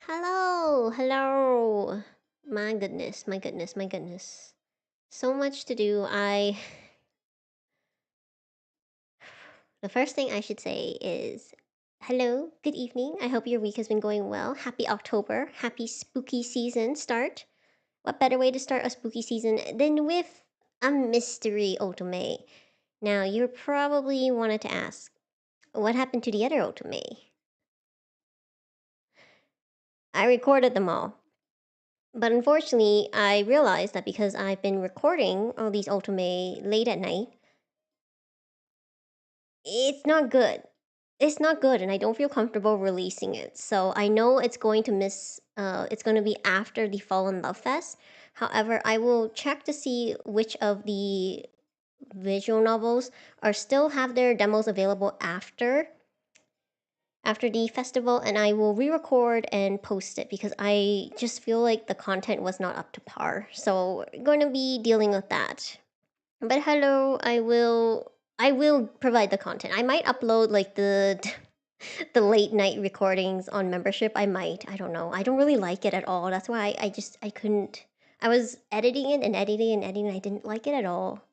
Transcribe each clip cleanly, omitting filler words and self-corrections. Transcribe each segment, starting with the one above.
Hello, hello. My goodness, my goodness, my goodness. So much to do. The first thing I should say is hello, good evening. I hope your week has been going well. Happy October. Happy spooky season start. What better way to start a spooky season than with a mystery otome? Now, you're probably wanted to ask, what happened to the other otome? I recorded them all. But unfortunately, I realized that because I've been recording all these ultimate late at night, it's not good. It's not good, and I don't feel comfortable releasing it. So I know it's going to miss. It's going to be after the Fallen Love Fest. However, I will check to see which of the visual novels are still have their demos available after the festival, and I will re-record and post it because I just feel like the content was not up to par. So going to be dealing with that. But hello, I will provide the content. I might upload like the the late night recordings on membership. I might. I don't know. I don't really like it at all. That's why I couldn't. I was editing it and editing and editing. I didn't like it at all.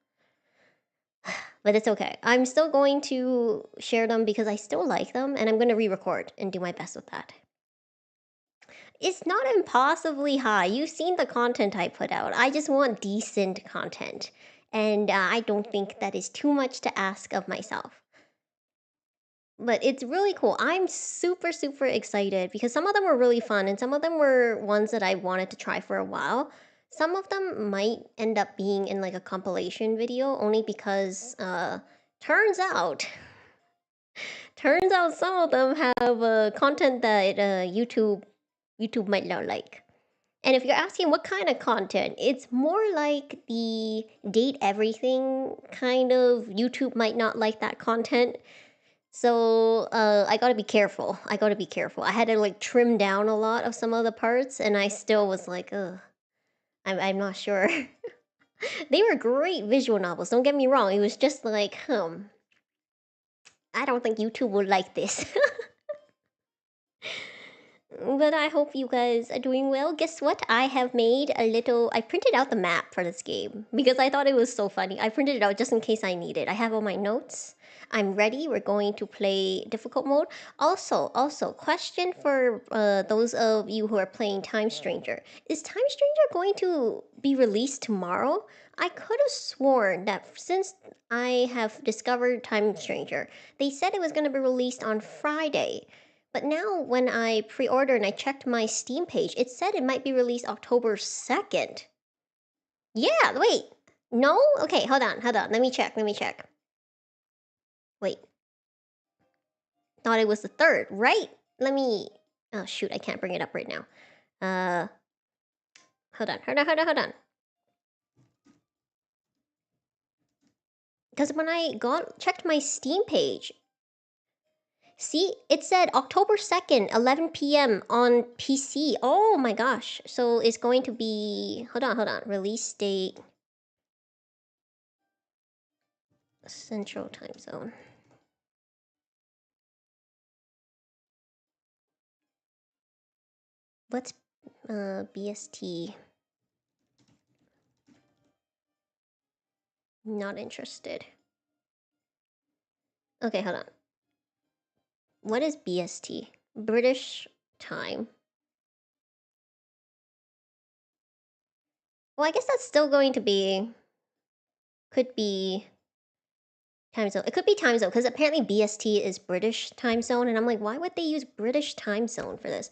But it's okay. I'm still going to share them because I still like them, and I'm going to re-record and do my best with that. It's not impossibly high. You've seen the content I put out. I just want decent content. And I don't think that is too much to ask of myself. But it's really cool. I'm super, super excited because some of them were really fun and some of them were ones that I wanted to try for a while. Some of them might end up being in like a compilation video only because turns out some of them have content that YouTube might not like. And if you're asking what kind of content, it's more like the date everything kind of. YouTube might not like that content. So I gotta be careful. I gotta be careful. I had to like trim down a lot of some of the parts, and I still was like, ugh, I'm not sure. They were great visual novels, don't get me wrong. It was just like, I don't think YouTube would like this. But I hope you guys are doing well. Guess what? I printed out the map for this game because I thought it was so funny. I printed it out just in case I need it. I have all my notes. I'm ready. We're going to play difficult mode. Also, question for those of you who are playing Time Stranger. Is Time Stranger going to be released tomorrow? I could have sworn that since I have discovered Time Stranger, they said it was going to be released on Friday. But now when I pre-ordered and I checked my Steam page, it said it might be released October 2nd. Yeah, wait. No? Okay, hold on. Let me check. Wait. Thought it was the 3rd, right? Oh shoot, I can't bring it up right now. Hold on. Because when I checked my Steam page, see, it said October 2nd, 11 p.m. on PC. Oh my gosh. So it's going to be. Hold on. Release date. Central time zone. What's BST? Not interested. Okay, hold on. What is BST? British time. Well, I guess that's still going to be. Could be time zone. It could be time zone because apparently BST is British time zone, and I'm like, why would they use British time zone for this?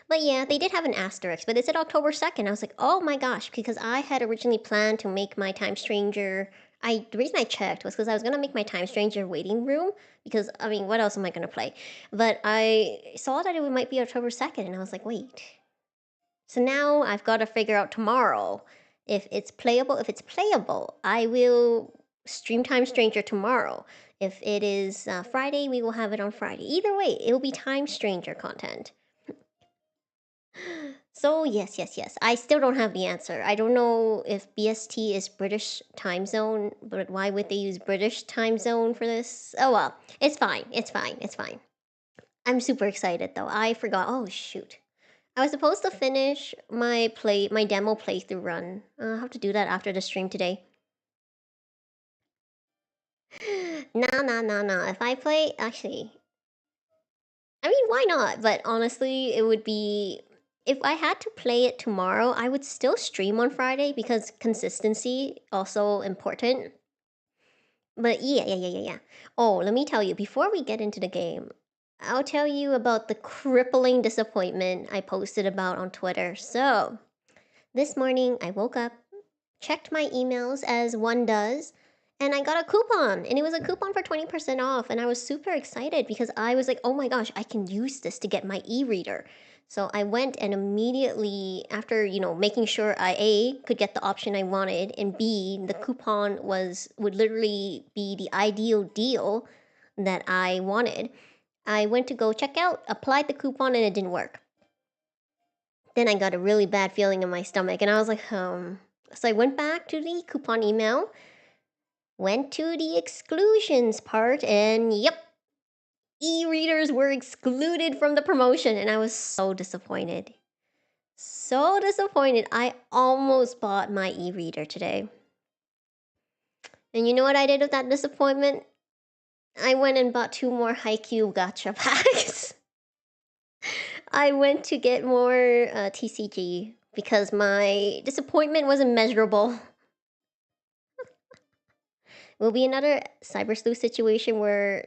But yeah, they did have an asterisk, but it said October 2nd. I was like, oh my gosh, because I had originally planned to make my Time Stranger. The reason I checked was because I was gonna make my Time Stranger waiting room because I mean, what else am I gonna play? But I saw that it might be October 2nd, and I was like, wait. So now I've got to figure out tomorrow if it's playable. If it's playable, I will stream Time Stranger tomorrow. If it is Friday, we will have it on Friday. Either way, it will be Time Stranger content. So yes. I still don't have the answer. I don't know if BST is British time zone, but why would they use British time zone for this? Oh well, it's fine. I'm super excited though. I forgot. Oh shoot. I was supposed to finish my demo playthrough run. I'll have to do that after the stream today. No. If I play, actually, I mean, why not? But honestly, it would be if I had to play it tomorrow, I would still stream on Friday because consistency also important. But yeah. Oh, let me tell you, before we get into the game, I'll tell you about the crippling disappointment I posted about on Twitter. So, this morning I woke up, checked my emails as one does, and I got a coupon. And it was a coupon for 20% off. And I was super excited because I was like, oh my gosh, I can use this to get my e reader. So I went and immediately, after making sure I A could get the option I wanted, and B the coupon would literally be the ideal deal that I wanted, I went to go check out, applied the coupon, and it didn't work. Then I got a really bad feeling in my stomach, and I was like, So I went back to the coupon email, went to the exclusions part, and yep, e-readers were excluded from the promotion, and I was so disappointed. So disappointed. I almost bought my e-reader today. And you know what I did with that disappointment? I went and bought 2 more Haikyuu gacha packs. I went to get more TCG because my disappointment was immeasurable. Will be another cyber sleuth situation where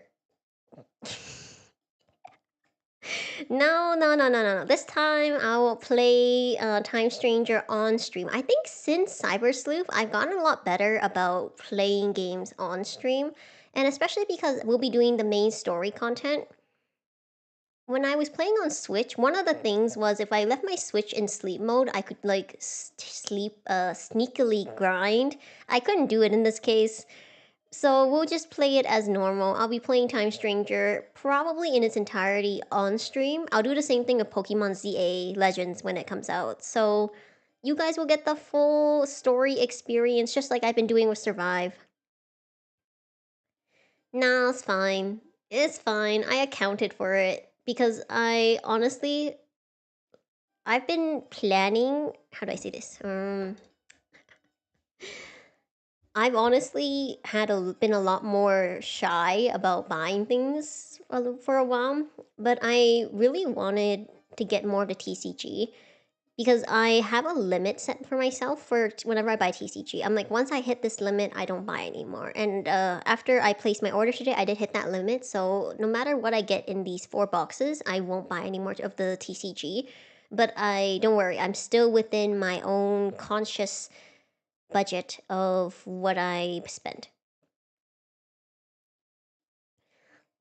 no. This time I will play Time Stranger on stream. I think since Cyber Sleuth, I've gotten a lot better about playing games on stream, and especially because we'll be doing the main story content. When I was playing on Switch, one of the things was if I left my Switch in sleep mode, I could like sneakily grind. I couldn't do it in this case. So we'll just play it as normal. I'll be playing Time Stranger probably in its entirety on stream. I'll do the same thing with Pokemon ZA Legends when it comes out. So you guys will get the full story experience just like I've been doing with Survive. Nah, it's fine. It's fine. I accounted for it because I've been planning, how do I say this? I've honestly been a lot more shy about buying things for a while, but I really wanted to get more of the TCG because I have a limit set for myself for whenever I buy TCG. I'm like, once I hit this limit, I don't buy anymore. And after I placed my order today, I did hit that limit. So no matter what I get in these 4 boxes, I won't buy any more of the TCG. But don't worry, I'm still within my own conscious budget of what I spent.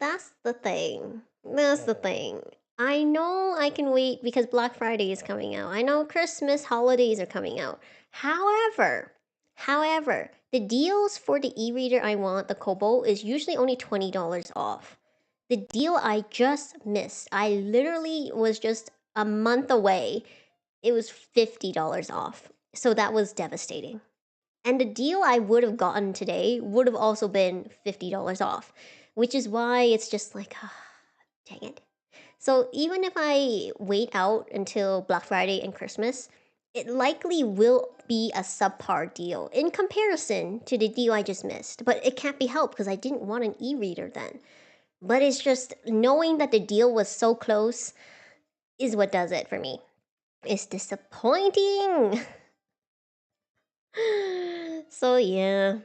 That's the thing. That's the thing. I know I can wait because Black Friday is coming out. I know Christmas holidays are coming out. However, the deals for the e-reader I want, the Kobo, is usually only $20 off. The deal I just missed, I literally was just a month away. It was $50 off. So that was devastating. And the deal I would have gotten today would have also been $50 off, which is why it's just like, dang it. So even if I wait out until Black Friday and Christmas, it likely will be a subpar deal in comparison to the deal I just missed. But it can't be helped because I didn't want an e-reader then. But it's just knowing that the deal was so close is what does it for me. It's disappointing. So yeah,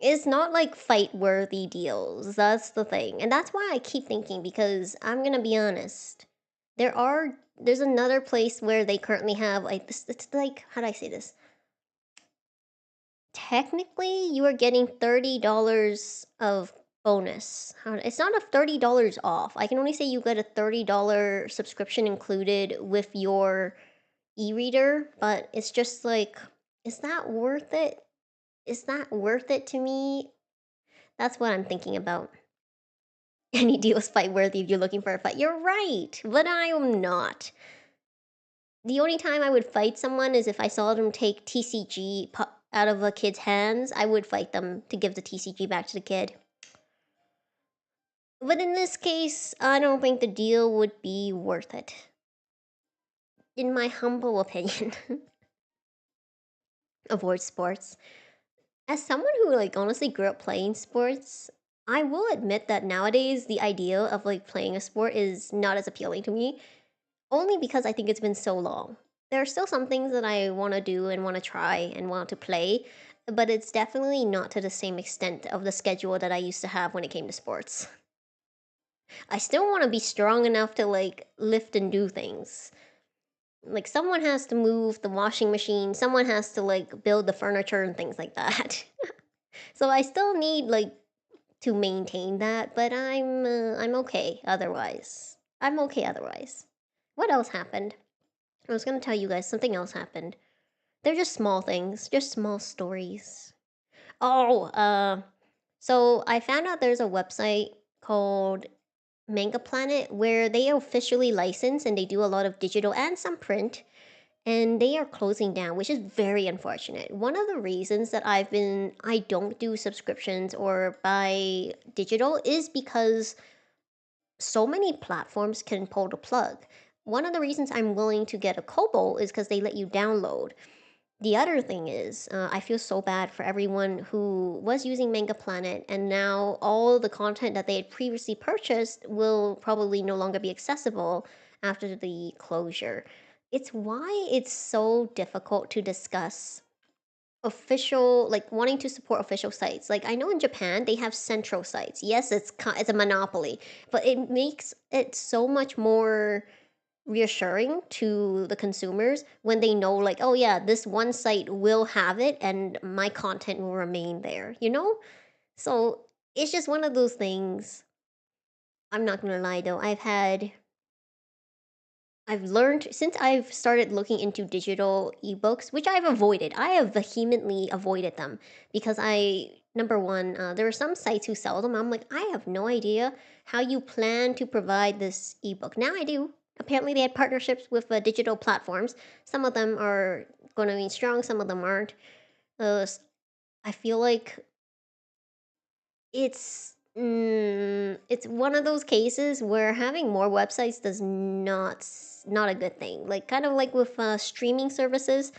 it's not like fight worthy deals. That's the thing. And that's why I keep thinking, because I'm gonna be honest. There's another place where they currently have like this, it's like, how do I say this? Technically you are getting $30 of bonus. It's not a $30 off. I can only say you get a $30 subscription included with your e-reader, but it's just like, is that worth it? Is that worth it to me? That's what I'm thinking about. Any deal is fight worthy if you're looking for a fight. You're right, but I am not. The only time I would fight someone is if I saw them take TCG out of a kid's hands. I would fight them to give the TCG back to the kid. But in this case, I don't think the deal would be worth it. in my humble opinion, avoid sports. As someone who like honestly grew up playing sports, I will admit that nowadays the idea of like playing a sport is not as appealing to me, only because I think it's been so long. There are still some things that I want to do and want to try and want to play, but it's definitely not to the same extent of the schedule that I used to have when it came to sports. I still want to be strong enough to like lift and do things. Like someone has to move the washing machine, someone has to like build the furniture and things like that. So I still need like to maintain that, but I'm okay otherwise. I'm okay otherwise. What else happened? I was gonna tell you guys something else happened. They're just small things, just small stories. Oh, so I found out there's a website called Manga Planet where they officially license and they do a lot of digital and some print, and they are closing down, which is very unfortunate. One of the reasons that I don't do subscriptions or buy digital is because so many platforms can pull the plug. One of the reasons I'm willing to get a Kobo is because they let you download. The other thing is, I feel so bad for everyone who was using Manga Planet and now all the content that they had previously purchased will probably no longer be accessible after the closure. It's why it's so difficult to discuss official, like wanting to support official sites. Like I know in Japan they have central sites. Yes, it's a monopoly, but it makes it so much more reassuring to the consumers when they know like, oh yeah, this one site will have it and my content will remain there, you know? So it's just one of those things. I'm not gonna lie though, I've learned since I've started looking into digital ebooks, which I've avoided. I have vehemently avoided them because number one, there are some sites who sell them. I'm like, I have no idea how you plan to provide this ebook. Now I do. Apparently, they had partnerships with digital platforms. Some of them are going to be strong, some of them aren't. I feel like it's one of those cases where having more websites does not a good thing. Like kind of like with streaming services,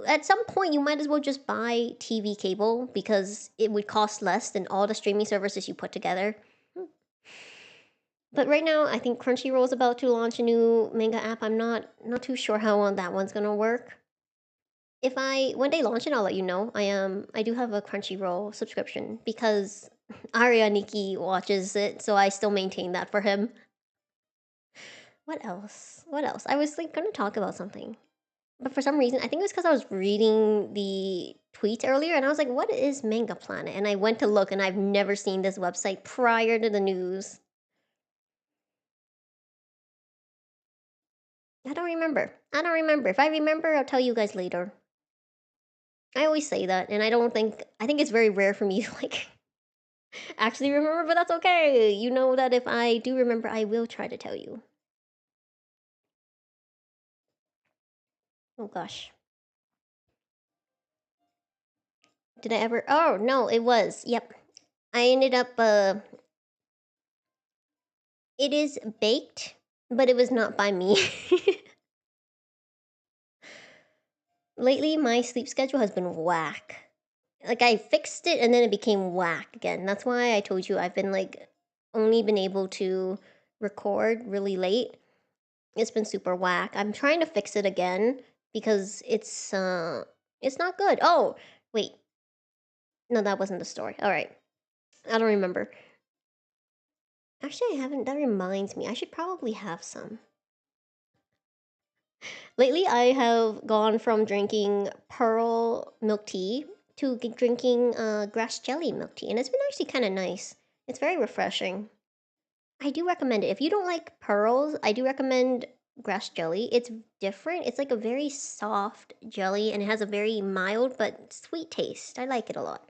at some point you might as well just buy TV cable because it would cost less than all the streaming services you put together. But right now, I think Crunchyroll is about to launch a new manga app. I'm not too sure how well that one's gonna work. If I when they launch it, I'll let you know. I do have a Crunchyroll subscription because Arya Nikki watches it, so I still maintain that for him. What else? What else? I was like gonna talk about something, but for some reason, I think it was because I was reading the tweets earlier, and I was like, "What is Manga Planet?" And I went to look, and I've never seen this website prior to the news. I don't remember. I don't remember. If I remember, I'll tell you guys later. I always say that, and I think it's very rare for me to like actually remember, but that's okay. You know that if I do remember, I will try to tell you. Oh gosh. Did I ever? Oh no, it was. Yep. I ended up it is baked, but it was not by me. Lately my sleep schedule has been whack. Like I fixed it and then it became whack again. That's why I told you I've been like only been able to record really late. It's been super whack. I'm trying to fix it again because it's not good. Oh, wait. No, that wasn't the story. All right. I don't remember. Actually, I haven't. That reminds me. I should probably have some. Lately, I have gone from drinking pearl milk tea to drinking grass jelly milk tea, and it's been actually kind of nice. It's very refreshing. I do recommend it. If you don't like pearls, I do recommend grass jelly. It's different. It's like a very soft jelly, and it has a very mild but sweet taste. I like it a lot.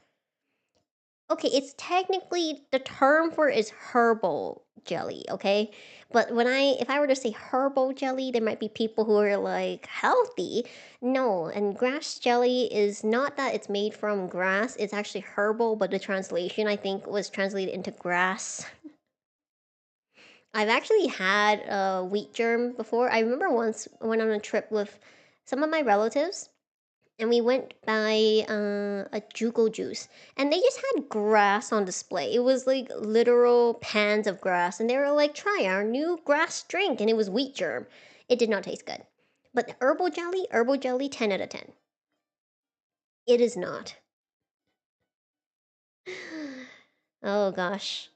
Okay, it's technically the term for it is herbal jelly, okay? But if I were to say herbal jelly, there might be people who are like healthy. No, and grass jelly is not that it's made from grass, it's actually herbal, but the translation I think was translated into grass. I've actually had a wheat germ before. I remember once I went on a trip with some of my relatives, and we went by a jugo juice, and they just had grass on display. It was like literal pans of grass, and they were like, "Try our new grass drink," and it was wheat germ. It did not taste good, but herbal jelly, 10 out of 10. It is not. Oh gosh.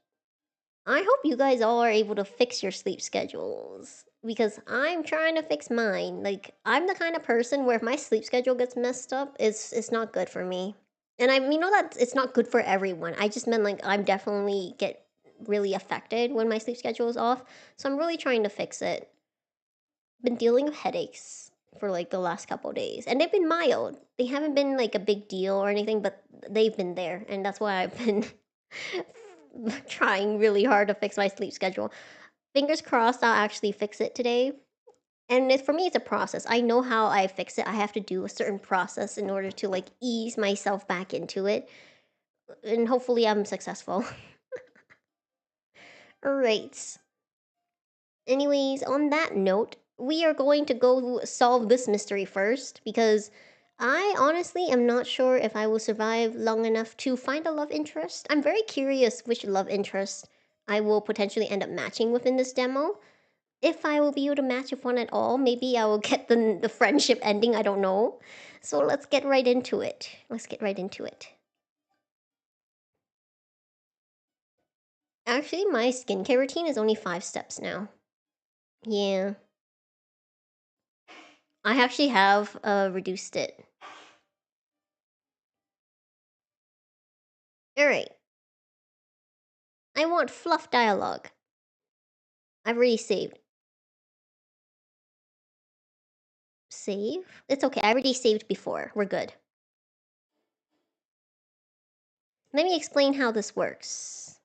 I hope you guys all are able to fix your sleep schedules because I'm trying to fix mine. Like I'm the kind of person where if my sleep schedule gets messed up, it's not good for me. And I know that it's not good for everyone. I just meant like I'm definitely get really affected when my sleep schedule is off. So I'm really trying to fix it. Been dealing with headaches for like the last couple days, and they've been mild. They haven't been like a big deal or anything, but they've been there, and that's why I've been trying really hard to fix my sleep schedule. Fingers crossed I'll actually fix it today. And for me, it's a process. I know how I fix it. I have to do a certain process in order to like ease myself back into it. And hopefully I'm successful. Alright. Anyways, on that note, we are going to go solve this mystery first because I honestly am not sure if I will survive long enough to find a love interest. I'm very curious which love interest I will potentially end up matching within this demo. If I will be able to match with one at all, maybe I will get the friendship ending, I don't know. So let's get right into it. Let's get right into it. Actually, my skincare routine is only 5 steps now. Yeah. I actually have reduced it. Alright. I want fluff dialogue. I've already saved. Save? It's okay, I already saved before. We're good. Let me explain how this works.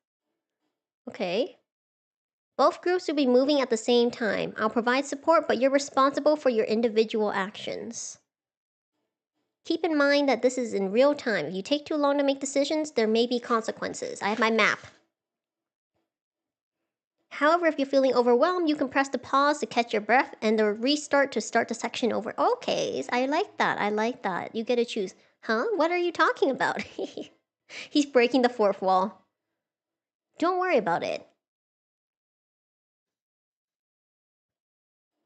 Okay. Both groups will be moving at the same time. I'll provide support, but you're responsible for your individual actions. Keep in mind that this is in real time. If you take too long to make decisions, there may be consequences. I have my map. However, if you're feeling overwhelmed, you can press the pause to catch your breath and the restart to start the section over. Okay, I like that. I like that. You get to choose. Huh? What are you talking about? He's breaking the fourth wall. Don't worry about it.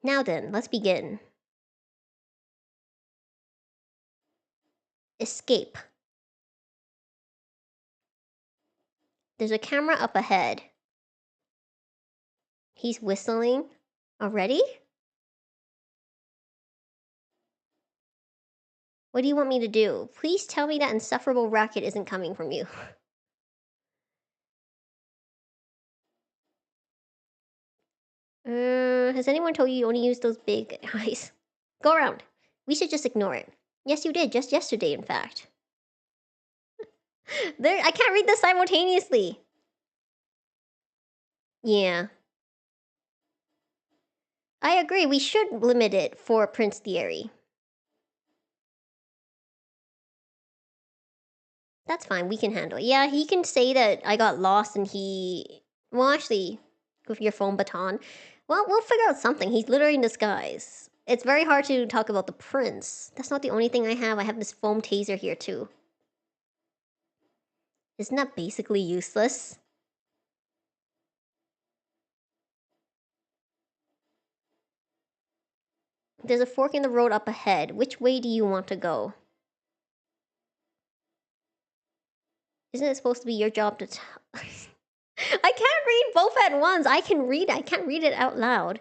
Now then, let's begin. Escape. There's a camera up ahead. He's whistling. Already? What do you want me to do? Please tell me that insufferable racket isn't coming from you. Has anyone told you you only use those big eyes? Go around. We should just ignore it. Yes, you did, just yesterday, in fact. I can't read this simultaneously. Yeah. I agree, we should limit it for Prince Thierry. That's fine, we can handle it. Yeah, he can say that I got lost and he... Well, actually, with your phone baton. Well, we'll figure out something. He's literally in disguise. It's very hard to talk about the prince. That's not the only thing I have. I have this foam taser here, too. Isn't that basically useless? There's a fork in the road up ahead. Which way do you want to go? Isn't it supposed to be your job to tell? I can't read both at once. I can read. I can't read it out loud.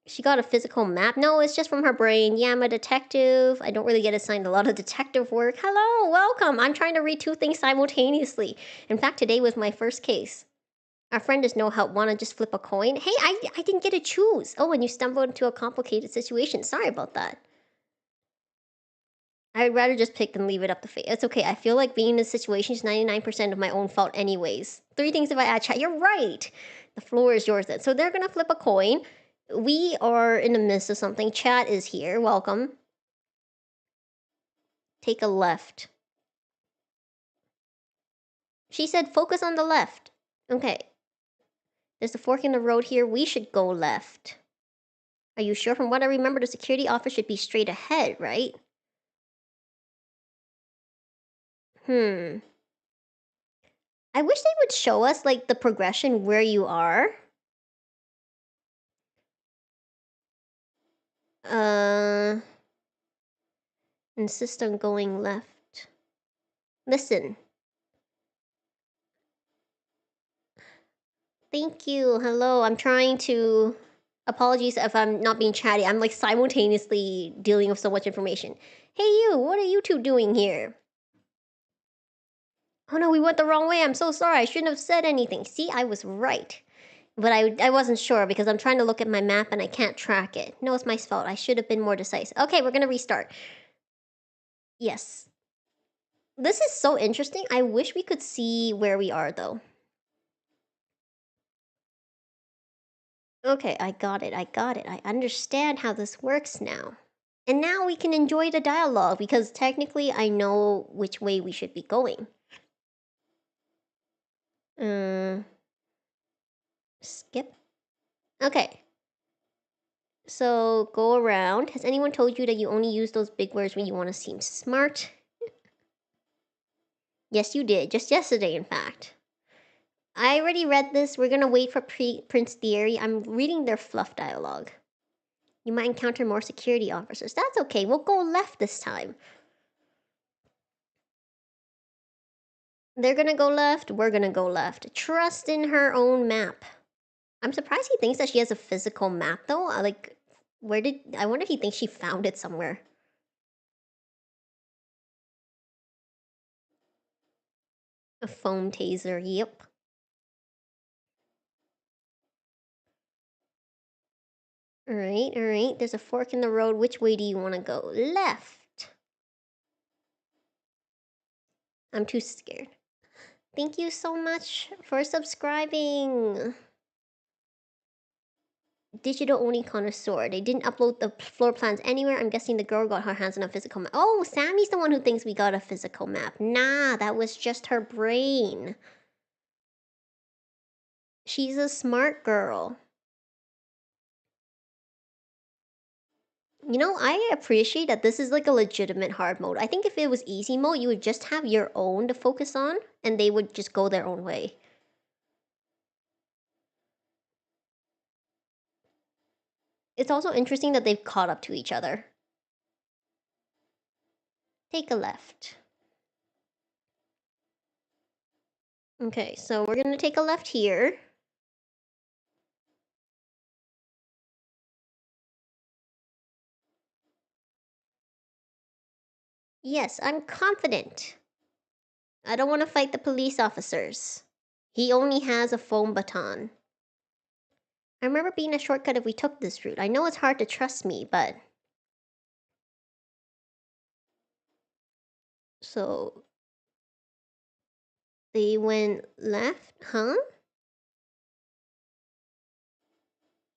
She got a physical map. No, it's just from her brain. Yeah, I'm a detective. I don't really get assigned a lot of detective work. Hello, welcome. I'm trying to read 2 things simultaneously. In fact, today was my first case. Our friend is no help. Wanna just flip a coin? Hey, I didn't get to choose. Oh, and you stumbled into a complicated situation. Sorry about that. I'd rather just pick than leave it up to fate. It's okay. I feel like being in this situation is 99% of my own fault anyways. 3 things if I add chat. You're right. The floor is yours then. So they're gonna flip a coin. We are in the midst of something. Chat is here. Welcome. Take a left. She said focus on the left. Okay. There's a fork in the road here. We should go left. Are you sure? From what I remember, the security office should be straight ahead, right? I wish they would show us, like, the progression where you are. Insist on going left. Listen. Thank you. Hello. I'm trying to. Apologies if I'm not being chatty. I'm like simultaneously dealing with so much information. Hey, you. What are you two doing here? Oh no, we went the wrong way. I'm so sorry. I shouldn't have said anything. See, I was right. But I wasn't sure because I'm trying to look at my map and I can't track it. No, it's my fault. I should have been more decisive. Okay, we're gonna restart. Yes. This is so interesting. I wish we could see where we are though. Okay, I got it. I got it. I understand how this works now. And now we can enjoy the dialogue because technically I know which way we should be going. Skip. Okay. So go around. Has anyone told you that you only use those big words when you want to seem smart? Yes, you did. Just yesterday, in fact. I already read this. We're gonna wait for Prince Theory. I'm reading their fluff dialogue. You might encounter more security officers. That's okay. We'll go left this time. They're gonna go left. We're gonna go left. Trust in her own map. I'm surprised he thinks that she has a physical map, though. Like, I wonder if he thinks she found it somewhere. A foam taser, yep. Alright, alright. There's a fork in the road. Which way do you want to go? Left. I'm too scared. Thank you so much for subscribing. Digital only connoisseur. They didn't upload the floor plans anywhere. I'm guessing the girl got her hands on a physical map. Oh, Sammy's the one who thinks we got a physical map. Nah, that was just her brain. She's a smart girl. You know, I appreciate that this is like a legitimate hard mode. I think if it was easy mode, you would just have your own to focus on, and they would just go their own way. It's also interesting that they've caught up to each other. Take a left. Okay, so we're gonna take a left here. Yes, I'm confident. I don't want to fight the police officers. He only has a foam baton. I remember being a shortcut if we took this route. I know it's hard to trust me, but... So... They went left, huh?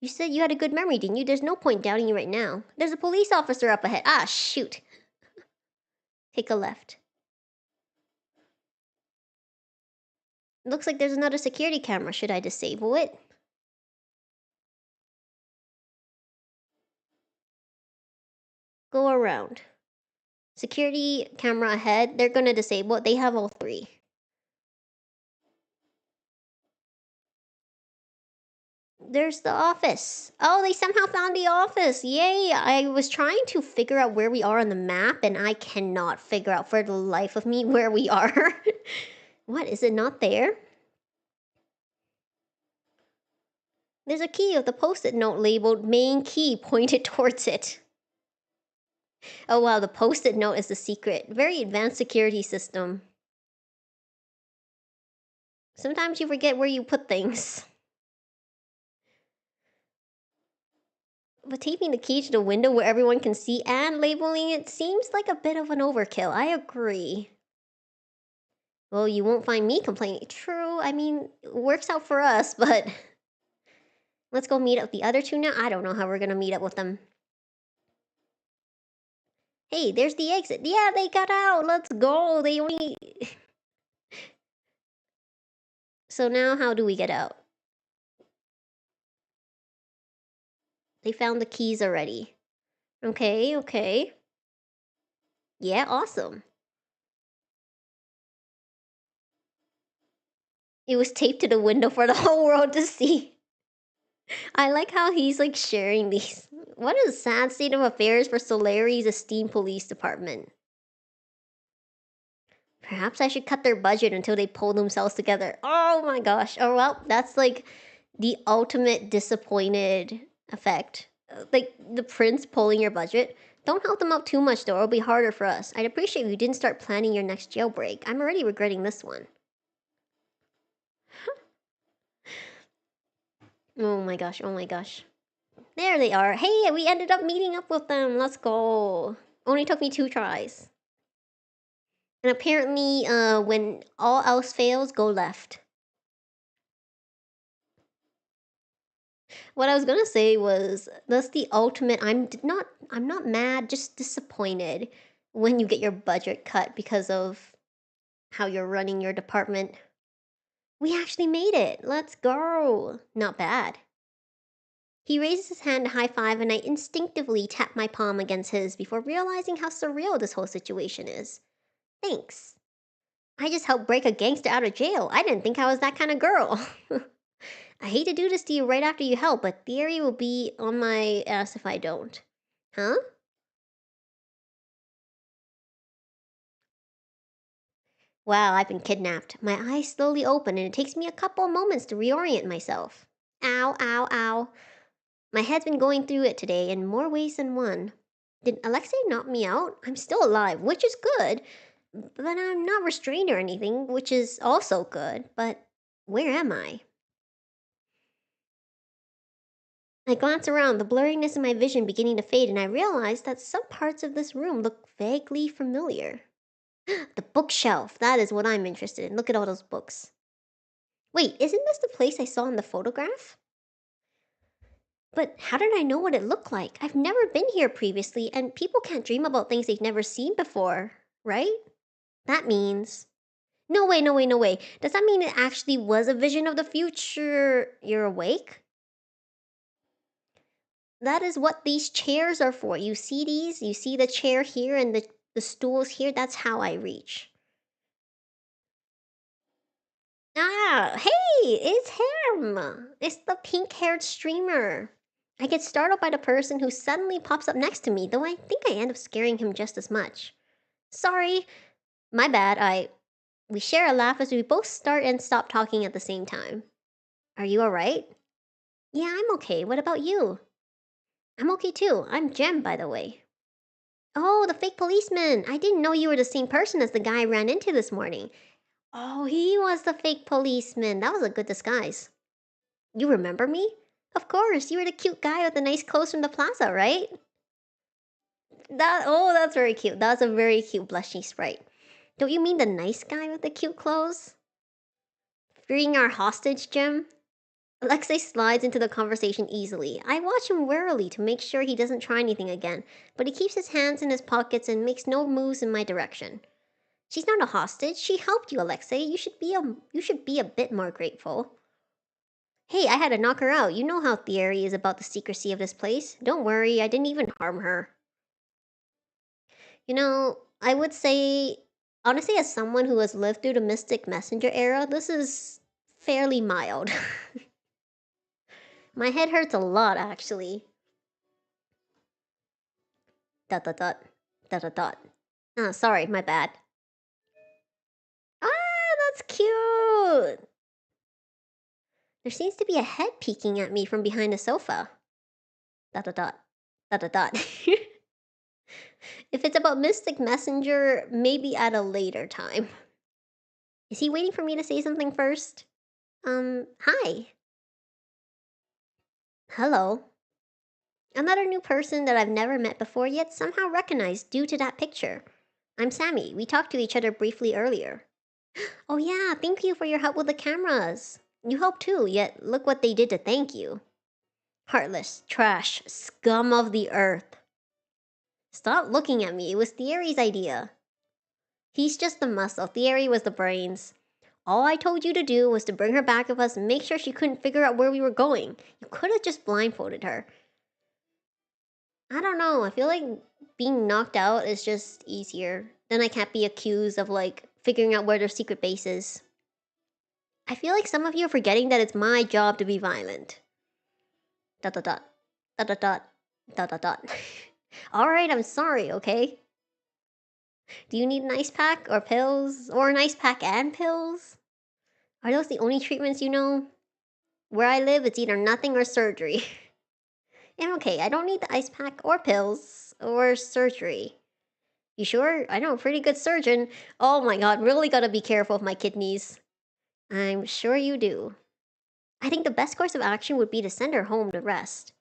You said you had a good memory, didn't you? There's no point doubting you right now. There's a police officer up ahead. Ah, shoot. Take a left. Looks like there's another security camera. Should I disable it? Go around. Security camera ahead. They're gonna disable it. They have all three. There's the office. Oh, they somehow found the office. Yay! I was trying to figure out where we are on the map, and I cannot figure out for the life of me where we are. What, is it not there? There's a key with a post-it note labeled main key pointed towards it. Oh wow, the post-it note is the secret. Very advanced security system. Sometimes you forget where you put things. But taping the key to the window where everyone can see and labeling it seems like a bit of an overkill. I agree. Well, you won't find me complaining. True, I mean, it works out for us, but... Let's go meet up with the other two now. I don't know how we're gonna meet up with them. Hey, there's the exit. Yeah, they got out. Let's go. They only... So now how do we get out? They found the keys already. Okay, okay. Yeah, awesome. It was taped to the window for the whole world to see. I like how he's like sharing these. What a sad state of affairs for Solari's esteemed police department. Perhaps I should cut their budget until they pull themselves together. Oh my gosh. Oh well, that's like the ultimate disappointed effect. Like the prince pulling your budget. Don't help them out too much though, it'll be harder for us. I'd appreciate if you didn't start planning your next jailbreak. I'm already regretting this one. Oh my gosh, oh my gosh. There they are. Hey, we ended up meeting up with them. Let's go. Only took me 2 tries. And apparently, when all else fails, go left. What I was gonna say was that's the ultimate. I'm not mad, just disappointed when you get your budget cut because of how you're running your department. We actually made it. Let's go. Not bad. He raises his hand to high five, and I instinctively tap my palm against his before realizing how surreal this whole situation is. Thanks. I just helped break a gangster out of jail. I didn't think I was that kind of girl. I hate to do this to you right after you help, but Theory will be on my ass if I don't. Huh? Wow, I've been kidnapped. My eyes slowly open and it takes me a couple moments to reorient myself. Ow, ow, ow. My head's been going through it today in more ways than one. Did Alexei knock me out? I'm still alive, which is good. But I'm not restrained or anything, which is also good. But where am I? I glance around, the blurriness in my vision beginning to fade, and I realize that some parts of this room look vaguely familiar. The bookshelf, that is what I'm interested in. Look at all those books. Wait, isn't this the place I saw in the photograph? But how did I know what it looked like? I've never been here previously, and people can't dream about things they've never seen before, right? That means. No way, no way, no way. Does that mean it actually was a vision of the future? You're awake? That is what these chairs are for. You see these? You see the chair here and the stools here? That's how I reach. Ah, hey, it's him. It's the pink-haired streamer. I get startled by the person who suddenly pops up next to me, though I think I end up scaring him just as much. Sorry, my bad. We share a laugh as we both start and stop talking at the same time. Are you alright? Yeah, I'm okay. What about you? I'm okay too. I'm Jem, by the way. Oh, the fake policeman. I didn't know you were the same person as the guy I ran into this morning. Oh, he was the fake policeman. That was a good disguise. You remember me? Of course, you were the cute guy with the nice clothes from the plaza, right? That's very cute. That's a very cute blushy sprite. Don't you mean the nice guy with the cute clothes? Freeing our hostage, Jim? Alexei slides into the conversation easily. I watch him warily to make sure he doesn't try anything again, but he keeps his hands in his pockets and makes no moves in my direction. She's not a hostage. She helped you, Alexei. You should be a bit more grateful. Hey, I had to knock her out. You know how Thierry is about the secrecy of this place. Don't worry, I didn't even harm her. I would say, honestly, as someone who has lived through the Mystic Messenger era, this is fairly mild. My head hurts a lot, actually. Dot dot dot. Dot dot dot. Ah, sorry, my bad. Ah, that's cute! There seems to be a head peeking at me from behind the sofa. Dot dot dot. Dot dot dot. If it's about Mystic Messenger, maybe at a later time. Is he waiting for me to say something first? Hi. Hello. Another new person that I've never met before yet somehow recognized due to that picture. I'm Sammy. We talked to each other briefly earlier. Oh yeah, thank you for your help with the cameras. You helped too, yet look what they did to thank you. Heartless, trash, scum of the earth. Stop looking at me, it was Thierry's idea. He's just the muscle, Thierry was the brains. All I told you to do was to bring her back with us and make sure she couldn't figure out where we were going. You could have just blindfolded her. I don't know, I feel like being knocked out is just easier. Then I can't be accused of, like, figuring out where their secret base is. I feel like some of you are forgetting that it's my job to be violent. Dot dot dot. Dot dot dot. Dot dot dot. Alright, I'm sorry, okay? Do you need an ice pack or pills? Or an ice pack and pills? Are those the only treatments you know? Where I live, it's either nothing or surgery. And okay, I don't need the ice pack or pills or surgery. You sure? I know a pretty good surgeon. Oh my god, really gotta be careful of my kidneys. I'm sure you do. I think the best course of action would be to send her home to rest.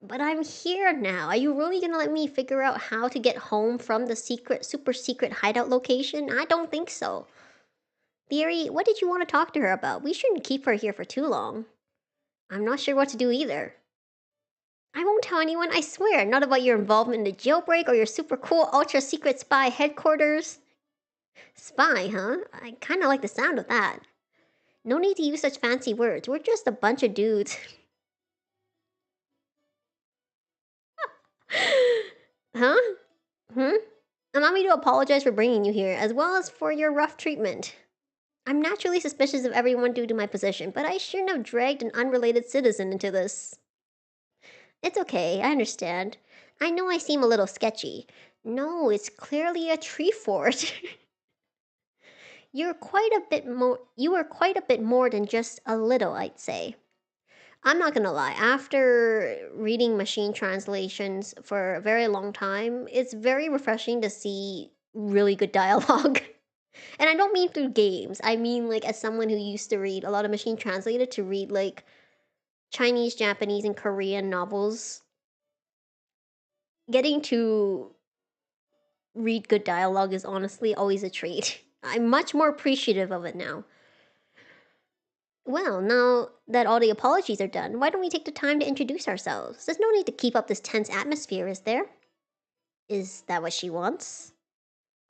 But I'm here now. Are you really gonna let me figure out how to get home from the super secret hideout location? I don't think so. Theory, what did you want to talk to her about? We shouldn't keep her here for too long. I'm not sure what to do either. I won't tell anyone, I swear. Not about your involvement in the jailbreak or your super cool ultra secret spy headquarters. Spy, huh? I kinda like the sound of that. No need to use such fancy words. We're just a bunch of dudes. Huh? Hmm? Allow me to apologize for bringing you here, as well as for your rough treatment. I'm naturally suspicious of everyone due to my position, but I shouldn't have dragged an unrelated citizen into this. It's okay, I understand. I know I seem a little sketchy. No, it's clearly a tree fort. You are quite a bit more than just a little, I'd say. I'm not gonna lie, after reading machine translations for a very long time, it's very refreshing to see really good dialogue. And I don't mean through games. I mean, like, as someone who used to read a lot of machine translated to read, like, Chinese, Japanese, and Korean novels, getting to read good dialogue is honestly always a treat. I'm much more appreciative of it now. Well, now that all the apologies are done, why don't we take the time to introduce ourselves? There's no need to keep up this tense atmosphere, is there? Is that what she wants?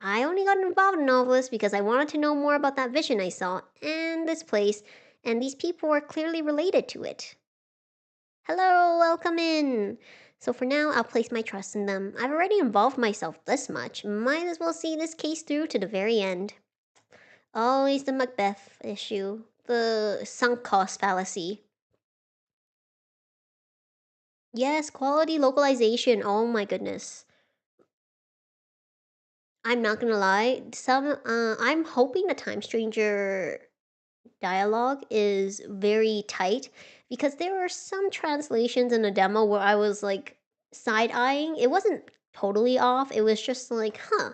I only got involved in all of this because I wanted to know more about that vision I saw, and this place, and these people are clearly related to it. Hello, welcome in! So for now, I'll place my trust in them. I've already involved myself this much, might as well see this case through to the very end. Always the Macbeth issue, the sunk cost fallacy. Yes, quality localization, oh my goodness. I'm not gonna lie, I'm hoping the Time Stranger dialogue is very tight because there were some translations in the demo where I was like side eyeing. It wasn't totally off, it was just like, huh,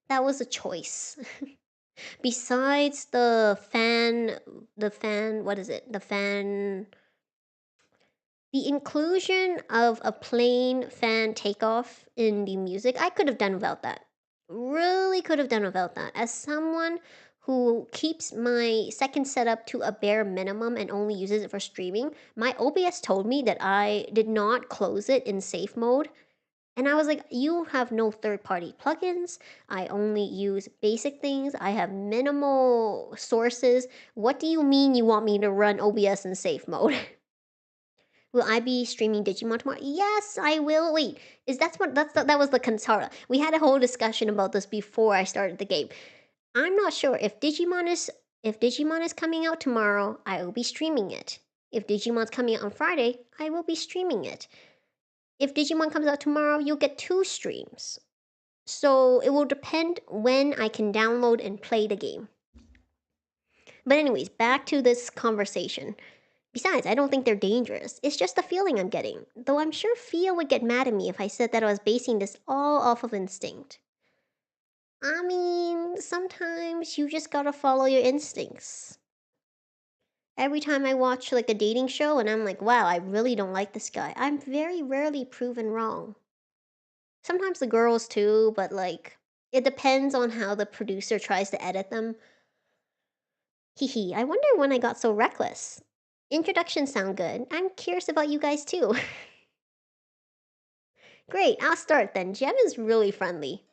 that was a choice. Besides what is it? The inclusion of a plain fan takeoff in the music, I could have done without that. Really could have done without that. As someone who keeps my second setup to a bare minimum and only uses it for streaming, my OBS told me that I did not close it in safe mode. And I was like, you have no third party plugins. I only use basic things. I have minimal sources. What do you mean you want me to run OBS in safe mode? Will I be streaming Digimon tomorrow? Yes, I will. Wait, that was the Kantara. We had a whole discussion about this before I started the game. I'm not sure if Digimon is coming out tomorrow, I will be streaming it. If Digimon's coming out on Friday, I will be streaming it. If Digimon comes out tomorrow, you'll get 2 streams. So it will depend when I can download and play the game. But anyways, back to this conversation. Besides, I don't think they're dangerous. It's just the feeling I'm getting. Though I'm sure Fia would get mad at me if I said that I was basing this all off of instinct. I mean, sometimes you just gotta follow your instincts. Every time I watch like a dating show and I'm like, wow, I really don't like this guy, I'm very rarely proven wrong. Sometimes the girls too, but like, it depends on how the producer tries to edit them. Hehe, I wonder when I got so reckless. Introductions sound good. I'm curious about you guys too. Great, I'll start then. Jem is really friendly.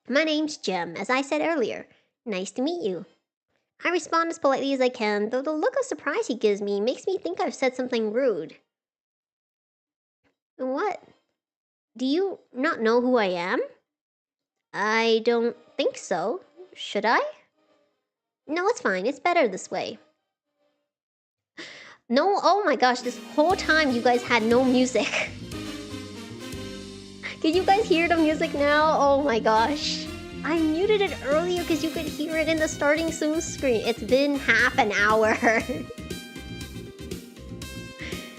My name's Jem, as I said earlier. Nice to meet you. I respond as politely as I can, though the look of surprise he gives me makes me think I've said something rude. What? Do you not know who I am? I don't think so. Should I? No, it's fine. It's better this way. No, oh my gosh, this whole time you guys had no music. Can you guys hear the music now? Oh my gosh. I muted it earlier because you could hear it in the starting soon screen. It's been half an hour.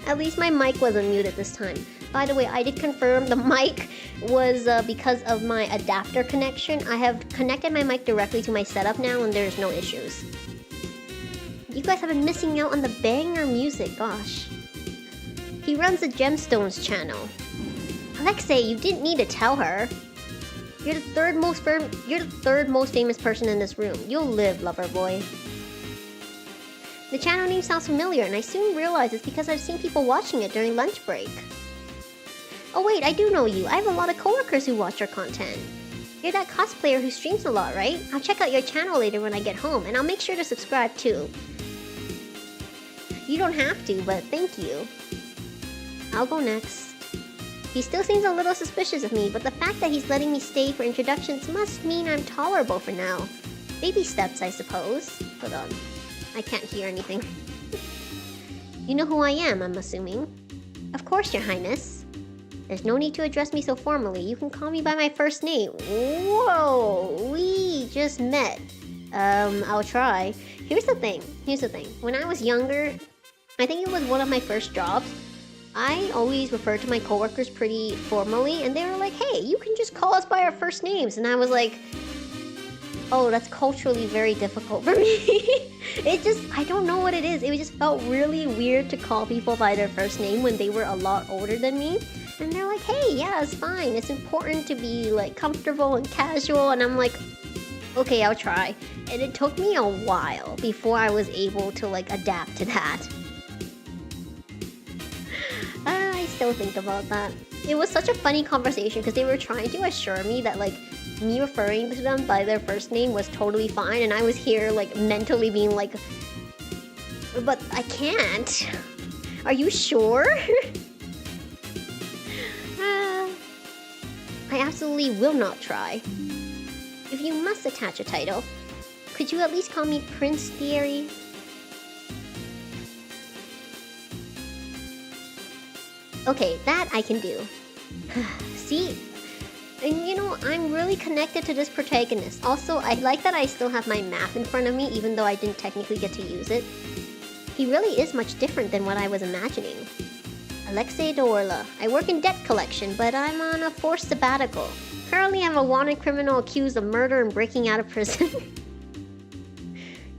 At least my mic wasn't muted this time. By the way, I did confirm the mic was because of my adapter connection. I have connected my mic directly to my setup now and there's no issues. You guys have been missing out on the banger music, gosh. He runs the Gemstones channel. Alexei, you didn't need to tell her. You're the third most famous person in this room. You'll live, lover boy. The channel name sounds familiar, and I soon realized it's because I've seen people watching it during lunch break. Oh wait, I do know you. I have a lot of coworkers who watch your content. You're that cosplayer who streams a lot, right? I'll check out your channel later when I get home, and I'll make sure to subscribe too. You don't have to, but thank you. I'll go next. He still seems a little suspicious of me, but the fact that he's letting me stay for introductions must mean I'm tolerable for now. Baby steps, I suppose. Hold on. I can't hear anything. You know who I am, I'm assuming. Of course, Your Highness. There's no need to address me so formally. You can call me by my first name. Whoa, we just met. I'll try. Here's the thing. When I was younger, I think it was one of my first jobs, I always referred to my coworkers pretty formally, and they were like, hey, you can just call us by our first names. And I was like, oh, that's culturally very difficult for me. I don't know what it is. It just felt really weird to call people by their first name when they were a lot older than me. And they're like, hey, yeah, it's fine. It's important to be like comfortable and casual. And I'm like, okay, I'll try. And it took me a while before I was able to like adapt to that. I still think about that. It was such a funny conversation because they were trying to assure me that like me referring to them by their first name was totally fine, and I was here like mentally being like, but I can't. Are you sure? I absolutely will not try. If you must attach a title, could you at least call me Prince Thierry? Okay, that I can do. See? And you know, I'm really connected to this protagonist. Also, I like that I still have my map in front of me even though I didn't technically get to use it. He really is much different than what I was imagining. Alexei Dorla. I work in debt collection, but I'm on a forced sabbatical. Currently, I'm a wanted criminal accused of murder and breaking out of prison.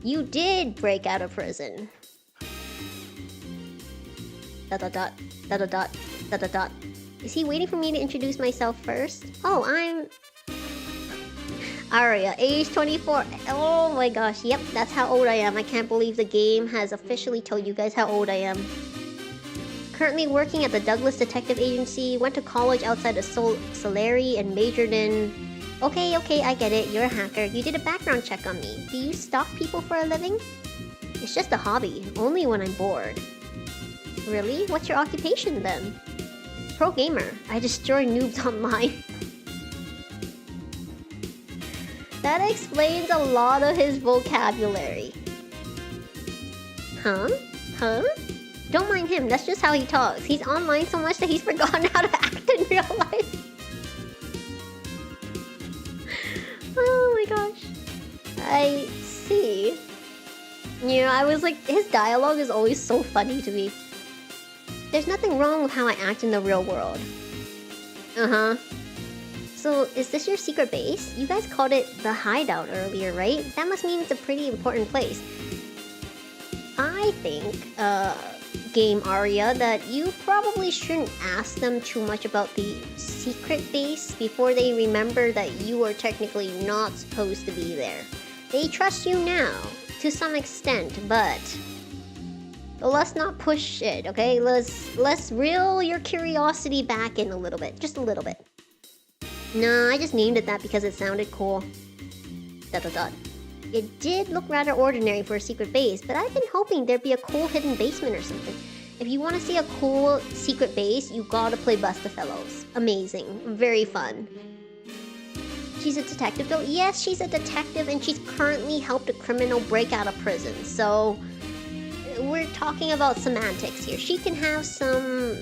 You did break out of prison. ... Is he waiting for me to introduce myself first? Oh, I'm... Aria, age 24. Oh my gosh, yep, that's how old I am. I can't believe the game has officially told you guys how old I am. Currently working at the Douglas Detective Agency, went to college outside of Solari and majored in... Okay, I get it, you're a hacker. You did a background check on me. Do you stalk people for a living? It's just a hobby, only when I'm bored. Really? What's your occupation then? Pro gamer. I destroy noobs online. That explains a lot of his vocabulary. Huh? Don't mind him, that's just how he talks. He's online so much that he's forgotten how to act in real life. Oh my gosh. I see. You know, I was like, his dialogue is always so funny to me. There's nothing wrong with how I act in the real world. Uh-huh. So, is this your secret base? You guys called it the hideout earlier, right? That must mean it's a pretty important place. I think, Game Aria, that you probably shouldn't ask them too much about the secret base before they remember that you are technically not supposed to be there. They trust you now, to some extent, but... let's not push it, okay? Let's reel your curiosity back in a little bit. Just a little bit. Nah, I just named it that because it sounded cool. ... It did look rather ordinary for a secret base, but I've been hoping there'd be a cool hidden basement or something. If you want to see a cool secret base, you gotta play Bust the Fellows. Amazing. Very fun. She's a detective though? Yes, she's a detective and she's currently helped a criminal break out of prison. So, we're talking about semantics here. She can have some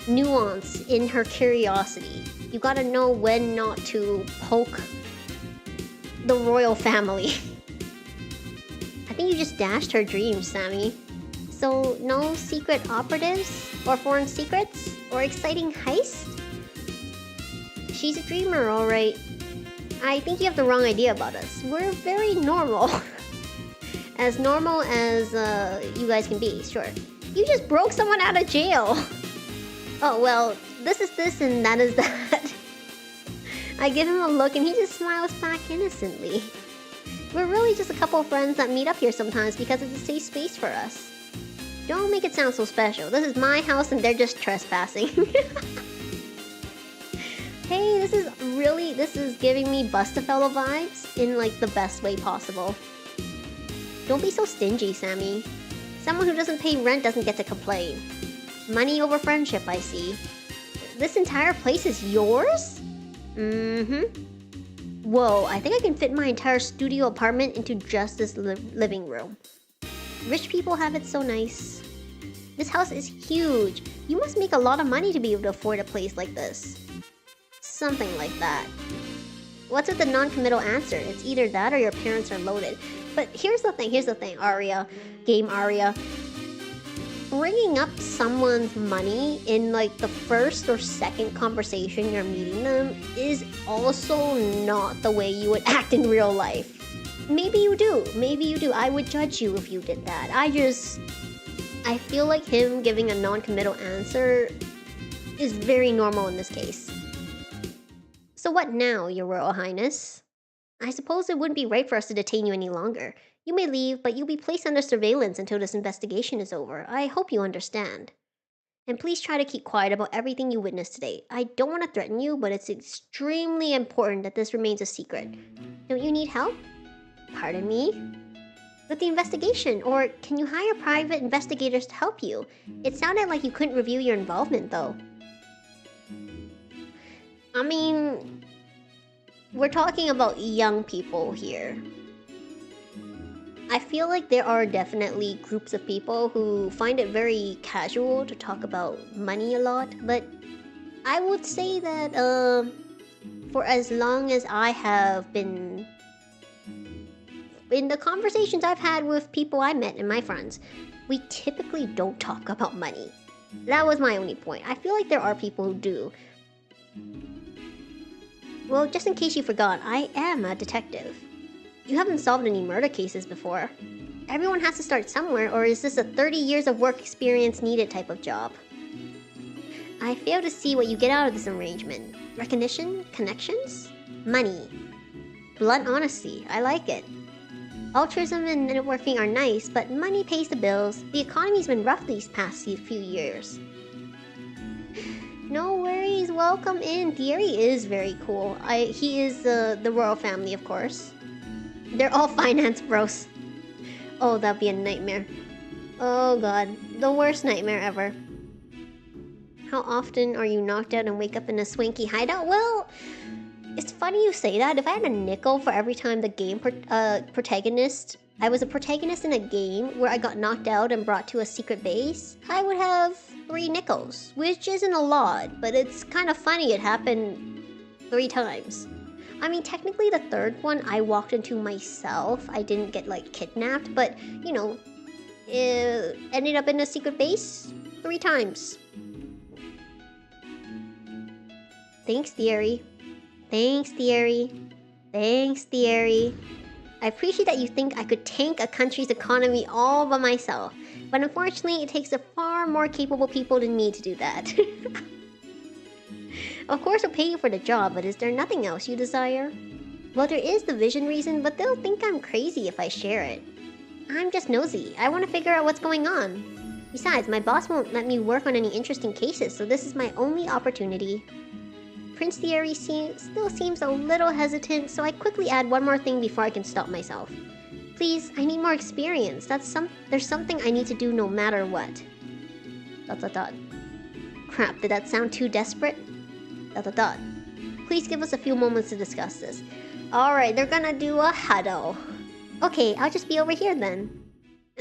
nuance in her curiosity. You gotta know when not to poke the royal family. I think you just dashed her dreams, Sammy. So, no secret operatives? Or foreign secrets? Or exciting heist? She's a dreamer, alright. I think you have the wrong idea about us. We're very normal. As normal as you guys can be, sure. You just broke someone out of jail. Oh, well, this is this and that is that. I give him a look and he just smiles back innocently. We're really just a couple of friends that meet up here sometimes because it's a safe space for us. Don't make it sound so special. This is my house and they're just trespassing. Hey, this is giving me Bustafellow vibes in like the best way possible. Don't be so stingy, Sammy. Someone who doesn't pay rent doesn't get to complain. Money over friendship, I see. This entire place is yours? Whoa, I think I can fit my entire studio apartment into just this living room. Rich people have it so nice. This house is huge. You must make a lot of money to be able to afford a place like this. Something like that. What's with the non-committal answer? It's either that or your parents are loaded. But here's the thing, Aria. Game Aria. Bringing up someone's money in like the first or second conversation you're meeting them is also not the way you would act in real life. Maybe you do. I would judge you if you did that. I feel like him giving a non-committal answer is very normal in this case. So what now, Your Royal Highness? I suppose it wouldn't be right for us to detain you any longer. You may leave, but you'll be placed under surveillance until this investigation is over. I hope you understand. And please try to keep quiet about everything you witnessed today. I don't want to threaten you, but it's extremely important that this remains a secret. Don't you need help? Pardon me? With the investigation, or can you hire private investigators to help you? It sounded like you couldn't review your involvement, though. I mean, we're talking about young people here. I feel like there are definitely groups of people who find it very casual to talk about money a lot, but I would say that for as long as I have been in the conversations I've had with people I met and my friends, we typically don't talk about money. That was my only point. I feel like there are people who do. Well, just in case you forgot, I am a detective. You haven't solved any murder cases before. Everyone has to start somewhere, or is this a 30 years of work experience needed type of job? I fail to see what you get out of this arrangement. Recognition? Connections? Money. Blunt honesty. I like it. Altruism and networking are nice, but money pays the bills. The economy's been rough these past few years. No worries, welcome in. Thierry is very cool. He is the royal family, of course. They're all finance bros. Oh, that'd be a nightmare. Oh god, the worst nightmare ever. How often are you knocked out and wake up in a swanky hideout? Well, it's funny you say that. If I had a nickel for every time the game protagonist... I was a protagonist in a game where I got knocked out and brought to a secret base, I would have 3 nickels, which isn't a lot, but it's kind of funny it happened 3 times. I mean, technically the third one I walked into myself. I didn't get, like, kidnapped, but, you know, it ended up in a secret base 3 times. Thanks, Thierry. Thanks, Thierry. Thanks, Thierry. I appreciate that you think I could tank a country's economy all by myself, but unfortunately it takes a far more capable people than me to do that. Of course I'll pay you for the job, but is there nothing else you desire? Well, there is the vision reason, but they'll think I'm crazy if I share it. I'm just nosy. I want to figure out what's going on. Besides, my boss won't let me work on any interesting cases, so this is my only opportunity. Prince Thierry still seems a little hesitant, so I quickly add one more thing before I can stop myself. Please, I need more experience. There's something I need to do no matter what. ... Crap, did that sound too desperate? ... Please give us a few moments to discuss this. Alright, they're gonna do a huddle. Okay, I'll just be over here then.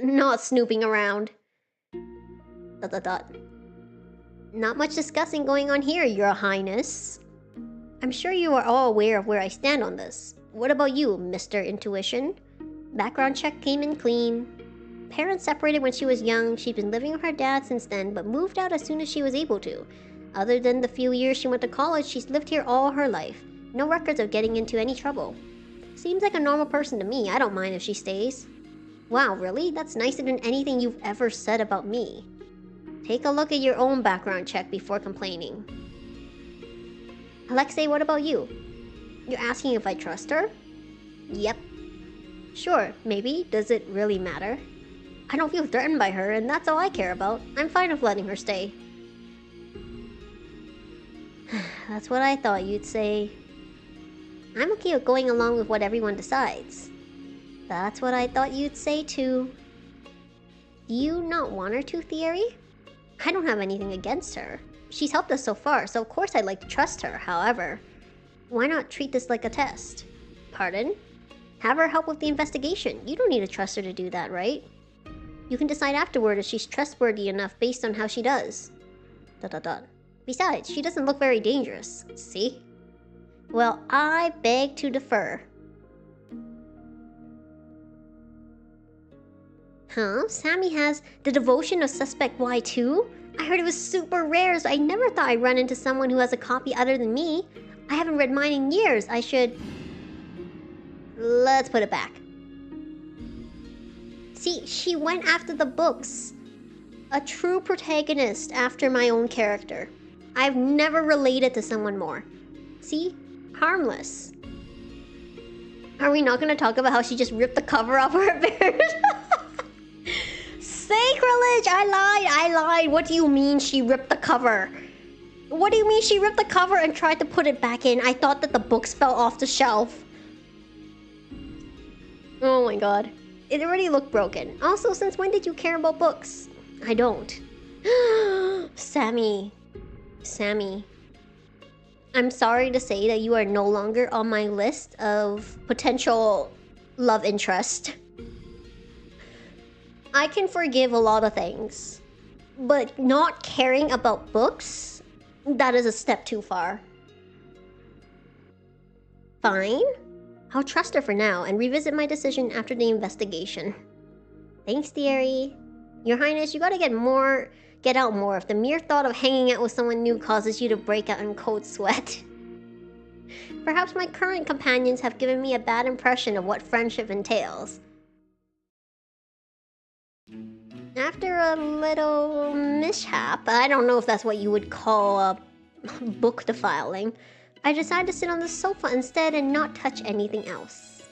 Not snooping around. ... Not much discussing going on here, Your Highness. I'm sure you are all aware of where I stand on this. What about you, Mr. Intuition? Background check came in clean. Parents separated when she was young. She's been living with her dad since then, but moved out as soon as she was able to. Other than the few years she went to college, she's lived here all her life. No records of getting into any trouble. Seems like a normal person to me. I don't mind if she stays. Wow, really? That's nicer than anything you've ever said about me. Take a look at your own background check before complaining. Alexei, what about you? You're asking if I trust her? Yep. Sure, maybe. Does it really matter? I don't feel threatened by her, and that's all I care about. I'm fine with letting her stay. That's what I thought you'd say. I'm okay with going along with what everyone decides. That's what I thought you'd say too. Do you not want her to, Thierry? I don't have anything against her. She's helped us so far, so of course I'd like to trust her. However, why not treat this like a test? Pardon? Have her help with the investigation. You don't need to trust her to do that, right? You can decide afterward if she's trustworthy enough based on how she does. ... Besides, she doesn't look very dangerous. See? Well, I beg to defer. Huh? Sammy has the devotion of Suspect Y too? I heard it was super rare, so I never thought I'd run into someone who has a copy other than me. I haven't read mine in years. I should... Let's put it back. See, she went after the books. A true protagonist after my own character. I've never related to someone more. See? Harmless. Are we not gonna talk about how she just ripped the cover off her bears? Sacrilege! I lied! What do you mean she ripped the cover? What do you mean she ripped the cover and tried to put it back in? I thought that the books fell off the shelf. Oh my god. It already looked broken. Also, since when did you care about books? I don't. Sammy. I'm sorry to say that you are no longer on my list of potential love interest. I can forgive a lot of things, but not caring about books? That is a step too far. Fine. I'll trust her for now and revisit my decision after the investigation. Thanks, Thierry. Your Highness, you gotta get out more if the mere thought of hanging out with someone new causes you to break out in cold sweat. Perhaps my current companions have given me a bad impression of what friendship entails. After a little mishap, I don't know if that's what you would call a book defiling, I decided to sit on the sofa instead and not touch anything else.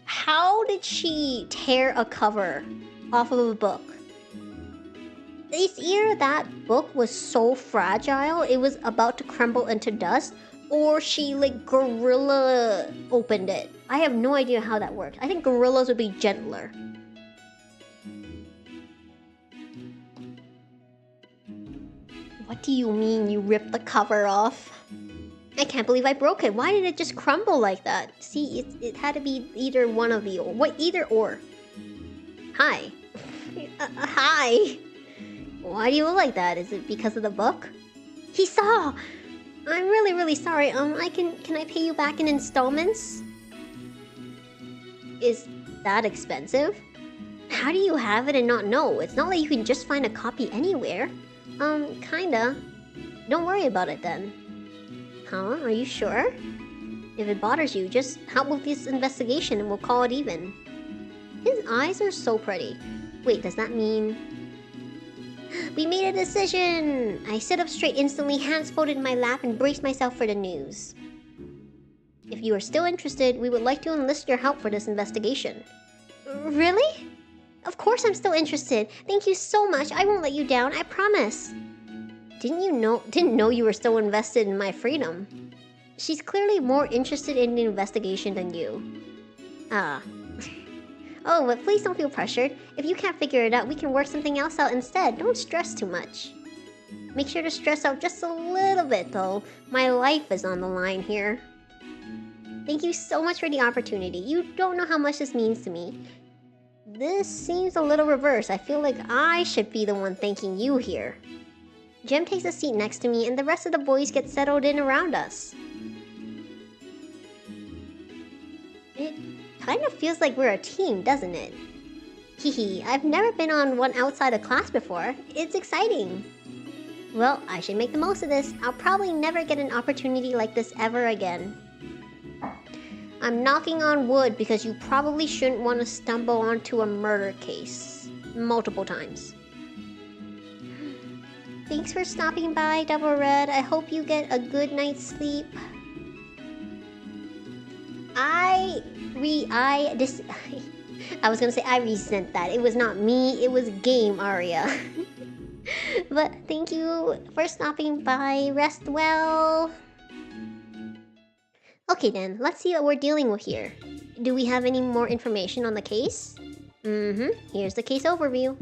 How did she tear a cover off of a book? It's either that book was so fragile it was about to crumble into dust, or she like gorilla opened it. I have no idea how that worked. I think gorillas would be gentler. What do you mean you ripped the cover off? I can't believe I broke it. Why did it just crumble like that? See, it had to be either one of the... either or. Hi. Hi. Why do you look like that? Is it because of the book? He saw! I'm really, really sorry. Can I pay you back in installments? Is that expensive? How do you have it and not know? It's not like you can just find a copy anywhere. Kinda. Don't worry about it then. Huh? Are you sure? If it bothers you, just help with this investigation and we'll call it even. His eyes are so pretty. Wait, does that mean... We made a decision! I sit up straight instantly, hands folded in my lap, and braced myself for the news. If you are still interested, we would like to enlist your help for this investigation. Really? Of course I'm still interested. Thank you so much. I won't let you down, I promise. Didn't know you were so invested in my freedom. She's clearly more interested in the investigation than you. Ah. Oh, but please don't feel pressured. If you can't figure it out, we can work something else out instead. Don't stress too much. Make sure to stress out just a little bit, though. My life is on the line here. Thank you so much for the opportunity. You don't know how much this means to me. This seems a little reverse. I feel like I should be the one thanking you here. Jim takes a seat next to me, and the rest of the boys get settled in around us. It kind of feels like we're a team, doesn't it? Hehe, I've never been on one outside of class before. It's exciting. Well, I should make the most of this. I'll probably never get an opportunity like this ever again. I'm knocking on wood because you probably shouldn't want to stumble onto a murder case. Multiple times. Thanks for stopping by, Double Red. I hope you get a good night's sleep. I was gonna say I resent that. It was not me, it was game, Aria. But thank you for stopping by. Rest well. Okay then, let's see what we're dealing with here. Do we have any more information on the case? Here's the case overview.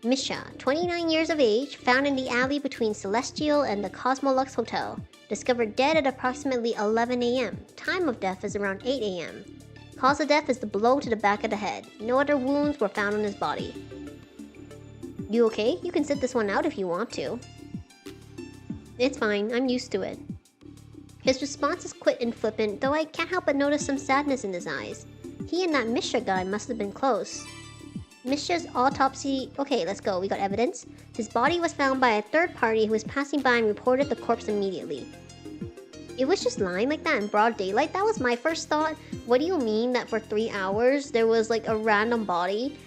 Misha, 29 years of age, found in the alley between Celestial and the Cosmolux Hotel. Discovered dead at approximately 11 a.m. Time of death is around 8 a.m. Cause of death is the blow to the back of the head. No other wounds were found on his body. You okay? You can sit this one out if you want to. It's fine, I'm used to it. His response is quick and flippant, though I can't help but notice some sadness in his eyes. He and that Misha guy must have been close. Misha's autopsy... Okay, let's go. We got evidence. His body was found by a third party who was passing by and reported the corpse immediately. It was just lying like that in broad daylight? That was my first thought. What do you mean that for 3 hours there was like a random body?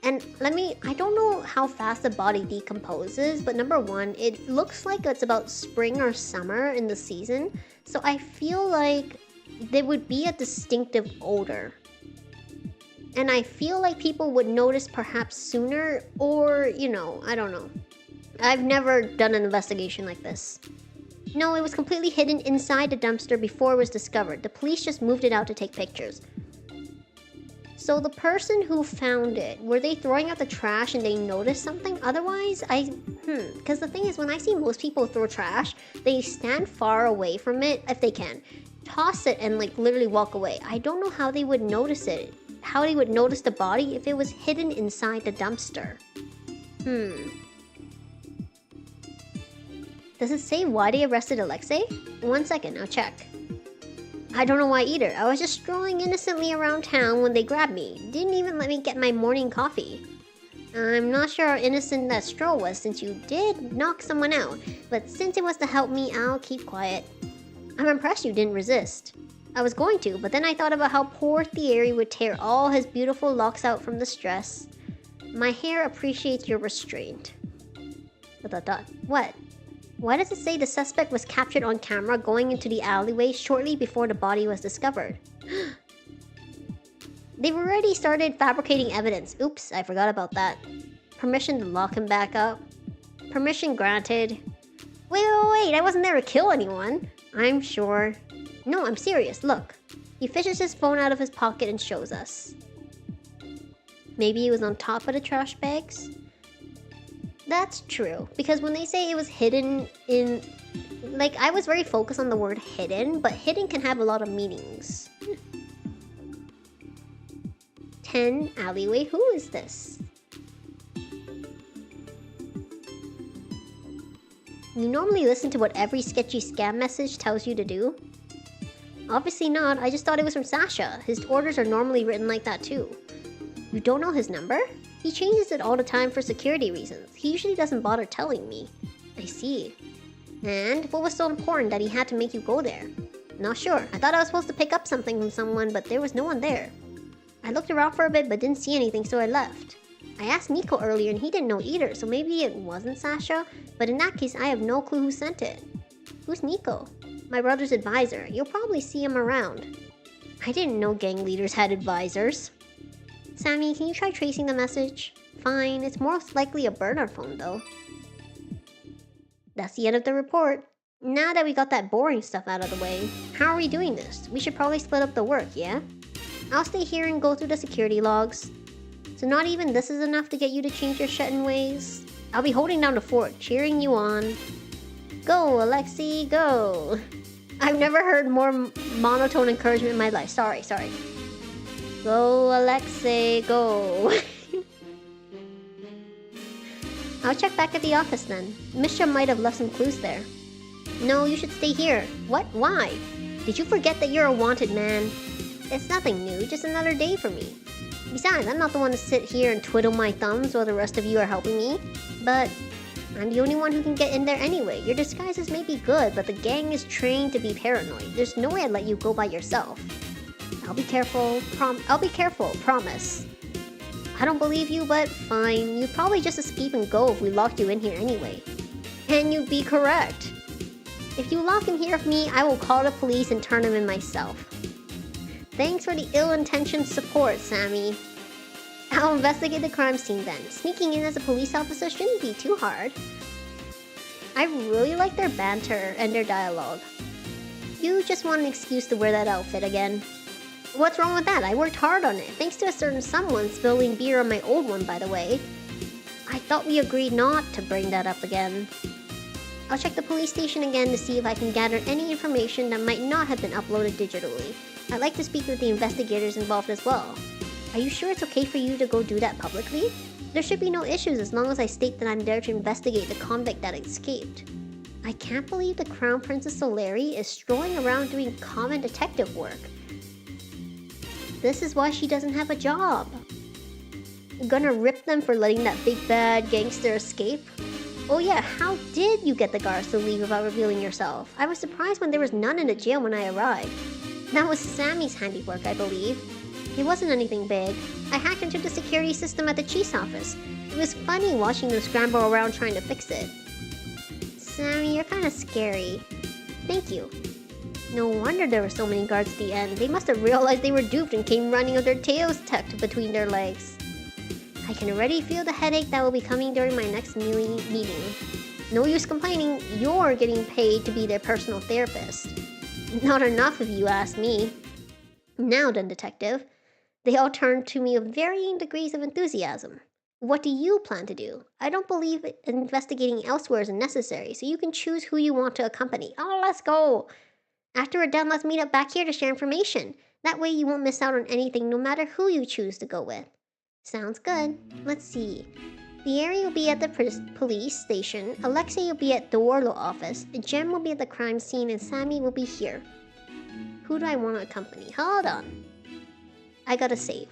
And I don't know how fast the body decomposes, but number one, it looks like it's about spring or summer in the season. So I feel like there would be a distinctive odor. And I feel like people would notice perhaps sooner, or, you know, I don't know. I've never done an investigation like this. No, it was completely hidden inside the dumpster before it was discovered. The police just moved it out to take pictures. So the person who found it, were they throwing out the trash and they noticed something? Otherwise, because the thing is, when I see most people throw trash, they stand far away from it, if they can. Toss it and like literally walk away. I don't know how they would notice it. How they would notice the body if it was hidden inside the dumpster. Does it say why they arrested Alexei? 1 second, I'll check. I don't know why either. I was just strolling innocently around town when they grabbed me. Didn't even let me get my morning coffee. I'm not sure how innocent that stroll was since you did knock someone out, but since it was to help me, I'll keep quiet. I'm impressed you didn't resist. I was going to, but then I thought about how poor Thierry would tear all his beautiful locks out from the stress. My hair appreciates your restraint. ... What? Why does it say the suspect was captured on camera going into the alleyway shortly before the body was discovered? They've already started fabricating evidence. Oops, I forgot about that. Permission to lock him back up. Permission granted. Wait, I wasn't there to kill anyone. I'm sure. No, I'm serious, look. He fishes his phone out of his pocket and shows us. Maybe he was on top of the trash bags? That's true, because when they say it was hidden in... Like, I was very focused on the word hidden, but hidden can have a lot of meanings. 10 alleyway, who is this? You normally listen to what every sketchy scam message tells you to do? Obviously not, I just thought it was from Sasha. His orders are normally written like that too. You don't know his number? He changes it all the time for security reasons. He usually doesn't bother telling me. I see. And what was so important that he had to make you go there? Not sure. I thought I was supposed to pick up something from someone, but there was no one there. I looked around for a bit but didn't see anything, so I left. I asked Nico earlier and he didn't know either, so maybe it wasn't Sasha, but in that case I have no clue who sent it. Who's Nico? My brother's advisor. You'll probably see him around. I didn't know gang leaders had advisors. Sammy, can you try tracing the message? Fine, it's most likely a burner phone though. That's the end of the report. Now that we got that boring stuff out of the way, how are we doing this? We should probably split up the work, yeah? I'll stay here and go through the security logs. So not even this is enough to get you to change your shutting ways? I'll be holding down the fort, cheering you on. Go, Alexei, go! I've never heard more monotone encouragement in my life. Sorry. Go, Alexei, go! I'll check back at the office then. Misha might have left some clues there. No, you should stay here. What? Why? Did you forget that you're a wanted man? It's nothing new, just another day for me. Besides, I'm not the one to sit here and twiddle my thumbs while the rest of you are helping me. But I'm the only one who can get in there anyway. Your disguises may be good, but the gang is trained to be paranoid. There's no way I'd let you go by yourself. I'll be careful, promise. I don't believe you, but fine. You'd probably just escape and go if we locked you in here anyway. And you'd be correct. If you lock him here with me, I will call the police and turn him in myself. Thanks for the ill-intentioned support, Sammy. I'll investigate the crime scene then. Sneaking in as a police officer shouldn't be too hard. I really like their banter and their dialogue. You just want an excuse to wear that outfit again. What's wrong with that? I worked hard on it, thanks to a certain someone spilling beer on my old one, by the way. I thought we agreed not to bring that up again. I'll check the police station again to see if I can gather any information that might not have been uploaded digitally. I'd like to speak with the investigators involved as well. Are you sure it's okay for you to go do that publicly? There should be no issues as long as I state that I'm there to investigate the convict that escaped. I can't believe the Crown Princess Solari is strolling around doing common detective work. This is why she doesn't have a job. You're gonna rip them for letting that big bad gangster escape? Oh yeah, how did you get the guards to leave without revealing yourself? I was surprised when there was none in the jail when I arrived. That was Sammy's handiwork, I believe. It wasn't anything big. I hacked into the security system at the chief's office. It was funny watching them scramble around trying to fix it. Sammy, you're kinda scary. Thank you. No wonder there were so many guards at the end. They must have realized they were duped and came running with their tails tucked between their legs. I can already feel the headache that will be coming during my next meeting. No use complaining, you're getting paid to be their personal therapist. Not enough if you ask me. Now then, detective. They all turned to me with varying degrees of enthusiasm. What do you plan to do? I don't believe investigating elsewhere is necessary, so you can choose who you want to accompany. Oh, let's go! After we're done, let's meet up back here to share information. That way you won't miss out on anything no matter who you choose to go with. Sounds good. Let's see. Thierry will be at the police station, Alexei will be at the Warlow office, Jem will be at the crime scene, and Sammy will be here. Who do I want to accompany? Hold on. I gotta save.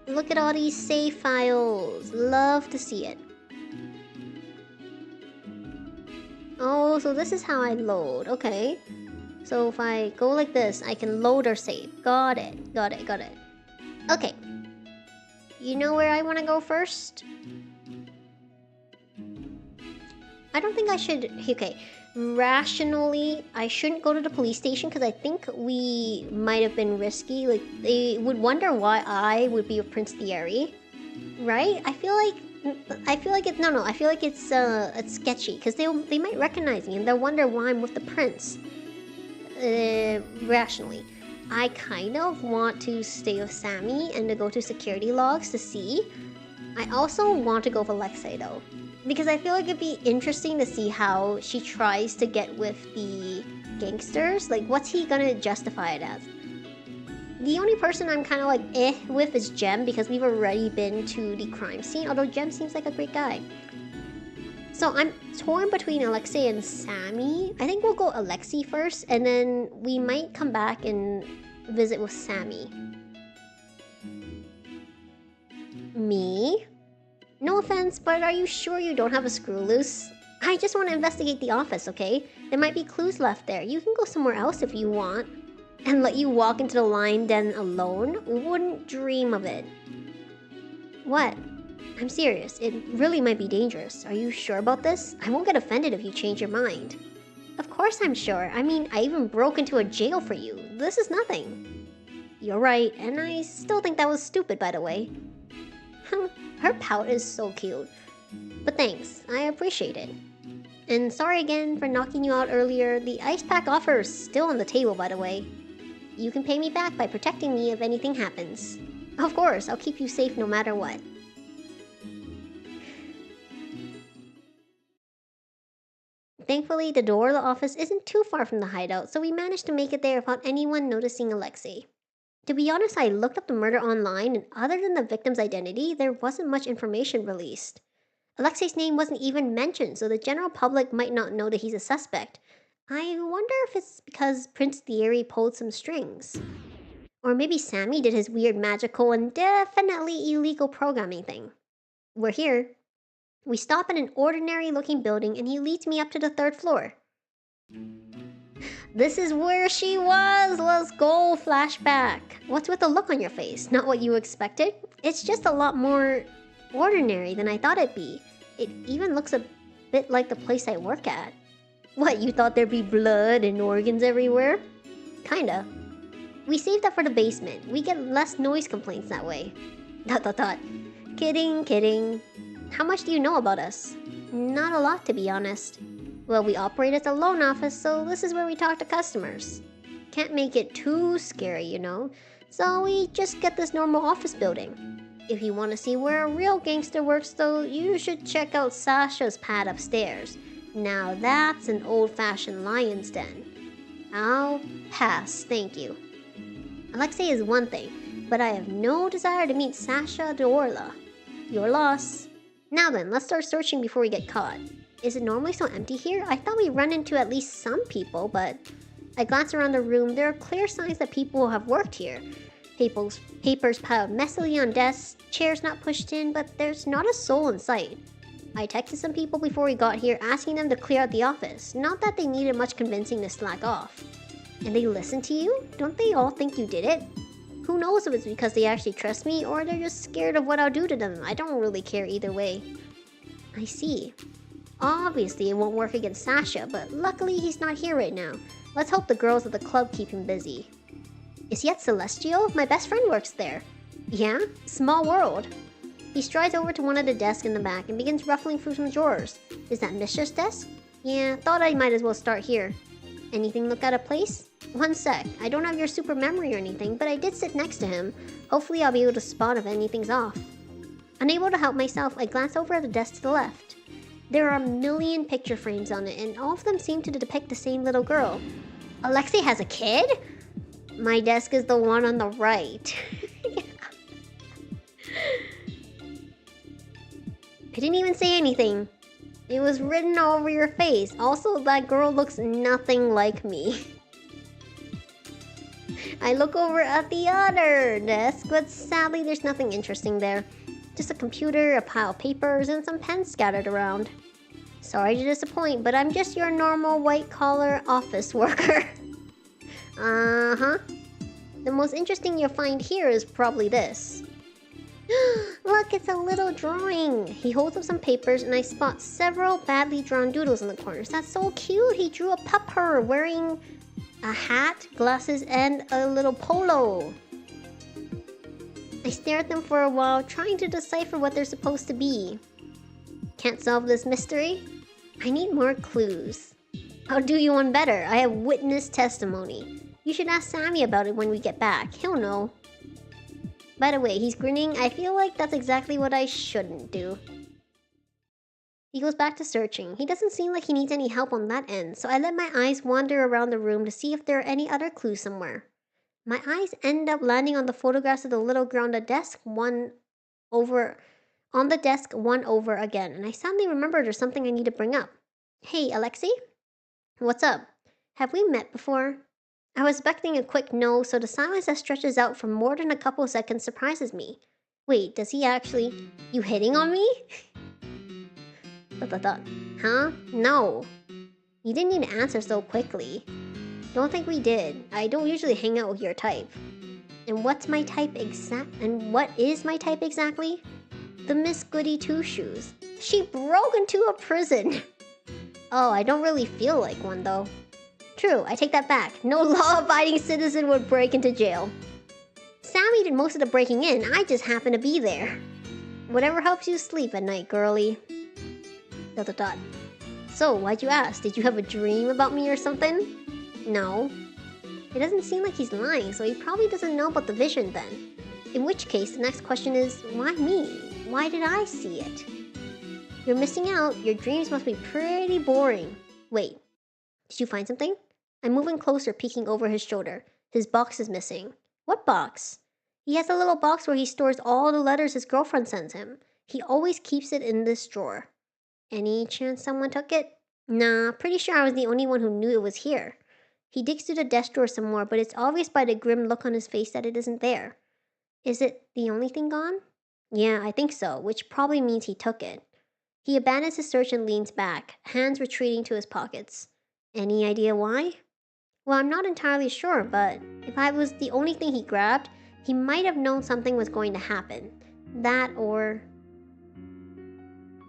Look at all these save files. Love to see it. Oh, so this is how I load. Okay. So if I go like this, I can load or save. Got it. Okay. You know where I want to go first? I don't think I should... Okay. Rationally, I shouldn't go to the police station because I think we might have been risky. Like, they would wonder why I would be with Prince Thierry. Right? I feel like it's sketchy because they might recognize me and they'll wonder why I'm with the prince. Rationally, I kind of want to stay with Sammy and to go to security logs to see. I also want to go with Alexei though, because I feel like it'd be interesting to see how she tries to get with the gangsters. Like, what's he gonna justify it as? The only person I'm kind of like with is Jem because we've already been to the crime scene, although Jem seems like a great guy. So I'm torn between Alexei and Sammy. I think we'll go Alexei first and then we might come back and visit with Sammy. Me? No offense, but are you sure you don't have a screw loose? I just want to investigate the office, okay? There might be clues left there. You can go somewhere else if you want. And let you walk into the lion den alone? Wouldn't dream of it. What? I'm serious. It really might be dangerous. Are you sure about this? I won't get offended if you change your mind. Of course I'm sure. I mean, I even broke into a jail for you. This is nothing. You're right, and I still think that was stupid, by the way. Her pout is so cute. But thanks, I appreciate it. And sorry again for knocking you out earlier. The ice pack offer is still on the table, by the way. You can pay me back by protecting me if anything happens. Of course, I'll keep you safe no matter what. Thankfully, the door of the office isn't too far from the hideout, so we managed to make it there without anyone noticing Alexei. To be honest, I looked up the murder online, and other than the victim's identity, there wasn't much information released. Alexei's name wasn't even mentioned, so the general public might not know that he's a suspect. I wonder if it's because Prince Thierry pulled some strings. Or maybe Sammy did his weird magical and definitely illegal programming thing. We're here. We stop in an ordinary looking building and he leads me up to the third floor. This is where she was! Let's go, flashback! What's with the look on your face? Not what you expected? It's just a lot more ordinary than I thought it'd be. It even looks a bit like the place I work at. What, you thought there'd be blood and organs everywhere? Kinda. We saved up for the basement. We get less noise complaints that way. ... Kidding, kidding. How much do you know about us? Not a lot, to be honest. Well, we operate as a loan office, so this is where we talk to customers. Can't make it too scary, you know, so we just get this normal office building. If you want to see where a real gangster works, though, you should check out Sasha's pad upstairs. Now that's an old-fashioned lion's den. I'll pass, thank you. Alexei is one thing, but I have no desire to meet Sasha Dorla. Your loss. Now then, let's start searching before we get caught. Is it normally so empty here? I thought we run into at least some people, but... I glance around the room. There are clear signs that people have worked here. Papers piled messily on desks, chairs not pushed in, but there's not a soul in sight. I texted some people before we got here, asking them to clear out the office. Not that they needed much convincing to slack off. And they listened to you? Don't they all think you did it? Who knows if it's because they actually trust me, or they're just scared of what I'll do to them. I don't really care either way. I see. Obviously, it won't work against Sasha, but luckily he's not here right now. Let's hope the girls at the club keep him busy. Is he at Celestial? My best friend works there. Yeah? Small world. He strides over to one of the desks in the back and begins ruffling through some drawers. Is that Mishra's desk? Yeah, thought I might as well start here. Anything look out of place? One sec. I don't have your super memory or anything, but I did sit next to him. Hopefully I'll be able to spot if anything's off. Unable to help myself, I glance over at the desk to the left. There are a million picture frames on it, and all of them seem to depict the same little girl. Alexei has a kid? My desk is the one on the right. I didn't even say anything. It was written all over your face. Also, that girl looks nothing like me. I look over at the other desk, but sadly there's nothing interesting there. Just a computer, a pile of papers, and some pens scattered around. Sorry to disappoint, but I'm just your normal white-collar office worker. Uh-huh. The most interesting you'll find here is probably this. Look, it's a little drawing. He holds up some papers and I spot several badly drawn doodles in the corners. That's so cute. He drew a pupper wearing a hat, glasses, and a little polo. I stare at them for a while, trying to decipher what they're supposed to be. Can't solve this mystery? I need more clues. I'll do you one better. I have witness testimony. You should ask Sammy about it when we get back. He'll know. By the way, he's grinning. I feel like that's exactly what I shouldn't do. He goes back to searching. He doesn't seem like he needs any help on that end, so I let my eyes wander around the room to see if there are any other clues somewhere. My eyes end up landing on the photographs of the little girl on the desk, one over again, and I suddenly remember there's something I need to bring up. Hey, Alexei? What's up? Have we met before? I was expecting a quick no, so the silence that stretches out for more than a couple seconds surprises me. Wait, does he actually... You hitting on me? Huh? No. You didn't need to answer so quickly. Don't think we did. I don't usually hang out with your type. And what is my type exactly? The Miss Goody Two-Shoes. She broke into a prison. Oh, I don't really feel like one though. True, I take that back. No law-abiding citizen would break into jail. Sammy did most of the breaking in. I just happened to be there. Whatever helps you sleep at night, girlie. Dot dot dot. So, why'd you ask? Did you have a dream about me or something? No. It doesn't seem like he's lying, so he probably doesn't know about the vision then. In which case, the next question is, why me? Why did I see it? You're missing out. Your dreams must be pretty boring. Wait, did you find something? I'm moving closer, peeking over his shoulder. His box is missing. What box? He has a little box where he stores all the letters his girlfriend sends him. He always keeps it in this drawer. Any chance someone took it? Nah, pretty sure I was the only one who knew it was here. He digs through the desk drawer some more, but it's obvious by the grim look on his face that it isn't there. Is it the only thing gone? Yeah, I think so, which probably means he took it. He abandons his search and leans back, hands retreating to his pockets. Any idea why? Well, I'm not entirely sure, but if I was the only thing he grabbed, he might have known something was going to happen. That or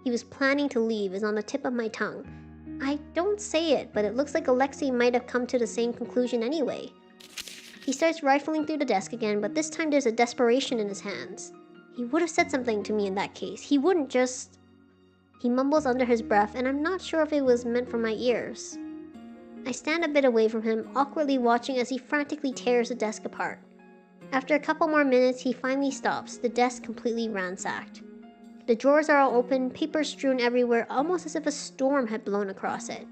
he was planning to leave is on the tip of my tongue. I don't say it, but it looks like Alexei might have come to the same conclusion anyway. He starts rifling through the desk again, but this time there's a desperation in his hands. He would have said something to me in that case. He wouldn't just... He mumbles under his breath, and I'm not sure if it was meant for my ears. I stand a bit away from him, awkwardly watching as he frantically tears the desk apart. After a couple more minutes, he finally stops, the desk completely ransacked. The drawers are all open, papers strewn everywhere, almost as if a storm had blown across it.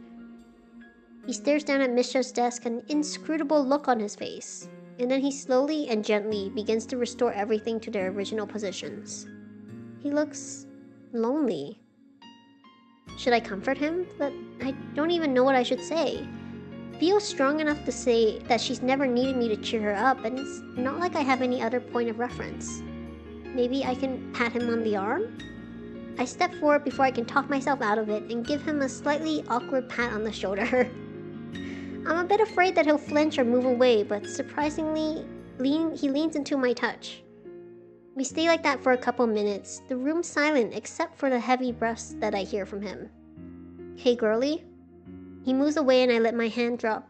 He stares down at Misha's desk, an inscrutable look on his face, and then he slowly and gently begins to restore everything to their original positions. He looks lonely. Should I comfort him? But I don't even know what I should say. Feels strong enough to say that she's never needed me to cheer her up, and it's not like I have any other point of reference. Maybe I can pat him on the arm? I step forward before I can talk myself out of it and give him a slightly awkward pat on the shoulder. I'm a bit afraid that he'll flinch or move away, but surprisingly, he leans into my touch. We stay like that for a couple minutes, the room silent except for the heavy breaths that I hear from him. Hey girlie? He moves away and I let my hand drop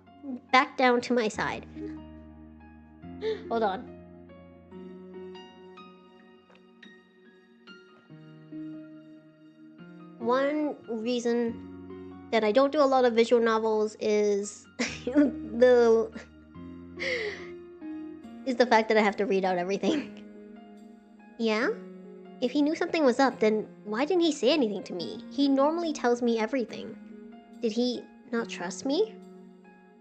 back down to my side. Hold on. One reason that I don't do a lot of visual novels is the fact that I have to read out everything. Yeah? If he knew something was up, then why didn't he say anything to me? He normally tells me everything. Did he not trust me?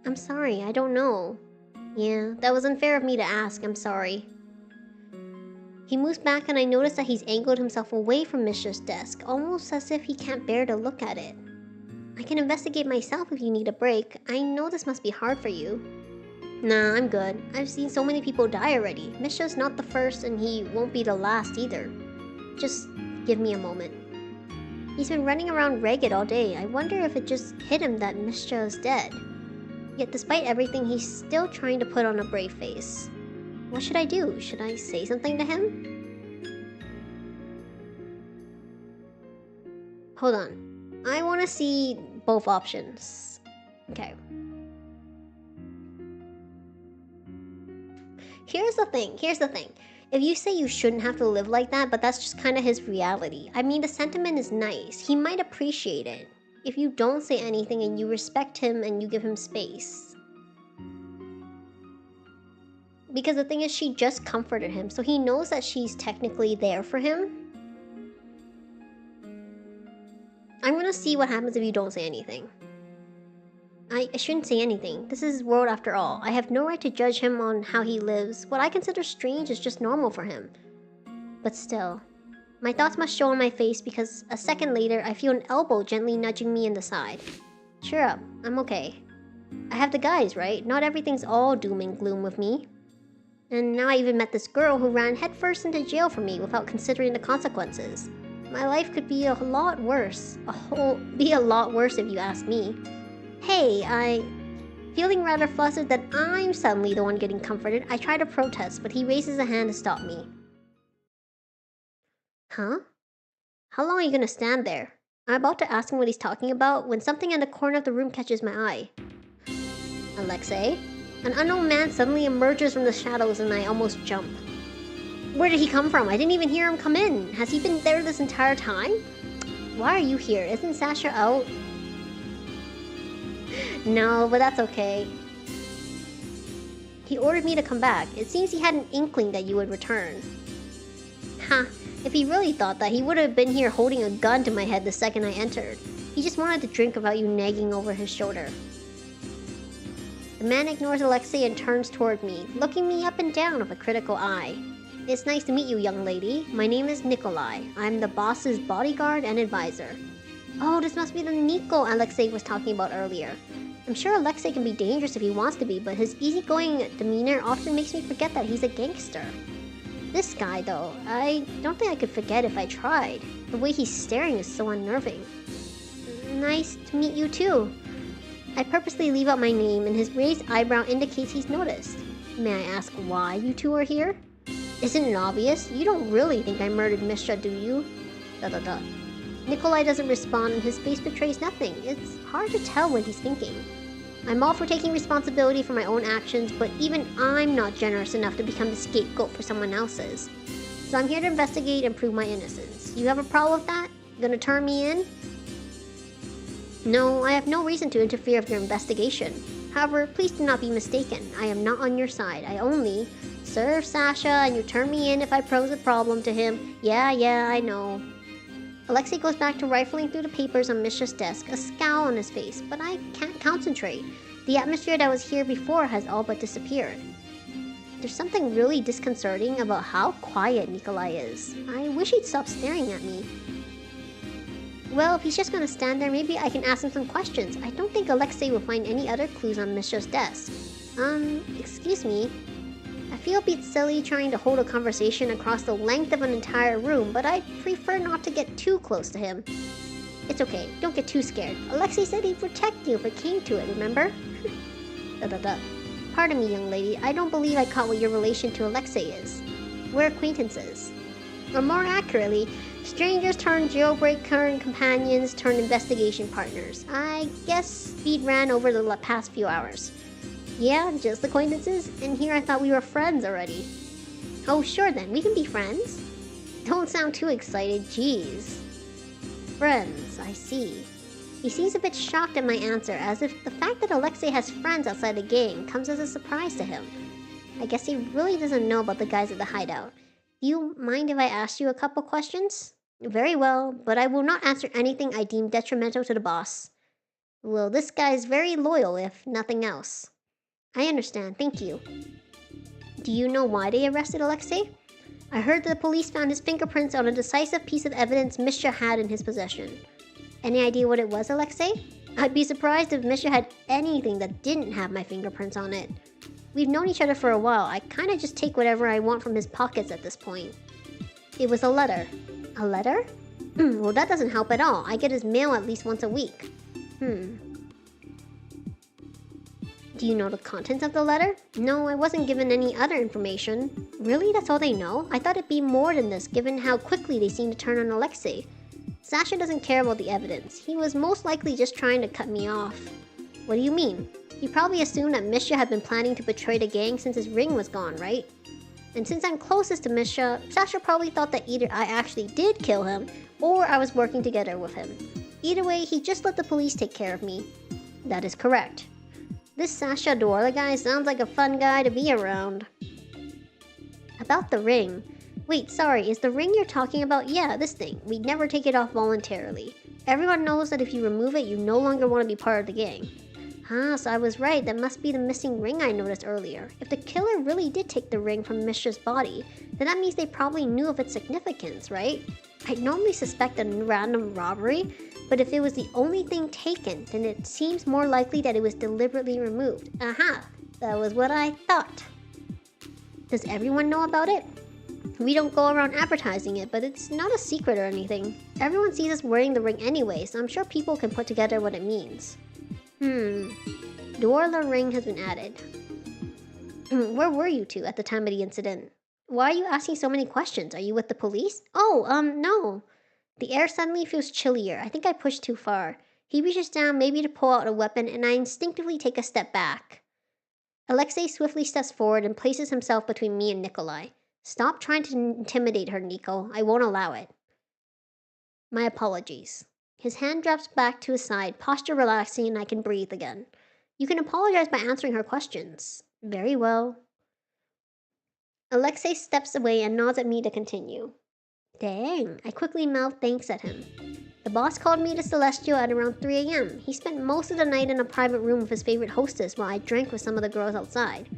I'm sorry, I don't know. Yeah, that was unfair of me to ask, I'm sorry. He moves back and I notice that he's angled himself away from Misha's desk, almost as if he can't bear to look at it. I can investigate myself if you need a break. I know this must be hard for you. Nah, I'm good. I've seen so many people die already. Misha's not the first and he won't be the last either. Just give me a moment. He's been running around ragged all day. I wonder if it just hit him that Misha is dead. Yet despite everything, he's still trying to put on a brave face. What should I do? Should I say something to him? Hold on. I want to see both options. Okay. Here's the thing. If you say you shouldn't have to live like that, but that's just kind of his reality. I mean, the sentiment is nice. He might appreciate it. If you don't say anything and you respect him and you give him space. Because the thing is, she just comforted him, so he knows that she's technically there for him. I'm gonna see what happens if you don't say anything. I shouldn't say anything. This is his world after all. I have no right to judge him on how he lives. What I consider strange is just normal for him. But still, my thoughts must show on my face because a second later, I feel an elbow gently nudging me in the side. Cheer up, I'm okay. I have the guys, right? Not everything's all doom and gloom with me. And now I even met this girl who ran headfirst into jail for me without considering the consequences. My life could be a lot worse. Be a lot worse if you ask me. Hey, feeling rather flustered that I'm suddenly the one getting comforted, I try to protest, but he raises a hand to stop me. Huh? How long are you gonna stand there? I'm about to ask him what he's talking about when something in the corner of the room catches my eye. Alexei? An unknown man suddenly emerges from the shadows and I almost jump. Where did he come from? I didn't even hear him come in. Has he been there this entire time? Why are you here? Isn't Sasha out? No, but that's okay. He ordered me to come back. It seems he had an inkling that you would return. Ha, if he really thought that, he would have been here holding a gun to my head the second I entered. He just wanted to drink about you nagging over his shoulder. The man ignores Alexei and turns toward me, looking me up and down with a critical eye. It's nice to meet you, young lady. My name is Nikolai. I'm the boss's bodyguard and advisor. Oh, this must be the Nico Alexei was talking about earlier. I'm sure Alexei can be dangerous if he wants to be, but his easygoing demeanor often makes me forget that he's a gangster. This guy, though, I don't think I could forget if I tried. The way he's staring is so unnerving. Nice to meet you, too. I purposely leave out my name, and his raised eyebrow indicates he's noticed. May I ask why you two are here? Isn't it obvious? You don't really think I murdered Misha, do you? Nikolai doesn't respond, and his face betrays nothing. It's hard to tell what he's thinking. I'm all for taking responsibility for my own actions, but even I'm not generous enough to become the scapegoat for someone else's. So I'm here to investigate and prove my innocence. You have a problem with that? Gonna turn me in? No, I have no reason to interfere with your investigation. However, please do not be mistaken. I am not on your side. I only serve Sasha, and you turn me in if I pose a problem to him. Yeah, I know. Alexei goes back to rifling through the papers on Misha's desk, a scowl on his face, but I can't concentrate. The atmosphere that was here before has all but disappeared. There's something really disconcerting about how quiet Nikolai is. I wish he'd stop staring at me. Well, if he's just gonna stand there, maybe I can ask him some questions. I don't think Alexei will find any other clues on Misha's desk. Excuse me. I feel a bit silly trying to hold a conversation across the length of an entire room, but I'd prefer not to get too close to him. It's okay, don't get too scared. Alexei said he'd protect you if it came to it, remember? Pardon me, young lady, I don't believe I caught what your relation to Alexei is. We're acquaintances. Or more accurately, strangers turned jailbreak current companions turned investigation partners. I guess speed ran over the past few hours. Yeah, just acquaintances? And here I thought we were friends already. Oh, sure then, we can be friends. Don't sound too excited, jeez. Friends, I see. He seems a bit shocked at my answer, as if the fact that Alexei has friends outside the gang comes as a surprise to him. I guess he really doesn't know about the guys at the hideout. Do you mind if I ask you a couple questions? Very well, but I will not answer anything I deem detrimental to the boss. Well, this guy's very loyal, if nothing else. I understand, thank you. Do you know why they arrested Alexei? I heard that the police found his fingerprints on a decisive piece of evidence Misha had in his possession. Any idea what it was, Alexei? I'd be surprised if Misha had anything that didn't have my fingerprints on it. We've known each other for a while. I kinda just take whatever I want from his pockets at this point. It was a letter. A letter? Well, that doesn't help at all. I get his mail at least once a week. Do you know the contents of the letter? No, I wasn't given any other information. Really? That's all they know? I thought it'd be more than this, given how quickly they seem to turn on Alexei. Sasha doesn't care about the evidence. He was most likely just trying to cut me off. What do you mean? He probably assumed that Misha had been planning to betray the gang since his ring was gone, right? And since I'm closest to Misha, Sasha probably thought that either I actually did kill him, or I was working together with him. Either way, he just let the police take care of me. That is correct. This Sasha Dorla guy sounds like a fun guy to be around. About the ring. Wait, sorry, is the ring you're talking about? Yeah, this thing. We'd never take it off voluntarily. Everyone knows that if you remove it, you no longer want to be part of the gang. So I was right. That must be the missing ring I noticed earlier. If the killer really did take the ring from Misha's body, then that means they probably knew of its significance, right? I'd normally suspect a random robbery, but if it was the only thing taken, then it seems more likely that it was deliberately removed. That was what I thought. Does everyone know about it? We don't go around advertising it, but it's not a secret or anything. Everyone sees us wearing the ring anyway, so I'm sure people can put together what it means. The Orla ring has been added. Where were you two at the time of the incident? Why are you asking so many questions? Are you with the police? No. The air suddenly feels chillier. I think I pushed too far. He reaches down, maybe to pull out a weapon, and I instinctively take a step back. Alexei swiftly steps forward and places himself between me and Nikolai. Stop trying to intimidate her, Nico. I won't allow it. My apologies. His hand drops back to his side, posture relaxing, and I can breathe again. You can apologize by answering her questions. Very well. Alexei steps away and nods at me to continue. Dang, I quickly mouth thanks at him. The boss called me to Celestial at around 3 a.m. He spent most of the night in a private room with his favorite hostess while I drank with some of the girls outside.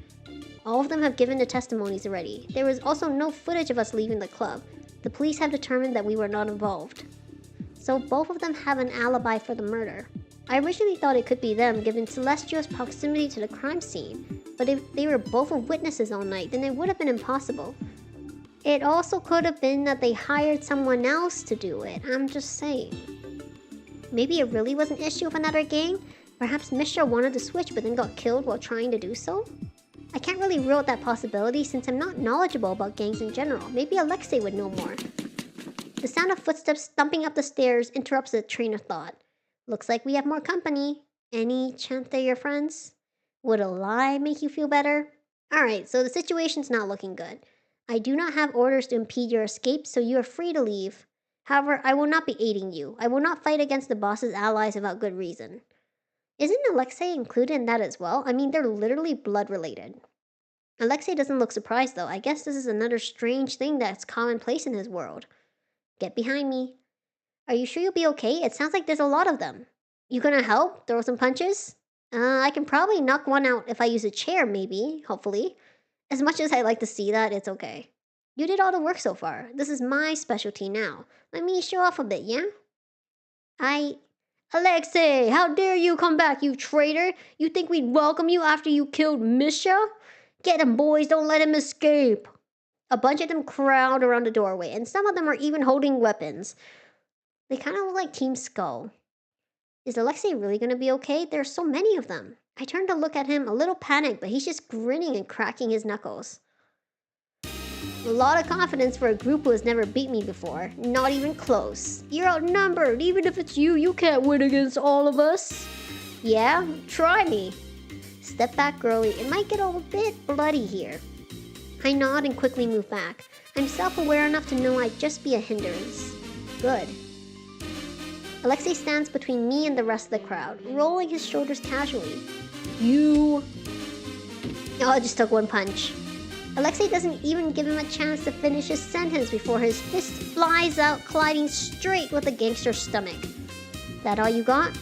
All of them have given their testimonies already. There was also no footage of us leaving the club. The police have determined that we were not involved. So both of them have an alibi for the murder. I originally thought it could be them given Celestial's proximity to the crime scene, but if they were both witnesses all night, then it would have been impossible. It also could have been that they hired someone else to do it, I'm just saying. Maybe it really was an issue with another gang? Perhaps Mishra wanted to switch but then got killed while trying to do so? I can't really rule out that possibility since I'm not knowledgeable about gangs in general. Maybe Alexei would know more. The sound of footsteps thumping up the stairs interrupts the train of thought. Looks like we have more company. Any chance they're your friends? Would a lie make you feel better? Alright, so the situation's not looking good. I do not have orders to impede your escape, so you are free to leave. However, I will not be aiding you. I will not fight against the boss's allies without good reason. Isn't Alexei included in that as well? I mean, they're literally blood related. Alexei doesn't look surprised though. I guess this is another strange thing that's commonplace in his world. Get behind me. Are you sure you'll be okay? It sounds like there's a lot of them. You gonna help? Throw some punches? I can probably knock one out if I use a chair, maybe, hopefully. As much as I like to see that, it's okay. You did all the work so far. This is my specialty now. Let me show off a bit, yeah? Alexei, how dare you come back, you traitor? You think we'd welcome you after you killed Misha? Get him, boys, don't let him escape. A bunch of them crowd around the doorway, and some of them are even holding weapons. They kind of look like Team Skull. Is Alexei really gonna be okay? There are so many of them. I turn to look at him, a little panicked, but he's just grinning and cracking his knuckles. A lot of confidence for a group who has never beat me before. Not even close. You're outnumbered. Even if it's you, you can't win against all of us. Yeah? Try me. Step back, girlie. It might get a bit bloody here. I nod and quickly move back. I'm self-aware enough to know I'd just be a hindrance. Good. Alexei stands between me and the rest of the crowd, rolling his shoulders casually. You... Oh, I just took one punch. Alexei doesn't even give him a chance to finish his sentence before his fist flies out, colliding straight with the gangster's stomach. That all you got?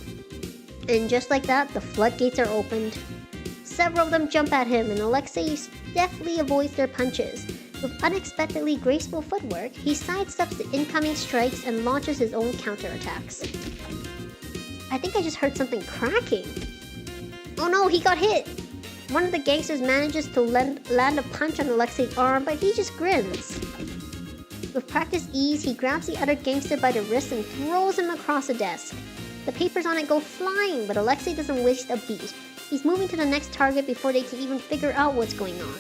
And just like that, the floodgates are opened. Several of them jump at him, and Alexei deftly avoids their punches. With unexpectedly graceful footwork, he sidesteps the incoming strikes and launches his own counterattacks. I think I just heard something cracking. Oh no, he got hit! One of the gangsters manages to land a punch on Alexei's arm, but he just grins. With practiced ease, he grabs the other gangster by the wrist and throws him across the desk. The papers on it go flying, but Alexei doesn't waste a beat. He's moving to the next target before they can even figure out what's going on.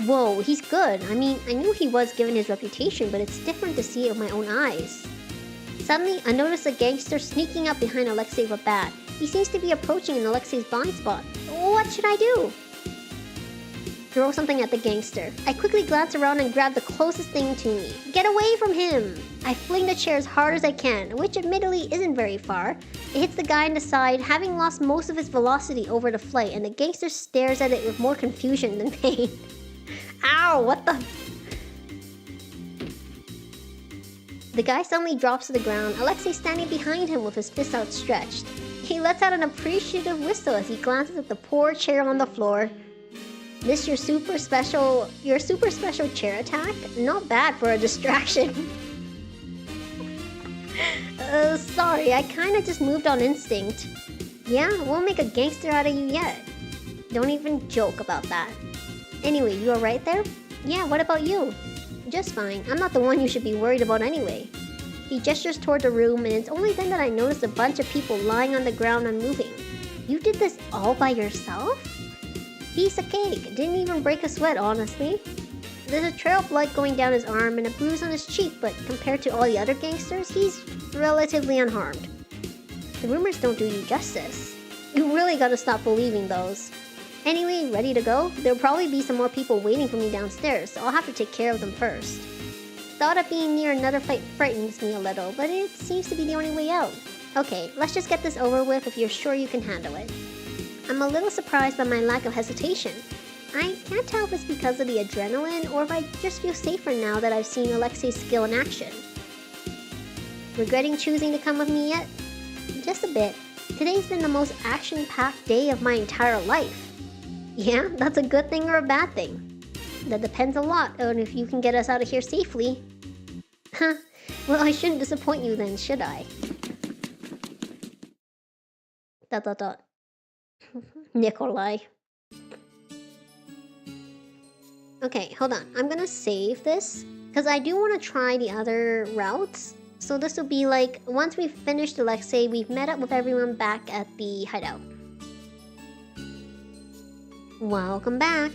Whoa, he's good. I mean, I knew he was given his reputation, but it's different to see it with my own eyes. Suddenly, I notice a gangster sneaking up behind Alexei with a bat. He seems to be approaching in Alexei's blind spot. What should I do? Throw something at the gangster. I quickly glance around and grab the closest thing to me. Get away from him! I fling the chair as hard as I can, which admittedly isn't very far. It hits the guy in the side, having lost most of its velocity over the flight, and the gangster stares at it with more confusion than pain. Ow, what the... The guy suddenly drops to the ground, Alexei standing behind him with his fist outstretched. He lets out an appreciative whistle as he glances at the poor chair on the floor. This your super special chair attack? Not bad for a distraction. Sorry, I kinda just moved on instinct. Yeah, we'll make a gangster out of you yet. Don't even joke about that. Anyway, you alright there? Yeah, what about you? Just fine. I'm not the one you should be worried about anyway. He gestures toward the room, and it's only then that I notice a bunch of people lying on the ground unmoving. You did this all by yourself? Piece of cake. Didn't even break a sweat, honestly. There's a trail of blood going down his arm and a bruise on his cheek, but compared to all the other gangsters, he's relatively unharmed. The rumors don't do you justice. You really gotta stop believing those. Anyway, ready to go? There'll probably be some more people waiting for me downstairs, so I'll have to take care of them first. Thought of being near another fight frightens me a little, but it seems to be the only way out. Okay, let's just get this over with if you're sure you can handle it. I'm a little surprised by my lack of hesitation. I can't tell if it's because of the adrenaline or if I just feel safer now that I've seen Alexei's skill in action. Regretting choosing to come with me yet? Just a bit. Today's been the most action-packed day of my entire life. Yeah, that's a good thing or a bad thing. That depends a lot on if you can get us out of here safely. Huh, well, I shouldn't disappoint you then, should I? ... Nikolai. Okay, hold on. I'm gonna save this because I do want to try the other routes. So this will be like, once we've finished Alexei, we've met up with everyone back at the hideout. Welcome back.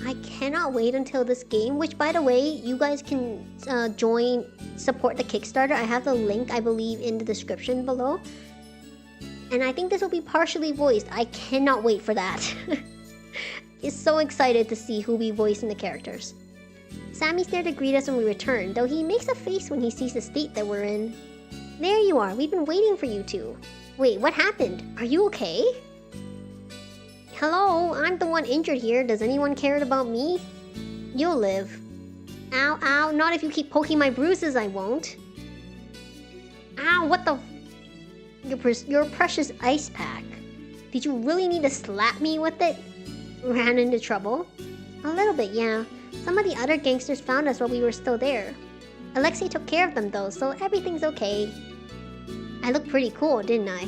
I cannot wait until this game, which by the way, you guys can support the Kickstarter. I have the link, I believe, in the description below. And I think this will be partially voiced. I cannot wait for that. I'm so excited to see who'll be voicing the characters. Sammy's there to greet us when we return, though he makes a face when he sees the state that we're in. There you are, we've been waiting for you two. Wait, what happened? Are you okay? Hello, I'm the one injured here. Does anyone care about me? You'll live. Ow, ow, not if you keep poking my bruises, I won't. Ow, what the... Your precious ice pack. Did you really need to slap me with it? Ran into trouble? A little bit, yeah. Some of the other gangsters found us while we were still there. Alexei took care of them though, so everything's okay. I look pretty cool, didn't I?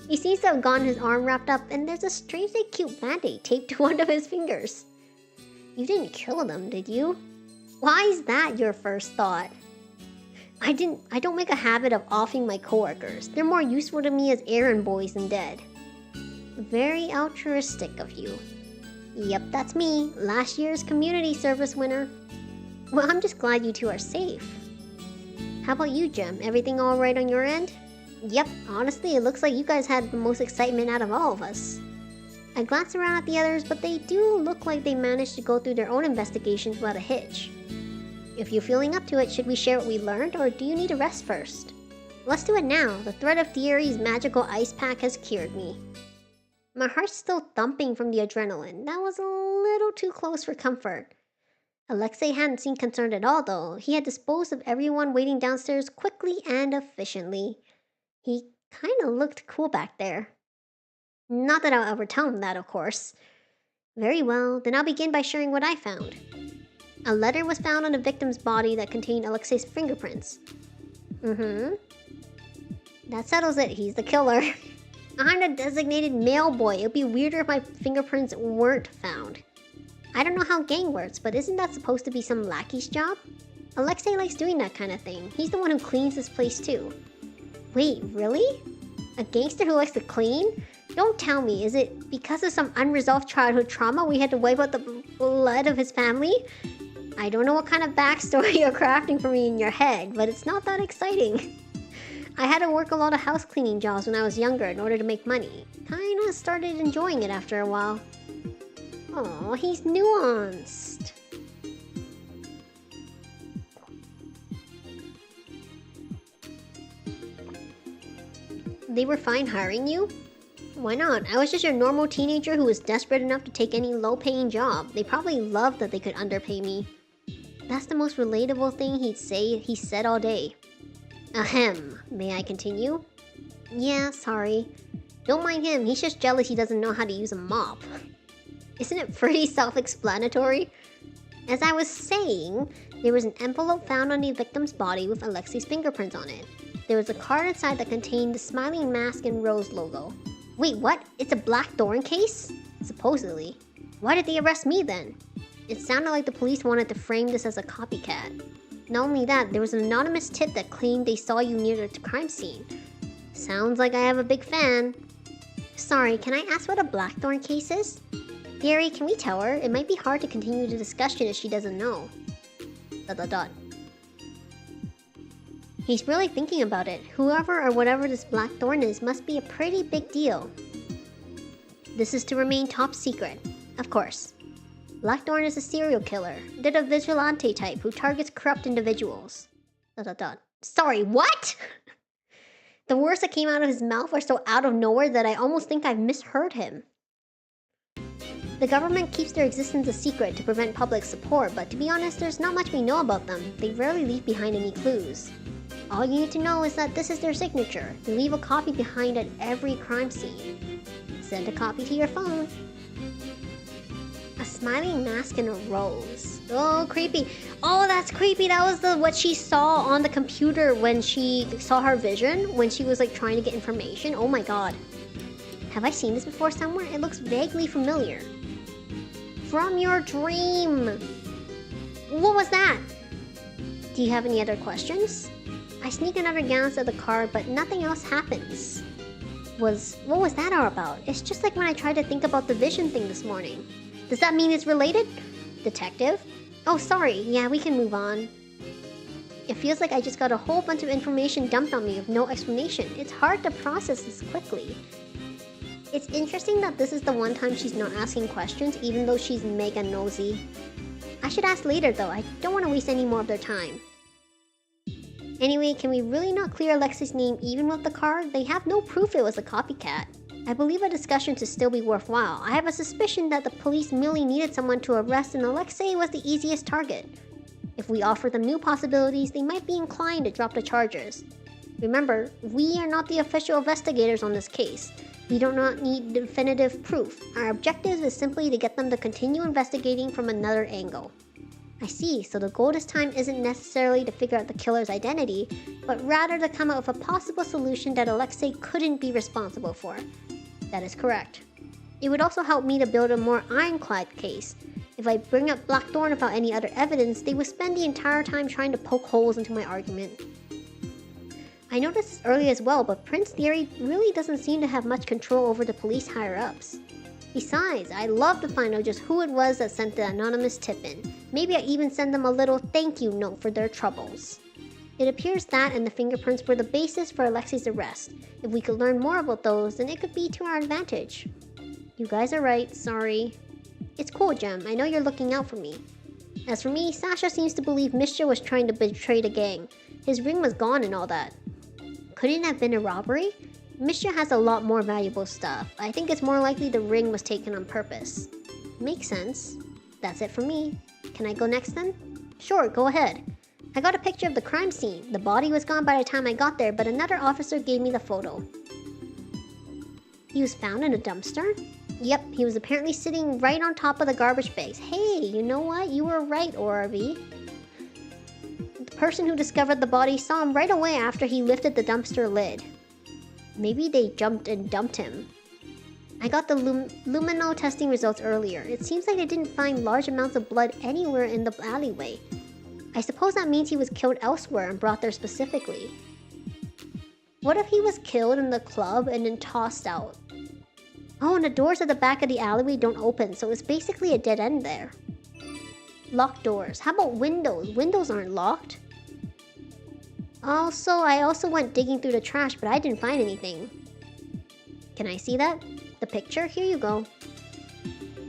He seems to have gotten his arm wrapped up, and there's a strangely cute band-aid taped to one of his fingers. You didn't kill them, did you? Why is that your first thought? I don't make a habit of offing my coworkers. They're more useful to me as errand boys than dead. Very altruistic of you. Yep, that's me, last year's community service winner. Well, I'm just glad you two are safe. How about you, Jem? Everything all right on your end? Yep, honestly, it looks like you guys had the most excitement out of all of us. I glance around at the others, but they do look like they managed to go through their own investigations without a hitch. If you're feeling up to it, should we share what we learned, or do you need a rest first? Let's do it now. The threat of Thierry's magical ice pack has cured me. My heart's still thumping from the adrenaline. That was a little too close for comfort. Alexei hadn't seemed concerned at all, though. He had disposed of everyone waiting downstairs quickly and efficiently. He kind of looked cool back there. Not that I'll ever tell him that, of course. Very well, then I'll begin by sharing what I found. A letter was found on the victim's body that contained Alexei's fingerprints. That settles it, he's the killer. I'm the designated mail boy. It'd be weirder if my fingerprints weren't found. I don't know how gang works, but isn't that supposed to be some lackey's job? Alexei likes doing that kind of thing. He's the one who cleans this place too. Wait, really? A gangster who likes to clean? Don't tell me, is it because of some unresolved childhood trauma we had to wipe out the blood of his family? I don't know what kind of backstory you're crafting for me in your head, but it's not that exciting. I had to work a lot of house cleaning jobs when I was younger in order to make money. Kinda started enjoying it after a while. Aw, he's nuanced. They were fine hiring you? Why not? I was just your normal teenager who was desperate enough to take any low-paying job. They probably loved that they could underpay me. That's the most relatable thing he said all day. Ahem. May I continue? Yeah, sorry. Don't mind him. He's just jealous he doesn't know how to use a mop. Isn't it pretty self-explanatory? As I was saying, there was an envelope found on the victim's body with Alexei's fingerprints on it. There was a card inside that contained the smiling mask and rose logo. Wait, what? It's a black thorn case? Supposedly. Why did they arrest me then? It sounded like the police wanted to frame this as a copycat. Not only that, there was an anonymous tip that claimed they saw you near the crime scene. Sounds like I have a big fan. Sorry, can I ask what a blackthorn case is? Gary, can we tell her? It might be hard to continue the discussion if she doesn't know. ... He's really thinking about it. Whoever or whatever this blackthorn is must be a pretty big deal. This is to remain top secret, of course. Blackthorn is a serial killer. They're the vigilante type who targets corrupt individuals. ... Sorry, what? The words that came out of his mouth were so out of nowhere that I almost think I've misheard him. The government keeps their existence a secret to prevent public support, but to be honest, there's not much we know about them. They rarely leave behind any clues. All you need to know is that this is their signature. They leave a copy behind at every crime scene. Send a copy to your phone. A smiling mask and a rose. Oh, creepy. Oh, that's creepy. That was what she saw on the computer when she saw her vision, when she was like trying to get information. Oh my god. Have I seen this before somewhere? It looks vaguely familiar. From your dream. What was that? Do you have any other questions? I sneak another glance at the card, but nothing else happens. What was that all about? It's just like when I tried to think about the vision thing this morning. Does that mean it's related? Detective? Oh, sorry. Yeah, we can move on. It feels like I just got a whole bunch of information dumped on me with no explanation. It's hard to process this quickly. It's interesting that this is the one time she's not asking questions, even though she's mega nosy. I should ask later though, I don't want to waste any more of their time. Anyway, can we really not clear Alexei's name even with the card? They have no proof it was a copycat. I believe a discussion to still be worthwhile. I have a suspicion that the police merely needed someone to arrest and Alexei was the easiest target. If we offer them new possibilities, they might be inclined to drop the charges. Remember, we are not the official investigators on this case. We do not need definitive proof. Our objective is simply to get them to continue investigating from another angle. I see, so the goal this time isn't necessarily to figure out the killer's identity, but rather to come up with a possible solution that Alexei couldn't be responsible for. That is correct. It would also help me to build a more ironclad case. If I bring up Blackthorn without any other evidence, they would spend the entire time trying to poke holes into my argument. I noticed this early as well, but Prince Theory really doesn't seem to have much control over the police higher-ups. Besides, I'd love to find out just who it was that sent the anonymous tip in. Maybe I even send them a little thank you note for their troubles. It appears that and the fingerprints were the basis for Alexei's arrest. If we could learn more about those, then it could be to our advantage. You guys are right, sorry. It's cool, Jem, I know you're looking out for me. As for me, Sasha seems to believe Misha was trying to betray the gang. His ring was gone and all that. Couldn't it have been a robbery? Misha has a lot more valuable stuff. I think it's more likely the ring was taken on purpose. Makes sense. That's it for me. Can I go next then? Sure, go ahead. I got a picture of the crime scene. The body was gone by the time I got there, but another officer gave me the photo. He was found in a dumpster? Yep, he was apparently sitting right on top of the garbage bags. Hey, you know what? You were right, ORV. The person who discovered the body saw him right away after he lifted the dumpster lid. Maybe they jumped and dumped him. I got the lumino testing results earlier. It seems like they didn't find large amounts of blood anywhere in the alleyway. I suppose that means he was killed elsewhere and brought there specifically. What if he was killed in the club and then tossed out? Oh, and the doors at the back of the alleyway don't open, so it's basically a dead end there. Locked doors. How about windows? Windows aren't locked. I also went digging through the trash, but I didn't find anything. Can I see that? The picture? Here you go.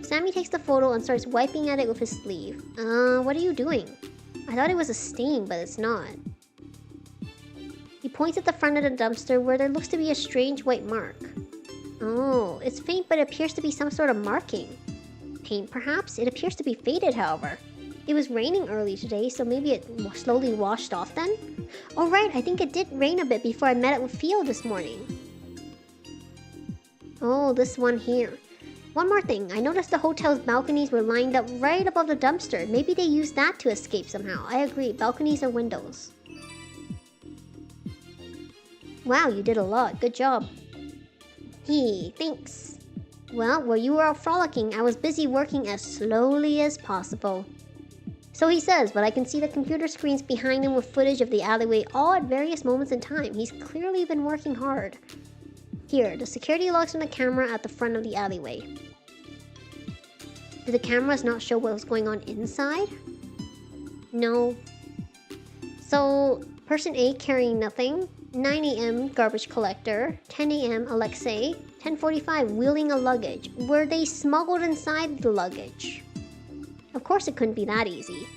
Sammy takes the photo and starts wiping at it with his sleeve. What are you doing? I thought it was a stain, but it's not. He points at the front of the dumpster where there looks to be a strange white mark. Oh, it's faint, but it appears to be some sort of marking. Paint, perhaps? It appears to be faded, however. It was raining early today, so maybe it slowly washed off then? Oh right, I think it did rain a bit before I met up with Theo this morning. Oh, this one here. One more thing, I noticed the hotel's balconies were lined up right above the dumpster. Maybe they used that to escape somehow. I agree, balconies are windows. Wow, you did a lot. Good job. Hey, thanks. Well, while you were out frolicking, I was busy working as slowly as possible. So he says, but I can see the computer screens behind him with footage of the alleyway all at various moments in time. He's clearly been working hard. Here, the security logs from the camera at the front of the alleyway. Did the cameras not show what was going on inside? No. So, person A carrying nothing, 9 AM garbage collector, 10 AM Alexei, 10:45 wheeling a luggage. Were they smuggled inside the luggage? Of course it couldn't be that easy.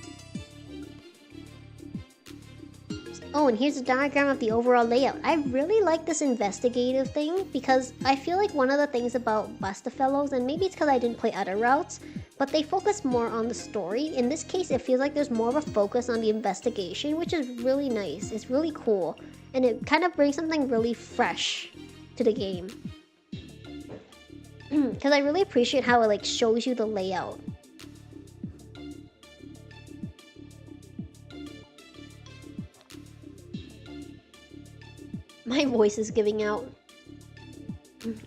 Oh, and here's a diagram of the overall layout. I really like this investigative thing because I feel like one of the things about Bustafellows, and maybe it's because I didn't play other routes, but they focus more on the story. In this case, it feels like there's more of a focus on the investigation, which is really nice. It's really cool, and it kind of brings something really fresh to the game. Because I really appreciate how it like shows you the layout. My voice is giving out.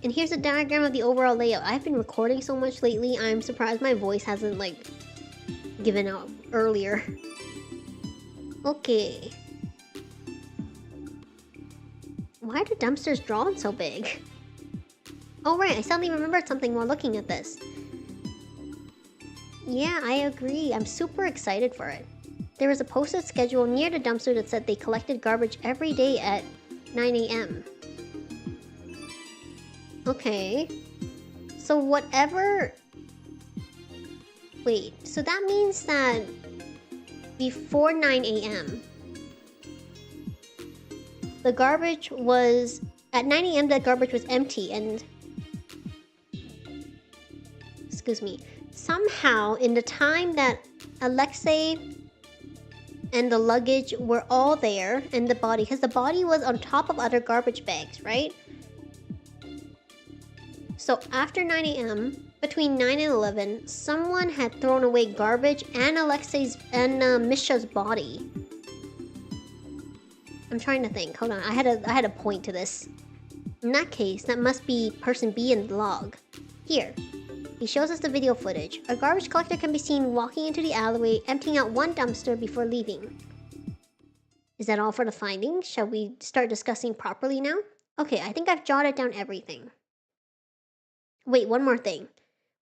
And here's a diagram of the overall layout. I've been recording so much lately, I'm surprised my voice hasn't like given out earlier. Okay. Why are the dumpsters drawn so big? Oh right, I suddenly remembered something while looking at this. Yeah, I agree. I'm super excited for it. There was a posted schedule near the dumpster that said they collected garbage every day at 9 a.m. Okay. So whatever... Wait, so that means that before 9 a.m. the garbage was... At 9 a.m. the garbage was empty and... Excuse me. Somehow, in the time that Alexei and the luggage were all there, and the body, because the body was on top of other garbage bags, right? So after 9 a.m., between 9 and 11, someone had thrown away garbage and Alexei's and Misha's body. I'm trying to think. Hold on, I had a point to this. In that case, that must be person B in the log. Here. He shows us the video footage. A garbage collector can be seen walking into the alleyway, emptying out one dumpster before leaving. Is that all for the findings? Shall we start discussing properly now? Okay, I think I've jotted down everything. Wait, one more thing.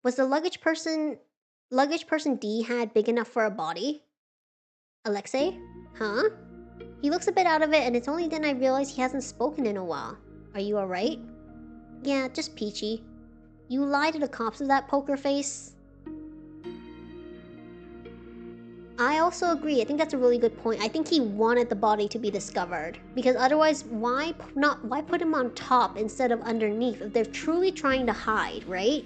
Was the luggage person D had big enough for a body? Alexei? Huh? He looks a bit out of it, and it's only then I realize he hasn't spoken in a while. Are you alright? Yeah, just peachy. You lied to the cops with that poker face? I also agree. I think that's a really good point. I think he wanted the body to be discovered. Because otherwise, why put him on top instead of underneath if they're truly trying to hide, right?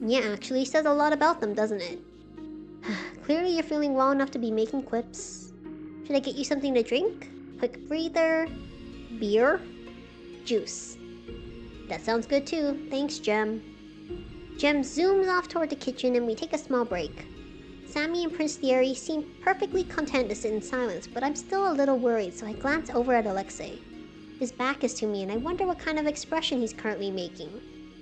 Yeah, actually says a lot about them, doesn't it? Clearly you're feeling well enough to be making quips. Should I get you something to drink? Quick breather? Beer? Juice. That sounds good too. Thanks, Jem. Jem zooms off toward the kitchen and we take a small break. Sammy and Prince Thierry seem perfectly content to sit in silence, but I'm still a little worried, so I glance over at Alexei. His back is to me and I wonder what kind of expression he's currently making.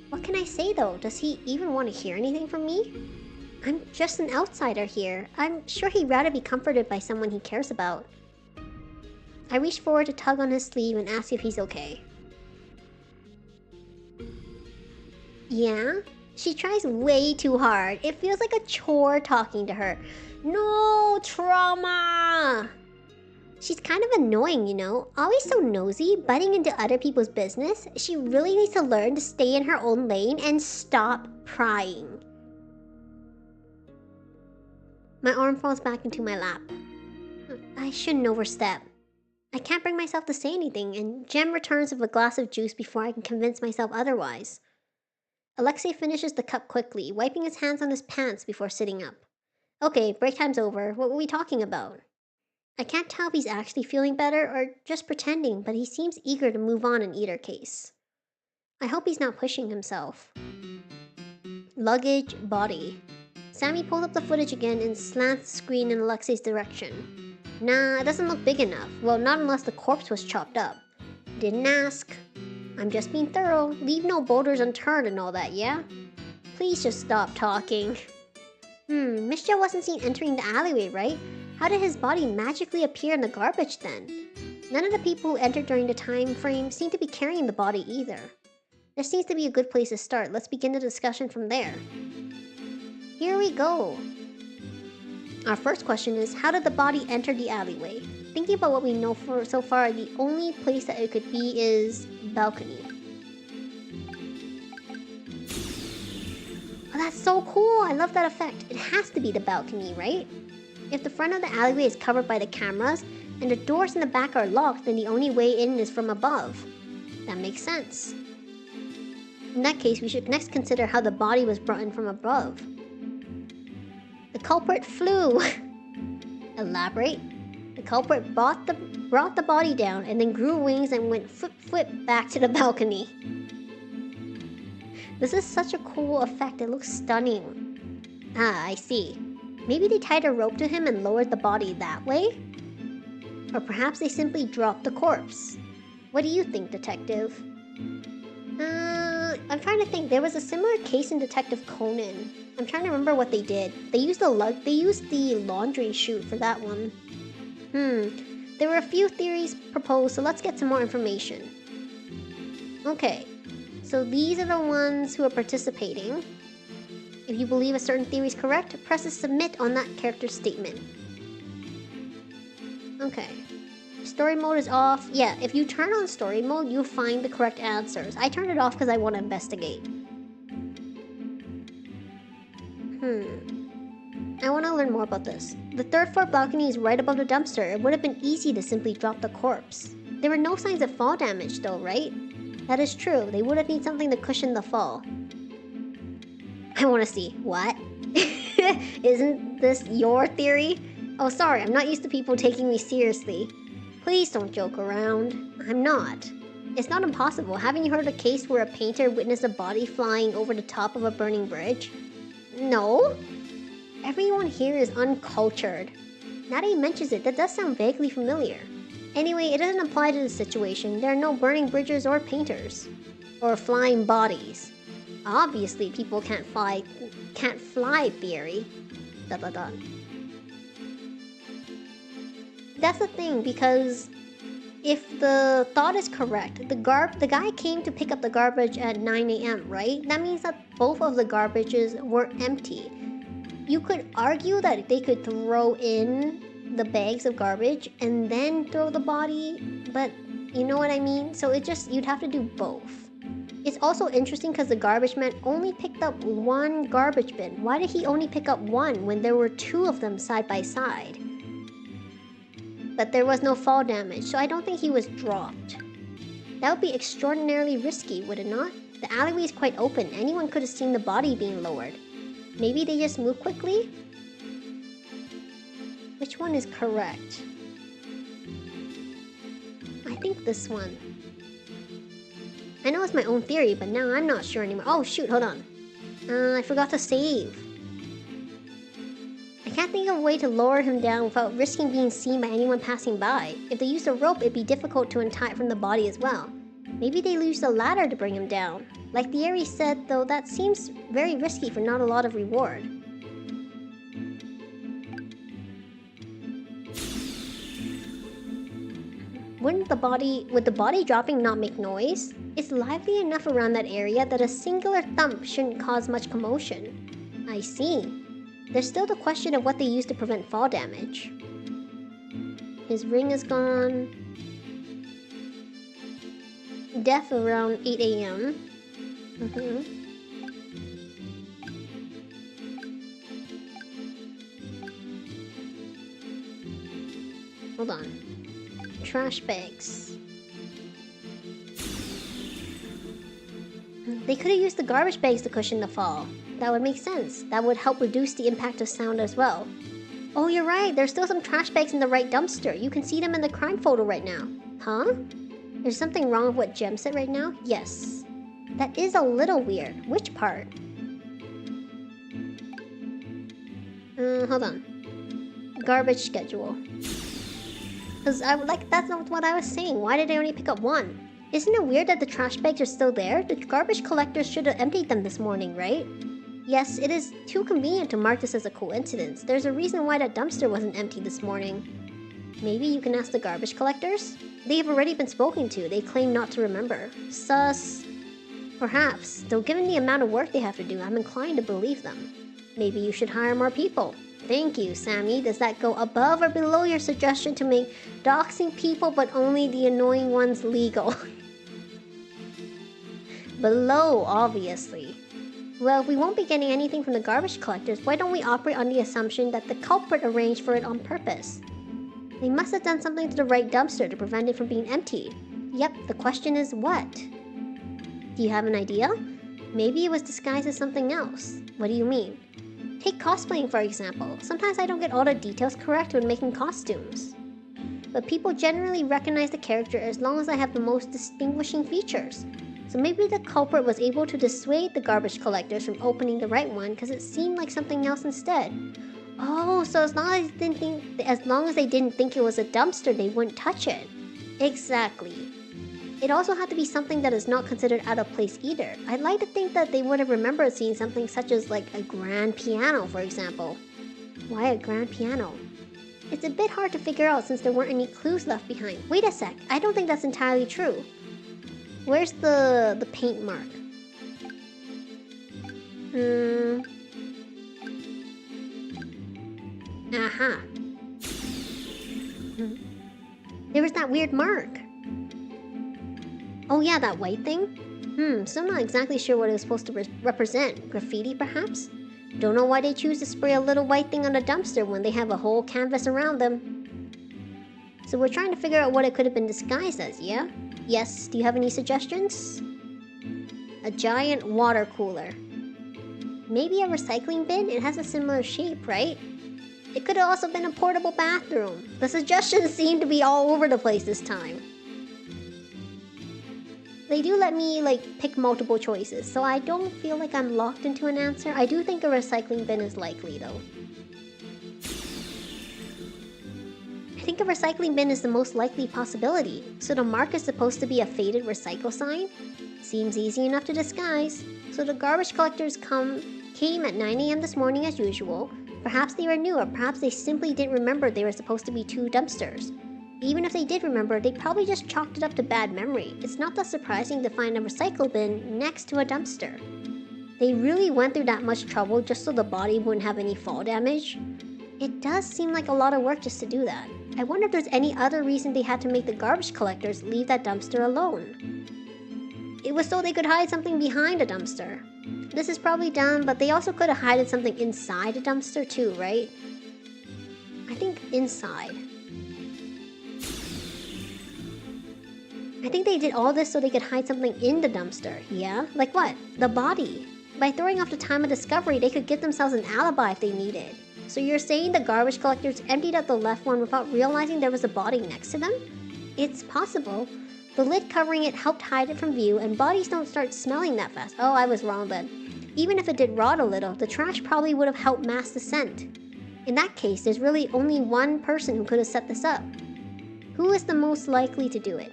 What can I say though? Does he even want to hear anything from me? I'm just an outsider here. I'm sure he'd rather be comforted by someone he cares about. I reach forward to tug on his sleeve and ask if he's okay. Yeah? She tries way too hard. It feels like a chore talking to her. No, trauma! She's kind of annoying, you know? Always so nosy, butting into other people's business. She really needs to learn to stay in her own lane and stop prying. My arm falls back into my lap. I shouldn't overstep. I can't bring myself to say anything, and Jem returns with a glass of juice before I can convince myself otherwise. Alexei finishes the cup quickly, wiping his hands on his pants before sitting up. Okay, break time's over. What were we talking about? I can't tell if he's actually feeling better or just pretending, but he seems eager to move on in either case. I hope he's not pushing himself. Luggage, body. Sammy pulls up the footage again and slants the screen in Alexei's direction. Nah, it doesn't look big enough. Well, not unless the corpse was chopped up. Didn't ask. I'm just being thorough. Leave no boulders unturned and all that, yeah? Please just stop talking. Misha wasn't seen entering the alleyway, right? How did his body magically appear in the garbage then? None of the people who entered during the time frame seem to be carrying the body either. There seems to be a good place to start. Let's begin the discussion from there. Here we go. Our first question is, how did the body enter the alleyway? Thinking about what we know so far, the only place that it could be is balcony. Oh, that's so cool. I love that effect. It has to be the balcony, right? If the front of the alleyway is covered by the cameras and the doors in the back are locked, then the only way in is from above. That makes sense. In that case, we should next consider how the body was brought in from above. The culprit flew. Elaborate. The culprit brought the body down and then grew wings and went flip back to the balcony. This is such a cool effect. It looks stunning. Ah, I see. Maybe they tied a rope to him and lowered the body that way? Or perhaps they simply dropped the corpse. What do you think, detective? I'm trying to think. There was a similar case in Detective Conan. I'm trying to remember what they did. They used the laundry chute for that one. There were a few theories proposed, so let's get some more information. Okay, so these are the ones who are participating. If you believe a certain theory is correct, press the submit on that character's statement. Okay. Story mode is off. Yeah, if you turn on story mode, you'll find the correct answers. I turned it off because I want to investigate. I want to learn more about this. The third floor balcony is right above the dumpster. It would have been easy to simply drop the corpse. There were no signs of fall damage though, right? That is true. They would have needed something to cushion the fall. I want to see. What? Isn't this your theory? Oh, sorry. I'm not used to people taking me seriously. Please don't joke around. I'm not. It's not impossible. Haven't you heard of a case where a painter witnessed a body flying over the top of a burning bridge? No? Everyone here is uncultured. Now that he mentions it, that does sound vaguely familiar. Anyway, it doesn't apply to the situation. There are no burning bridges or painters. Or flying bodies. Obviously, people can't fly theory. ... That's the thing, because if the thought is correct, the guy came to pick up the garbage at 9 a.m., right? That means that both of the garbages were empty. You could argue that they could throw in the bags of garbage and then throw the body, but you know what I mean? So you'd have to do both. It's also interesting because the garbage man only picked up one garbage bin. Why did he only pick up one when there were two of them side by side? But there was no fall damage, so I don't think he was dropped. That would be extraordinarily risky, would it not? The alleyway is quite open. Anyone could have seen the body being lowered. Maybe they just moved quickly? Which one is correct? I think this one. I know it's my own theory, but now I'm not sure anymore. Oh shoot, hold on. I forgot to save. I can't think of a way to lower him down without risking being seen by anyone passing by. If they used a rope, it'd be difficult to untie it from the body as well. Maybe they used a ladder to bring him down. Like the Aries said, though, that seems very risky for not a lot of reward. Would the body dropping not make noise? It's lively enough around that area that a singular thump shouldn't cause much commotion. I see. There's still the question of what they used to prevent fall damage. His ring is gone. Death around 8 a.m. Hold on. Trash bags. They could have used the garbage bags to cushion the fall. That would make sense. That would help reduce the impact of sound as well. Oh, you're right. There's still some trash bags in the right dumpster. You can see them in the crime photo right now. Huh? There's something wrong with what Jem said right now? Yes. That is a little weird. Which part? Hold on. Garbage schedule. Because that's not what I was saying. Why did I only pick up one? Isn't it weird that the trash bags are still there? The garbage collectors should have emptied them this morning, right? Yes, it is too convenient to mark this as a coincidence. There's a reason why that dumpster wasn't empty this morning. Maybe you can ask the garbage collectors? They have already been spoken to. They claim not to remember. Sus. Perhaps, though given the amount of work they have to do, I'm inclined to believe them. Maybe you should hire more people. Thank you, Sammy. Does that go above or below your suggestion to make doxing people but only the annoying ones legal? Below, obviously. Well, if we won't be getting anything from the garbage collectors, why don't we operate on the assumption that the culprit arranged for it on purpose? They must have done something to the right dumpster to prevent it from being emptied. Yep, the question is what? Do you have an idea? Maybe it was disguised as something else. What do you mean? Take cosplaying for example. Sometimes I don't get all the details correct when making costumes. But people generally recognize the character as long as I have the most distinguishing features. So maybe the culprit was able to dissuade the garbage collectors from opening the right one because it seemed like something else instead. Oh, so as long as they didn't think it was a dumpster, they wouldn't touch it. Exactly. It also had to be something that is not considered out of place either. I'd like to think that they would have remembered seeing something such as like a grand piano, for example. Why a grand piano? It's a bit hard to figure out since there weren't any clues left behind. Wait a sec, I don't think that's entirely true. Where's the paint mark? Aha. There was that weird mark. Oh yeah, that white thing? So I'm not exactly sure what it was supposed to represent. Graffiti, perhaps? Don't know why they choose to spray a little white thing on a dumpster when they have a whole canvas around them. So we're trying to figure out what it could have been disguised as, yeah? Yes, do you have any suggestions? A giant water cooler. Maybe a recycling bin? It has a similar shape, right? It could have also been a portable bathroom. The suggestions seem to be all over the place this time. They do let me, pick multiple choices, so I don't feel like I'm locked into an answer. I do think a recycling bin is likely, though. I think a recycling bin is the most likely possibility. So the mark is supposed to be a faded recycle sign? Seems easy enough to disguise. So the garbage collectors came at 9 a.m. this morning as usual. Perhaps they were new, or perhaps they simply didn't remember there were supposed to be 2 dumpsters. Even if they did remember, they probably just chalked it up to bad memory. It's not that surprising to find a recycle bin next to a dumpster. They really went through that much trouble just so the body wouldn't have any fall damage. It does seem like a lot of work just to do that. I wonder if there's any other reason they had to make the garbage collectors leave that dumpster alone. It was so they could hide something behind a dumpster. This is probably dumb, but they also could have hidden something inside a dumpster too, right? I think inside. I think they did all this so they could hide something in the dumpster, yeah? Like what? The body. By throwing off the time of discovery, they could give themselves an alibi if they needed. So you're saying the garbage collectors emptied out the left one without realizing there was a body next to them? It's possible. The lid covering it helped hide it from view, and bodies don't start smelling that fast. Oh, I was wrong then. Even if it did rot a little, the trash probably would have helped mask the scent. In that case, there's really only one person who could have set this up. Who is the most likely to do it?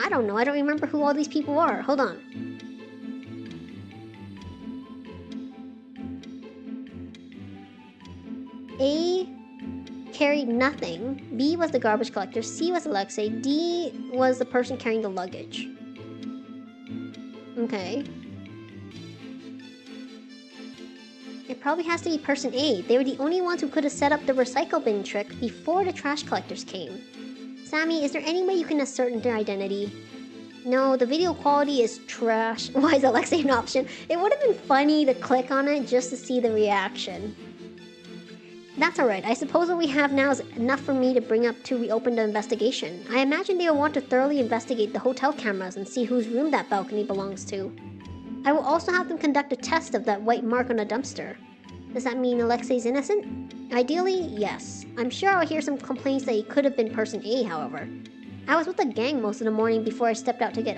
I don't know, I don't remember who all these people are. Hold on. A carried nothing. B was the garbage collector. C was Alexei. D was the person carrying the luggage. Okay. It probably has to be person A. They were the only ones who could have set up the recycle bin trick before the trash collectors came. Sammy, is there any way you can ascertain their identity? No, the video quality is trash. Why is Alexei an option? It would have been funny to click on it just to see the reaction. That's alright. I suppose what we have now is enough for me to bring up to reopen the investigation. I imagine they will want to thoroughly investigate the hotel cameras and see whose room that balcony belongs to. I will also have them conduct a test of that white mark on the dumpster. Does that mean Alexei's innocent? Ideally, yes. I'm sure I'll hear some complaints that he could have been person A, however. I was with the gang most of the morning before I stepped out to get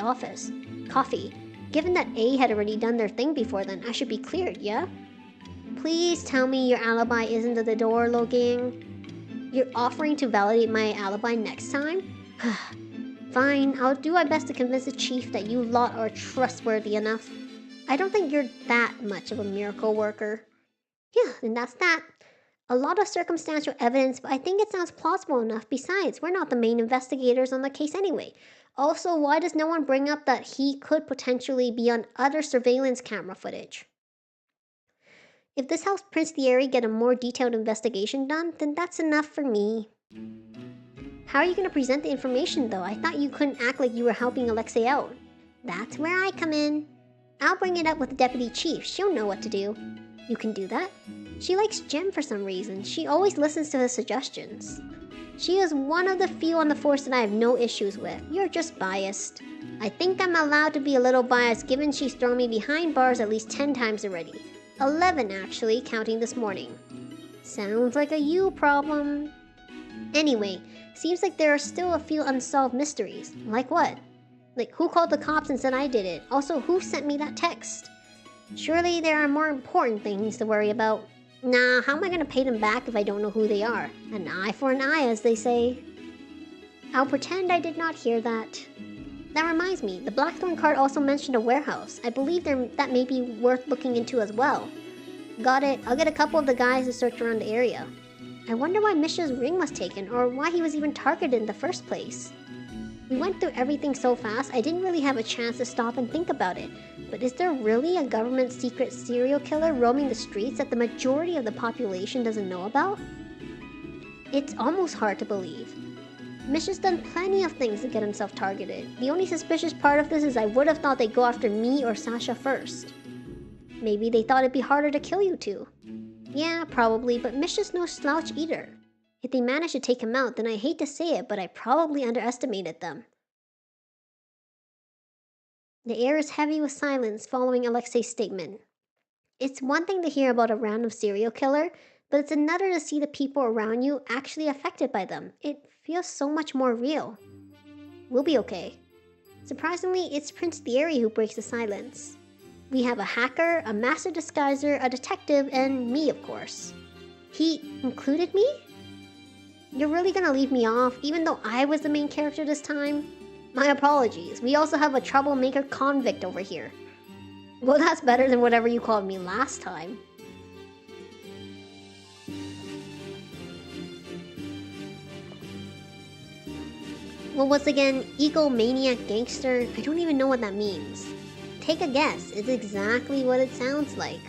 coffee. Given that A had already done their thing before then, I should be cleared, yeah? Please tell me your alibi isn't at the door, Logang. You're offering to validate my alibi next time? Fine, I'll do my best to convince the chief that you lot are trustworthy enough. I don't think you're that much of a miracle worker. Yeah, and that's that. A lot of circumstantial evidence, but I think it sounds plausible enough. Besides, we're not the main investigators on the case anyway. Also, why does no one bring up that he could potentially be on other surveillance camera footage? If this helps Prince Thierry get a more detailed investigation done, then that's enough for me. How are you going to present the information though? I thought you couldn't act like you were helping Alexei out. That's where I come in. I'll bring it up with the deputy chief. She'll know what to do. You can do that? She likes Jim for some reason. She always listens to his suggestions. She is one of the few on the force that I have no issues with. You're just biased. I think I'm allowed to be a little biased given she's thrown me behind bars at least 10 times already. 11 actually, counting this morning. Sounds like a you problem. Anyway, seems like there are still a few unsolved mysteries. Like what? Like who called the cops and said I did it? Also, who sent me that text? Surely there are more important things to worry about. Nah, how am I gonna pay them back if I don't know who they are? An eye for an eye, as they say. I'll pretend I did not hear that. That reminds me, the Blackthorn card also mentioned a warehouse. I believe that may be worth looking into as well. Got it. I'll get a couple of the guys to search around the area. I wonder why Misha's ring was taken, or why he was even targeted in the first place. We went through everything so fast, I didn't really have a chance to stop and think about it. But is there really a government secret serial killer roaming the streets that the majority of the population doesn't know about? It's almost hard to believe. Misha's done plenty of things to get himself targeted. The only suspicious part of this is I would have thought they'd go after me or Sasha first. Maybe they thought it'd be harder to kill you two. Yeah, probably, but Misha's no slouch either. If they managed to take him out, then I hate to say it, but I probably underestimated them. The air is heavy with silence following Alexei's statement. It's one thing to hear about a random serial killer, but it's another to see the people around you actually affected by them. It feels so much more real. We'll be okay. Surprisingly, it's Prince Thierry who breaks the silence. We have a hacker, a master disguiser, a detective, and me, of course. He included me? You're really gonna leave me off, even though I was the main character this time? My apologies. We also have a troublemaker convict over here. Well, that's better than whatever you called me last time. What was again, egomaniac gangster? I don't even know what that means. Take a guess. It's exactly what it sounds like.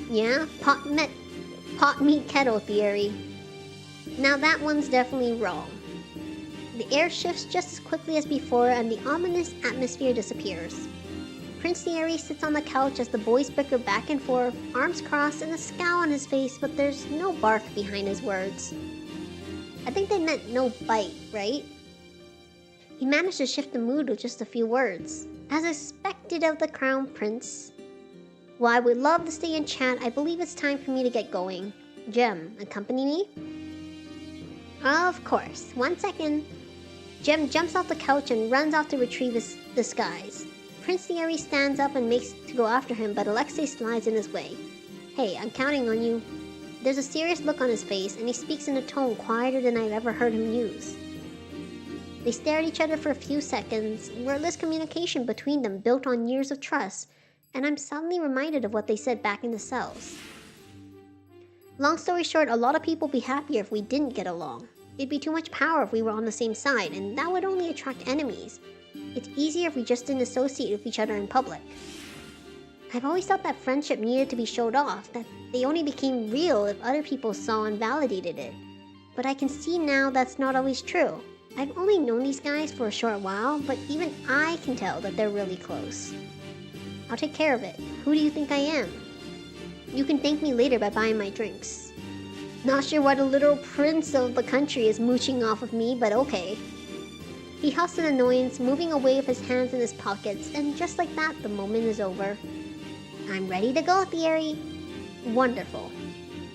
Yeah? Pot meat kettle theory. Now that one's definitely wrong. The air shifts just as quickly as before and the ominous atmosphere disappears. Prince Thierry sits on the couch as the boys bicker back and forth, arms crossed and a scowl on his face, but there's no bark behind his words. I think they meant no bite, right? He managed to shift the mood with just a few words. As expected of the Crown Prince. While I would love to stay and chat, I believe it's time for me to get going. Jem, accompany me? Of course. 1 second. Jem jumps off the couch and runs off to retrieve his disguise. Prince Thierry stands up and makes to go after him, but Alexei slides in his way. Hey, I'm counting on you. There's a serious look on his face, and he speaks in a tone quieter than I've ever heard him use. They stare at each other for a few seconds, wordless communication between them built on years of trust, and I'm suddenly reminded of what they said back in the cells. Long story short, a lot of people would be happier if we didn't get along. It'd be too much power if we were on the same side, and that would only attract enemies. It's easier if we just didn't associate with each other in public. I've always thought that friendship needed to be showed off, that they only became real if other people saw and validated it. But I can see now that's not always true. I've only known these guys for a short while, but even I can tell that they're really close. I'll take care of it. Who do you think I am? You can thank me later by buying my drinks. Not sure why the little prince of the country is mooching off of me, but okay. He huffs in annoyance, moving away with his hands in his pockets, and just like that, the moment is over. I'm ready to go, Thierry. Wonderful.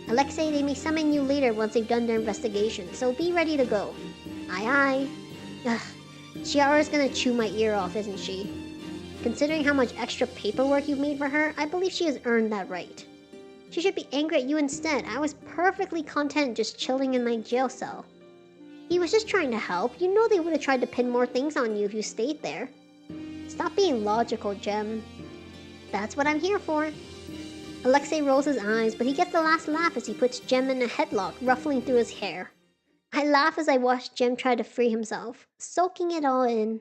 Alexei, they may summon you later once they've done their investigation, so be ready to go. Aye aye. Ugh, Chiara's gonna chew my ear off, isn't she? Considering how much extra paperwork you've made for her, I believe she has earned that right. She should be angry at you instead. I was perfectly content just chilling in my jail cell. He was just trying to help. You know they would have tried to pin more things on you if you stayed there. Stop being logical, Jem. That's what I'm here for. Alexei rolls his eyes, but he gets the last laugh as he puts Jem in a headlock, ruffling through his hair. I laugh as I watch Jem try to free himself, soaking it all in.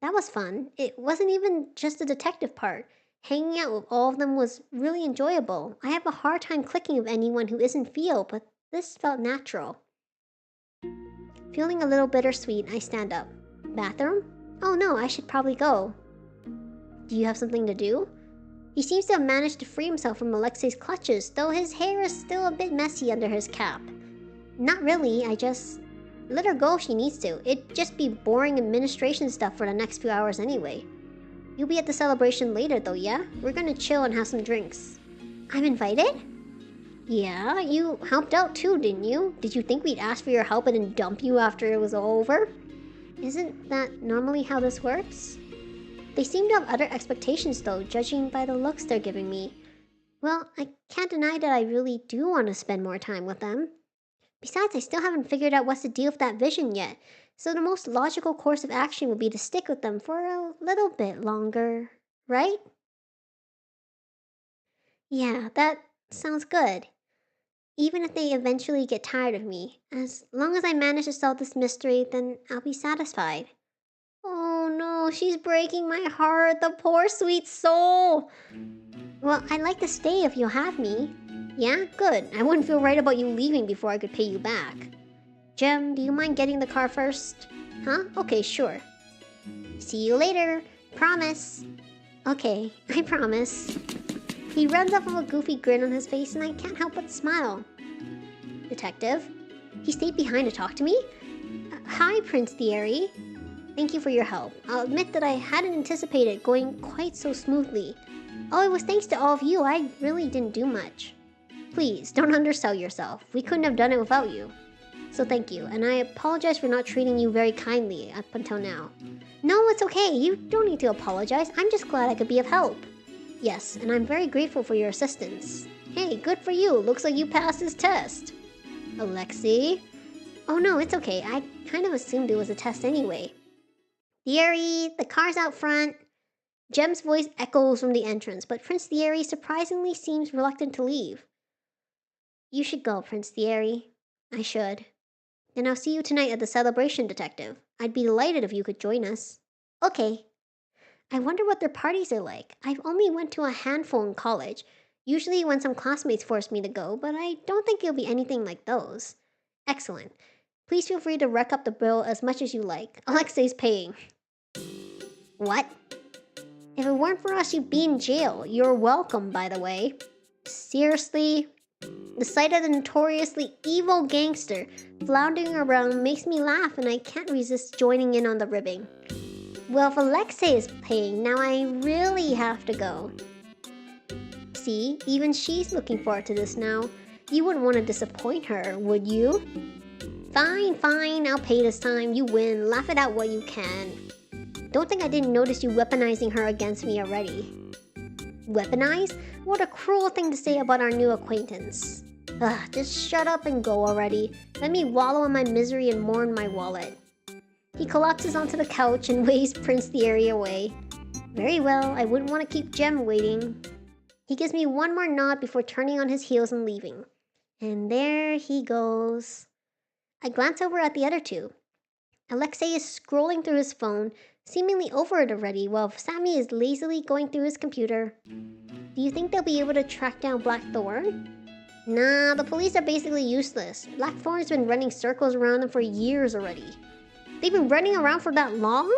That was fun. It wasn't even just the detective part. Hanging out with all of them was really enjoyable. I have a hard time clicking with anyone who isn't Theo, but this felt natural. Feeling a little bittersweet, I stand up. Bathroom? Oh no, I should probably go. Do you have something to do? He seems to have managed to free himself from Alexei's clutches, though his hair is still a bit messy under his cap. Not really, I just... let her go if she needs to. It'd just be boring administration stuff for the next few hours anyway. You'll be at the celebration later though, yeah? We're gonna chill and have some drinks. I'm invited? Yeah, you helped out too, didn't you? Did you think we'd ask for your help and then dump you after it was all over? Isn't that normally how this works? They seem to have other expectations though, judging by the looks they're giving me. Well, I can't deny that I really do want to spend more time with them. Besides, I still haven't figured out what's the deal with that vision yet, so the most logical course of action would be to stick with them for a little bit longer, right? Yeah, that sounds good. Even if they eventually get tired of me, as long as I manage to solve this mystery, then I'll be satisfied. Oh no, she's breaking my heart, the poor sweet soul! Well, I'd like to stay if you'll have me. Yeah, good. I wouldn't feel right about you leaving before I could pay you back. Jem, do you mind getting the car first? Huh? Okay, sure. See you later. Promise. Okay, I promise. He runs off with a goofy grin on his face and I can't help but smile. Detective? He stayed behind to talk to me? Hi, Prince Thierry. Thank you for your help. I'll admit that I hadn't anticipated going quite so smoothly. Oh, it was thanks to all of you. I really didn't do much. Please, don't undersell yourself. We couldn't have done it without you. So thank you, and I apologize for not treating you very kindly up until now. No, it's okay. You don't need to apologize. I'm just glad I could be of help. Yes, and I'm very grateful for your assistance. Hey, good for you. Looks like you passed this test. Alexei? Oh no, it's okay. I kind of assumed it was a test anyway. Thierry, the car's out front. Jem's voice echoes from the entrance, but Prince Thierry surprisingly seems reluctant to leave. You should go, Prince Thierry. I should. Then I'll see you tonight at the celebration, Detective. I'd be delighted if you could join us. Okay. I wonder what their parties are like. I've only went to a handful in college, usually when some classmates force me to go, but I don't think it'll be anything like those. Excellent. Please feel free to rack up the bill as much as you like. Alexei's paying. What? If it weren't for us, you'd be in jail. You're welcome, by the way. Seriously? The sight of the notoriously evil gangster floundering around makes me laugh and I can't resist joining in on the ribbing. Well, if Alexei is paying, now I really have to go. See, even she's looking forward to this now. You wouldn't want to disappoint her, would you? Fine, fine, I'll pay this time. You win. Laugh it out while you can. Don't think I didn't notice you weaponizing her against me already. Weaponize? What a cruel thing to say about our new acquaintance. Ugh, just shut up and go already. Let me wallow in my misery and mourn my wallet. He collapses onto the couch and waves Prince Thierry away. Very well, I wouldn't want to keep Jem waiting. He gives me one more nod before turning on his heels and leaving. And there he goes. I glance over at the other two. Alexei is scrolling through his phone, seemingly over it already, while Sammy is lazily going through his computer. Do you think they'll be able to track down Blackthorn? Nah, the police are basically useless. Blackthorn's been running circles around them for years already. They've been running around for that long?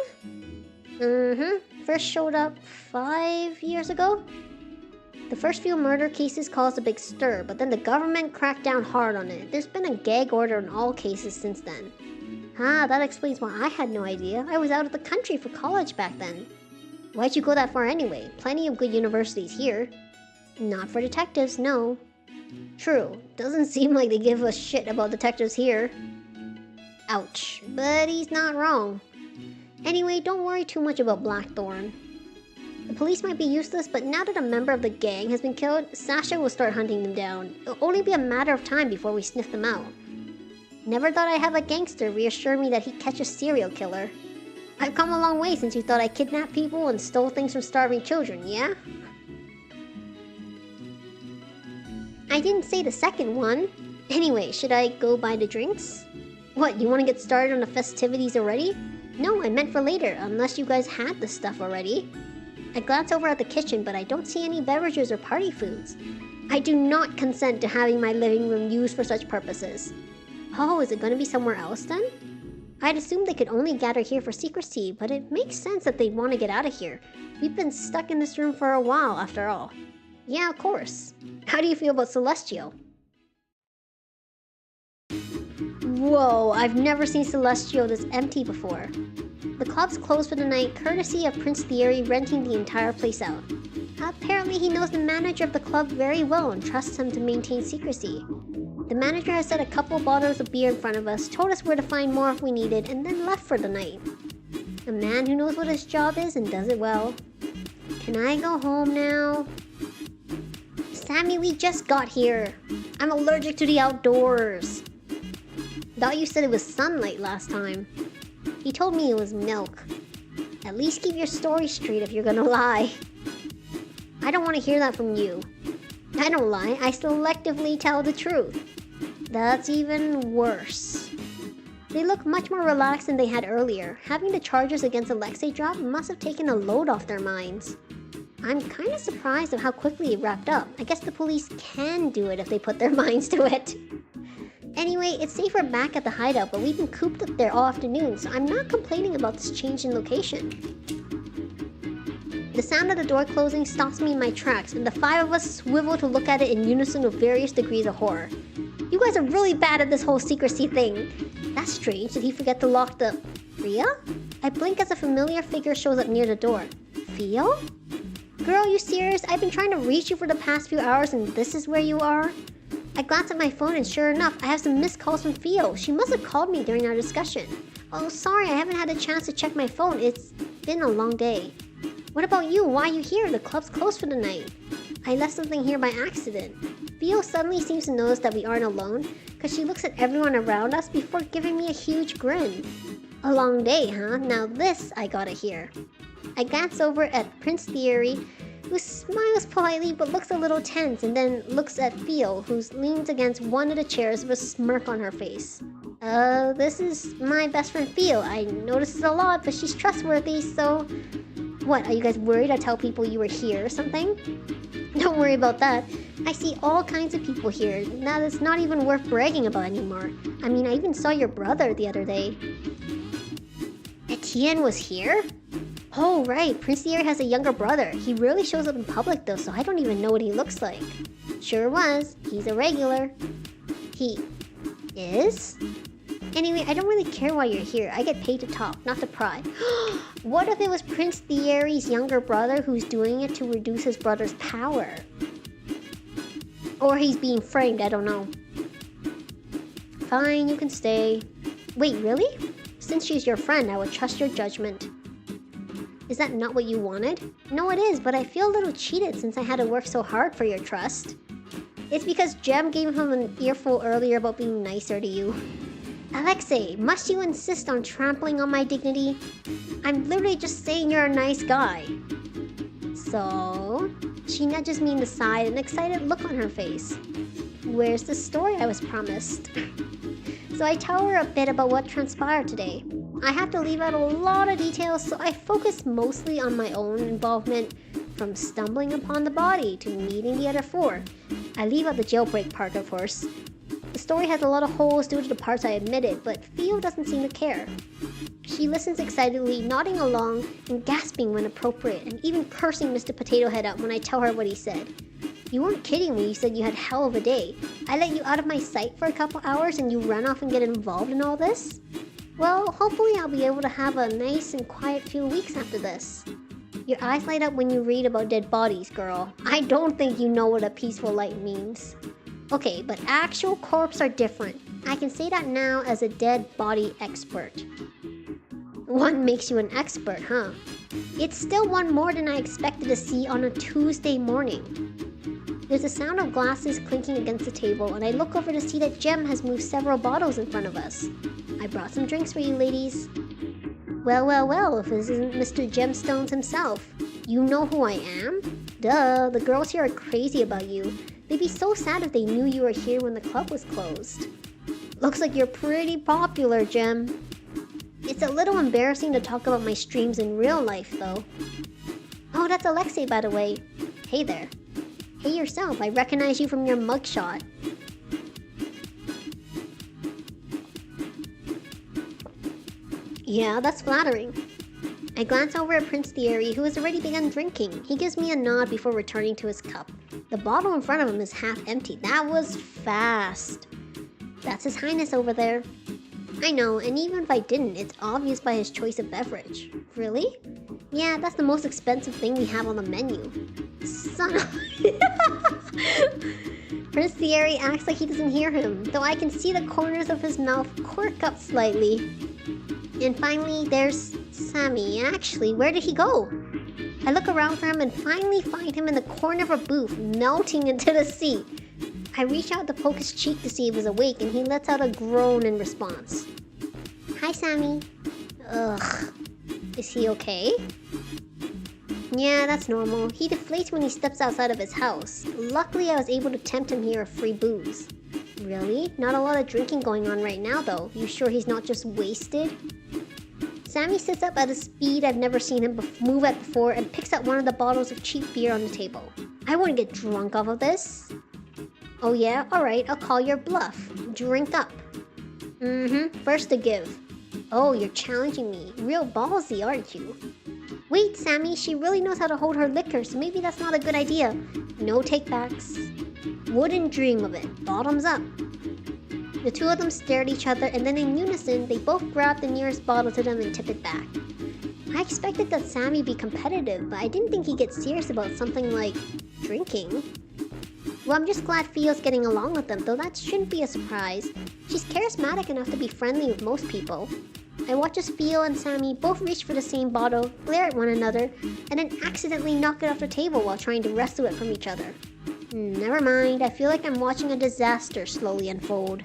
First showed up 5 years ago? The first few murder cases caused a big stir, but then the government cracked down hard on it. There's been a gag order in all cases since then. Ah, that explains why I had no idea. I was out of the country for college back then. Why'd you go that far anyway? Plenty of good universities here. Not for detectives, no. True, doesn't seem like they give a shit about detectives here. Ouch, but he's not wrong. Anyway, don't worry too much about Blackthorn. The police might be useless, but now that a member of the gang has been killed, Sasha will start hunting them down. It'll only be a matter of time before we sniff them out. Never thought I'd have a gangster reassure me that he'd catch a serial killer. I've come a long way since you thought I kidnapped people and stole things from starving children, yeah? I didn't say the second one. Anyway, should I go buy the drinks? What, you want to get started on the festivities already? No, I meant for later, unless you guys had the stuff already. I glance over at the kitchen, but I don't see any beverages or party foods. I do not consent to having my living room used for such purposes. Oh, is it going to be somewhere else then? I'd assumed they could only gather here for secrecy, but it makes sense that they'd want to get out of here. We've been stuck in this room for a while, after all. Yeah, of course. How do you feel about Celestial? Whoa, I've never seen Celestial this empty before. The club's closed for the night, courtesy of Prince Thierry renting the entire place out. Apparently he knows the manager of the club very well and trusts him to maintain secrecy. The manager has set a couple bottles of beer in front of us, told us where to find more if we needed, and then left for the night. A man who knows what his job is and does it well. Can I go home now? Sammy, we just got here. I'm allergic to the outdoors. Thought you said it was sunlight last time. He told me it was milk. At least keep your story straight if you're gonna lie. I don't want to hear that from you. I don't lie, I selectively tell the truth. That's even worse. They look much more relaxed than they had earlier. Having the charges against Alexei drop must have taken a load off their minds. I'm kind of surprised at how quickly it wrapped up. I guess the police can do it if they put their minds to it. Anyway, it's safer back at the hideout, but we've been cooped up there all afternoon, so I'm not complaining about this change in location. The sound of the door closing stops me in my tracks, and the five of us swivel to look at it in unison with various degrees of horror. You guys are really bad at this whole secrecy thing. That's strange. Did he forget to lock the... Rhea? I blink as a familiar figure shows up near the door. Theo? Girl, you serious? I've been trying to reach you for the past few hours and this is where you are? I glance at my phone and sure enough, I have some missed calls from Theo. She must have called me during our discussion. Oh, sorry, I haven't had a chance to check my phone. It's been a long day. What about you? Why are you here? The club's closed for the night. I left something here by accident. Theo suddenly seems to notice that we aren't alone, because she looks at everyone around us before giving me a huge grin. A long day, huh? Now this I gotta hear. I glance over at Prince Thierry, who smiles politely but looks a little tense, and then looks at Theo, who leans against one of the chairs with a smirk on her face. This is my best friend Theo. I notice this a lot, but she's trustworthy, so... What, are you guys worried I tell people you were here or something? Don't worry about that. I see all kinds of people here. Now that's not even worth bragging about anymore. I mean, I even saw your brother the other day. Etienne was here? Oh, right. Prince Thierry has a younger brother. He rarely shows up in public though, so I don't even know what he looks like. Sure was. He's a regular. He is? Anyway, I don't really care why you're here. I get paid to talk, not to pry. What if it was Prince Thierry's younger brother who's doing it to reduce his brother's power? Or he's being framed, I don't know. Fine, you can stay. Wait, really? Since she's your friend, I would trust your judgment. Is that not what you wanted? No, it is, but I feel a little cheated since I had to work so hard for your trust. It's because Jem gave him an earful earlier about being nicer to you. Alexei, must you insist on trampling on my dignity? I'm literally just saying you're a nice guy. So? She nudges me in the side, an excited look on her face. Where's the story I was promised? So I tell her a bit about what transpired today. I have to leave out a lot of details, so I focus mostly on my own involvement, from stumbling upon the body to meeting the other four. I leave out the jailbreak part, of course. The story has a lot of holes due to the parts I omitted, but Theo doesn't seem to care. She listens excitedly, nodding along and gasping when appropriate, and even cursing Mr. Potato Head out when I tell her what he said. You weren't kidding when you said you had hell of a day. I let you out of my sight for a couple hours and you ran off and get involved in all this? Well, hopefully I'll be able to have a nice and quiet few weeks after this. Your eyes light up when you read about dead bodies, girl. I don't think you know what a peaceful light means. Okay, but actual corpses are different. I can say that now as a dead body expert. One makes you an expert, huh? It's still one more than I expected to see on a Tuesday morning. There's a sound of glasses clinking against the table, and I look over to see that Jem has moved several bottles in front of us. I brought some drinks for you ladies. Well, if this isn't Mr. Gemstones himself. You know who I am? Duh, the girls here are crazy about you. They'd be so sad if they knew you were here when the club was closed. Looks like you're pretty popular, Jem. It's a little embarrassing to talk about my streams in real life, though. Oh, that's Alexei, by the way. Hey there. Hey yourself, I recognize you from your mugshot. Yeah, that's flattering. I glance over at Prince Thierry, who has already begun drinking. He gives me a nod before returning to his cup. The bottle in front of him is half empty. That was fast. That's His Highness over there. I know, and even if I didn't, it's obvious by his choice of beverage. Really? Yeah, that's the most expensive thing we have on the menu. Son of... Prince Thierry acts like he doesn't hear him, though I can see the corners of his mouth quirk up slightly. And finally, there's Sammy. Actually, where did he go? I look around for him and finally find him in the corner of a booth, melting into the seat. I reach out to poke his cheek to see if he was awake, and he lets out a groan in response. Hi, Sammy. Ugh. Is he okay? Yeah, that's normal. He deflates when he steps outside of his house. Luckily, I was able to tempt him here with free booze. Really? Not a lot of drinking going on right now, though. You sure he's not just wasted? Sammy sits up at a speed I've never seen him move at before and picks up one of the bottles of cheap beer on the table. I wouldn't get drunk off of this. Oh yeah? Alright, I'll call your bluff. Drink up. First to give. Oh, you're challenging me. Real ballsy, aren't you? Wait, Sammy, she really knows how to hold her liquor, so maybe that's not a good idea. No takebacks. Wouldn't dream of it. Bottoms up. The two of them stare at each other, and then in unison, they both grab the nearest bottle to them and tip it back. I expected that Sammy be competitive, but I didn't think he'd get serious about something like drinking. Well, I'm just glad Fio's getting along with them, though that shouldn't be a surprise. She's charismatic enough to be friendly with most people. I watch as Fio and Sammy both reach for the same bottle, glare at one another, and then accidentally knock it off the table while trying to wrestle it from each other. Never mind, I feel like I'm watching a disaster slowly unfold.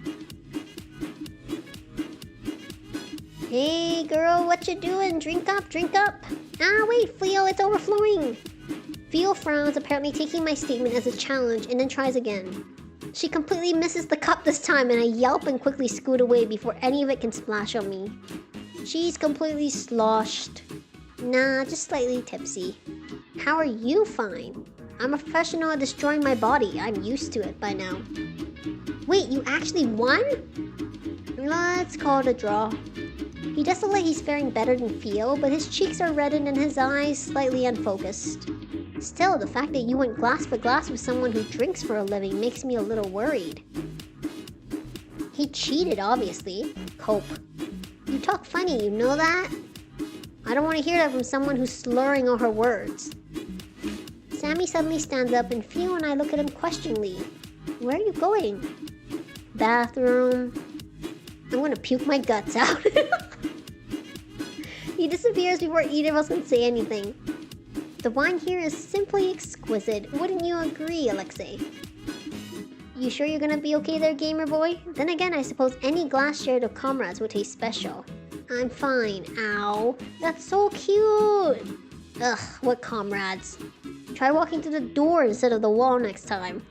Hey girl, what you doing? Drink up, drink up! Ah wait, Fio, it's overflowing! Fio frowns, apparently taking my statement as a challenge, and then tries again. She completely misses the cup this time, and I yelp and quickly scoot away before any of it can splash on me. She's completely sloshed. Nah, just slightly tipsy. How are you fine? I'm a professional at destroying my body. I'm used to it by now. Wait, you actually won? Let's call it a draw. He does look like he's faring better than Fio, but his cheeks are reddened and his eyes slightly unfocused. Still, the fact that you went glass for glass with someone who drinks for a living makes me a little worried. He cheated, obviously. Cope. You talk funny, you know that? I don't want to hear that from someone who's slurring all her words. Sammy suddenly stands up and Fio and I look at him questioningly. Where are you going? Bathroom. I'm gonna puke my guts out. He disappears before either of us can say anything. The wine here is simply exquisite. Wouldn't you agree, Alexei? You sure you're gonna be okay there, gamer boy? Then again, I suppose any glass shared of comrades would taste special. I'm fine. Ow. That's so cute. Ugh, what comrades? Try walking through the door instead of the wall next time.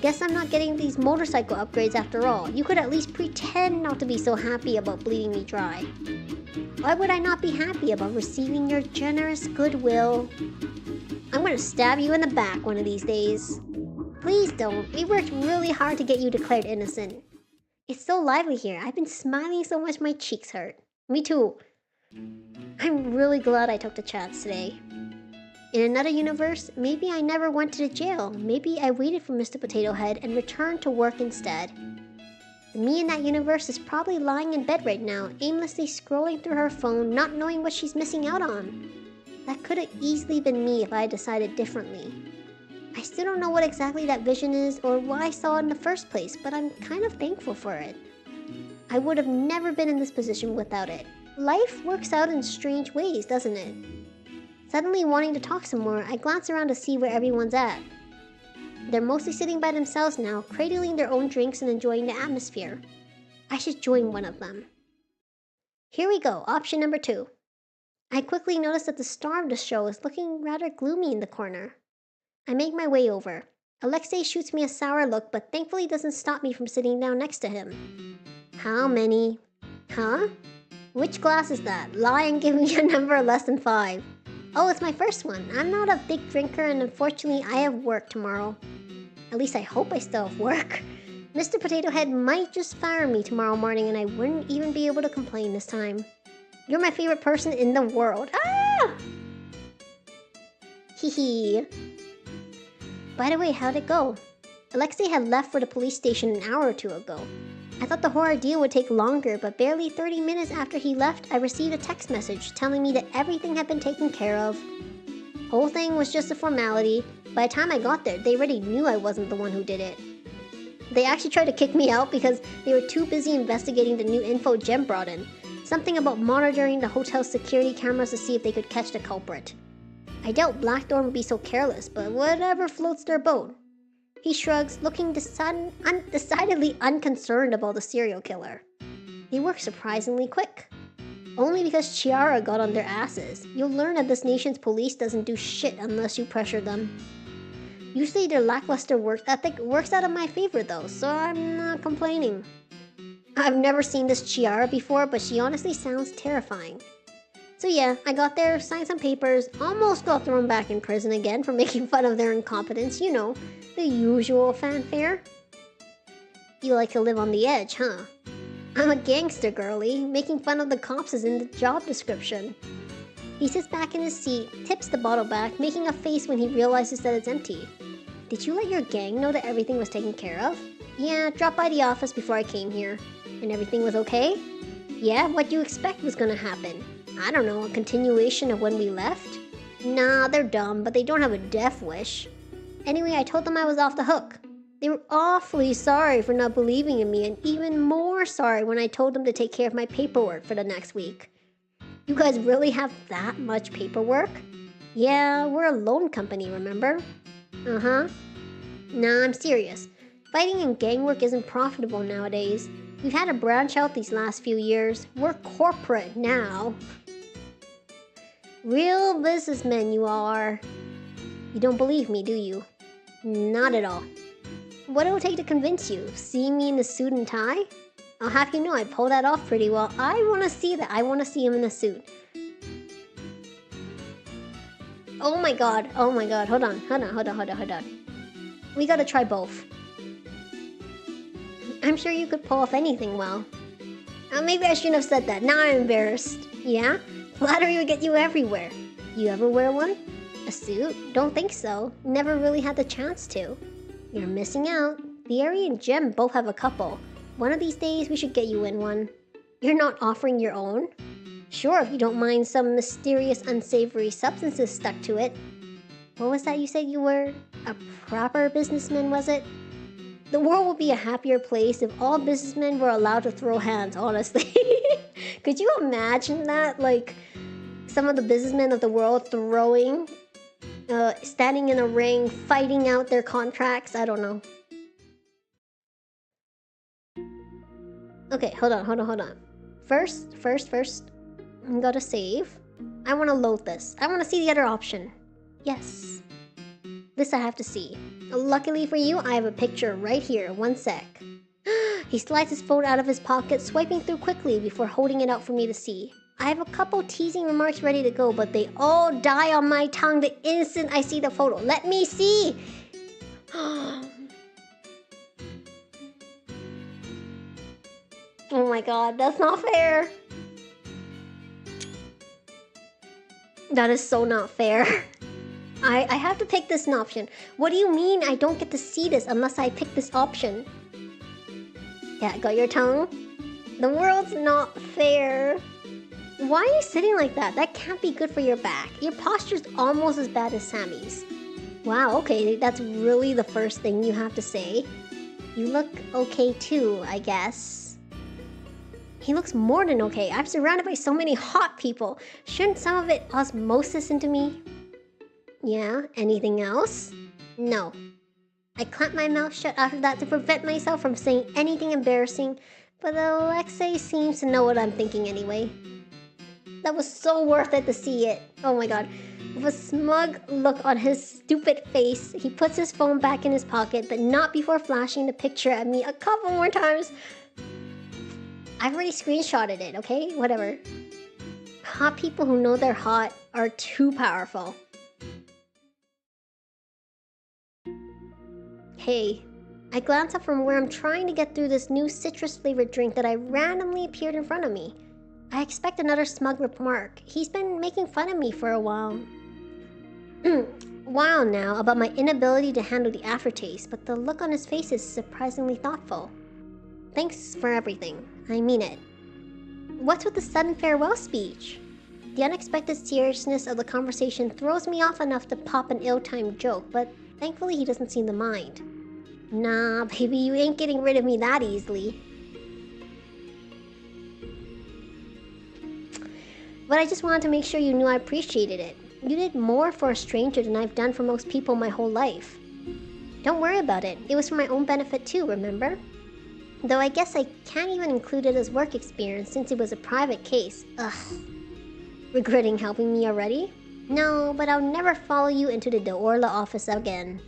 Guess I'm not getting these motorcycle upgrades after all. You could at least pretend not to be so happy about bleeding me dry. Why would I not be happy about receiving your generous goodwill? I'm gonna stab you in the back one of these days. Please don't. We worked really hard to get you declared innocent. It's so lively here. I've been smiling so much my cheeks hurt. Me too. I'm really glad I took the chance today. In another universe, maybe I never went to the jail. Maybe I waited for Mr. Potato Head and returned to work instead. Me in that universe is probably lying in bed right now, aimlessly scrolling through her phone, not knowing what she's missing out on. That could have easily been me if I had decided differently. I still don't know what exactly that vision is or why I saw it in the first place, but I'm kind of thankful for it. I would have never been in this position without it. Life works out in strange ways, doesn't it? Suddenly wanting to talk some more, I glance around to see where everyone's at. They're mostly sitting by themselves now, cradling their own drinks and enjoying the atmosphere. I should join one of them. Here we go, option number 2. I quickly notice that the star of the show is looking rather gloomy in the corner. I make my way over. Alexei shoots me a sour look, but thankfully doesn't stop me from sitting down next to him. How many? Huh? Which glass is that? Lie and give me a number less than 5. Oh, it's my first one. I'm not a big drinker and unfortunately I have work tomorrow. At least I hope I still have work. Mr. Potato Head might just fire me tomorrow morning and I wouldn't even be able to complain this time. You're my favorite person in the world. Ah! Hee. By the way, how'd it go? Alexei had left for the police station an hour or two ago. I thought the whole ordeal would take longer, but barely 30 minutes after he left, I received a text message telling me that everything had been taken care of. Whole thing was just a formality. By the time I got there, they already knew I wasn't the one who did it. They actually tried to kick me out because they were too busy investigating the new info Jem brought in. Something about monitoring the hotel's security cameras to see if they could catch the culprit. I doubt Blackthorn would be so careless, but whatever floats their boat. He shrugs, looking decidedly unconcerned about the serial killer. They work surprisingly quick. Only because Chiara got on their asses. You'll learn that this nation's police doesn't do shit unless you pressure them. Usually their lackluster work ethic works out in my favor though, so I'm not complaining. I've never seen this Chiara before, but she honestly sounds terrifying. So yeah, I got there, signed some papers, almost got thrown back in prison again for making fun of their incompetence, you know, the usual fanfare. You like to live on the edge, huh? I'm a gangster, girlie. Making fun of the cops is in the job description. He sits back in his seat, tips the bottle back, making a face when he realizes that it's empty. Did you let your gang know that everything was taken care of? Yeah, dropped by the office before I came here. And everything was okay? Yeah, what do you expect was gonna happen? I don't know, a continuation of when we left? Nah, they're dumb, but they don't have a death wish. Anyway, I told them I was off the hook. They were awfully sorry for not believing in me, and even more sorry when I told them to take care of my paperwork for the next week. You guys really have that much paperwork? Yeah, we're a loan company, remember? Uh-huh. Nah, I'm serious. Fighting and gang work isn't profitable nowadays. We've had to branch out these last few years. We're corporate now. Real businessmen you all are. You don't believe me, do you? Not at all. What it'll take to convince you? Seeing me in the suit and tie? I'll have you know I pull that off pretty well. I want to see that. I want to see him in a suit. Oh my god. Hold on. We gotta try both. I'm sure you could pull off anything well. Maybe I shouldn't have said that. Now I'm embarrassed. Yeah? Flattery would get you everywhere. You ever wear one? A suit? Don't think so. Never really had the chance to. You're missing out. Thierry and Jem both have a couple. One of these days we should get you in one. You're not offering your own? Sure, if you don't mind some mysterious unsavory substances stuck to it. What was that you said you were? A proper businessman, was it? The world would be a happier place if all businessmen were allowed to throw hands, honestly. Could you imagine that? Like, some of the businessmen of the world throwing, standing in a ring, fighting out their contracts? I don't know. Okay, hold on. First, I'm gonna save. I want to load this. I want to see the other option. Yes. This I have to see. Luckily for you, I have a picture right here. One sec. He slides his phone out of his pocket, swiping through quickly before holding it out for me to see. I have a couple teasing remarks ready to go, but they all die on my tongue the instant I see the photo. Let me see! Oh my god, that's not fair. That is so not fair. I have to pick this option. What do you mean I don't get to see this unless I pick this option? Yeah, got your tongue? The world's not fair. Why are you sitting like that? That can't be good for your back. Your posture's almost as bad as Sammy's. Wow, okay, that's really the first thing you have to say. You look okay too, I guess. He looks more than okay. I'm surrounded by so many hot people. Shouldn't some of it osmosis into me? Yeah, anything else? No. I clamped my mouth shut after that to prevent myself from saying anything embarrassing, but Alexei seems to know what I'm thinking anyway. That was so worth it to see it. Oh my god. With a smug look on his stupid face, he puts his phone back in his pocket, but not before flashing the picture at me a couple more times. I've already screenshotted it, okay? Whatever. Hot people who know they're hot are too powerful. Hey, I glance up from where I'm trying to get through this new citrus-flavored drink that I randomly appeared in front of me. I expect another smug remark. He's been making fun of me for a while. While now about my inability to handle the aftertaste, but the look on his face is surprisingly thoughtful. Thanks for everything. I mean it. What's with the sudden farewell speech? The unexpected seriousness of the conversation throws me off enough to pop an ill-timed joke, but thankfully he doesn't seem to mind. Nah, baby, you ain't getting rid of me that easily. But I just wanted to make sure you knew I appreciated it. You did more for a stranger than I've done for most people my whole life. Don't worry about it. It was for my own benefit too, remember? Though I guess I can't even include it as work experience since it was a private case. Ugh. Regretting helping me already? No, but I'll never follow you into the De Orla office again.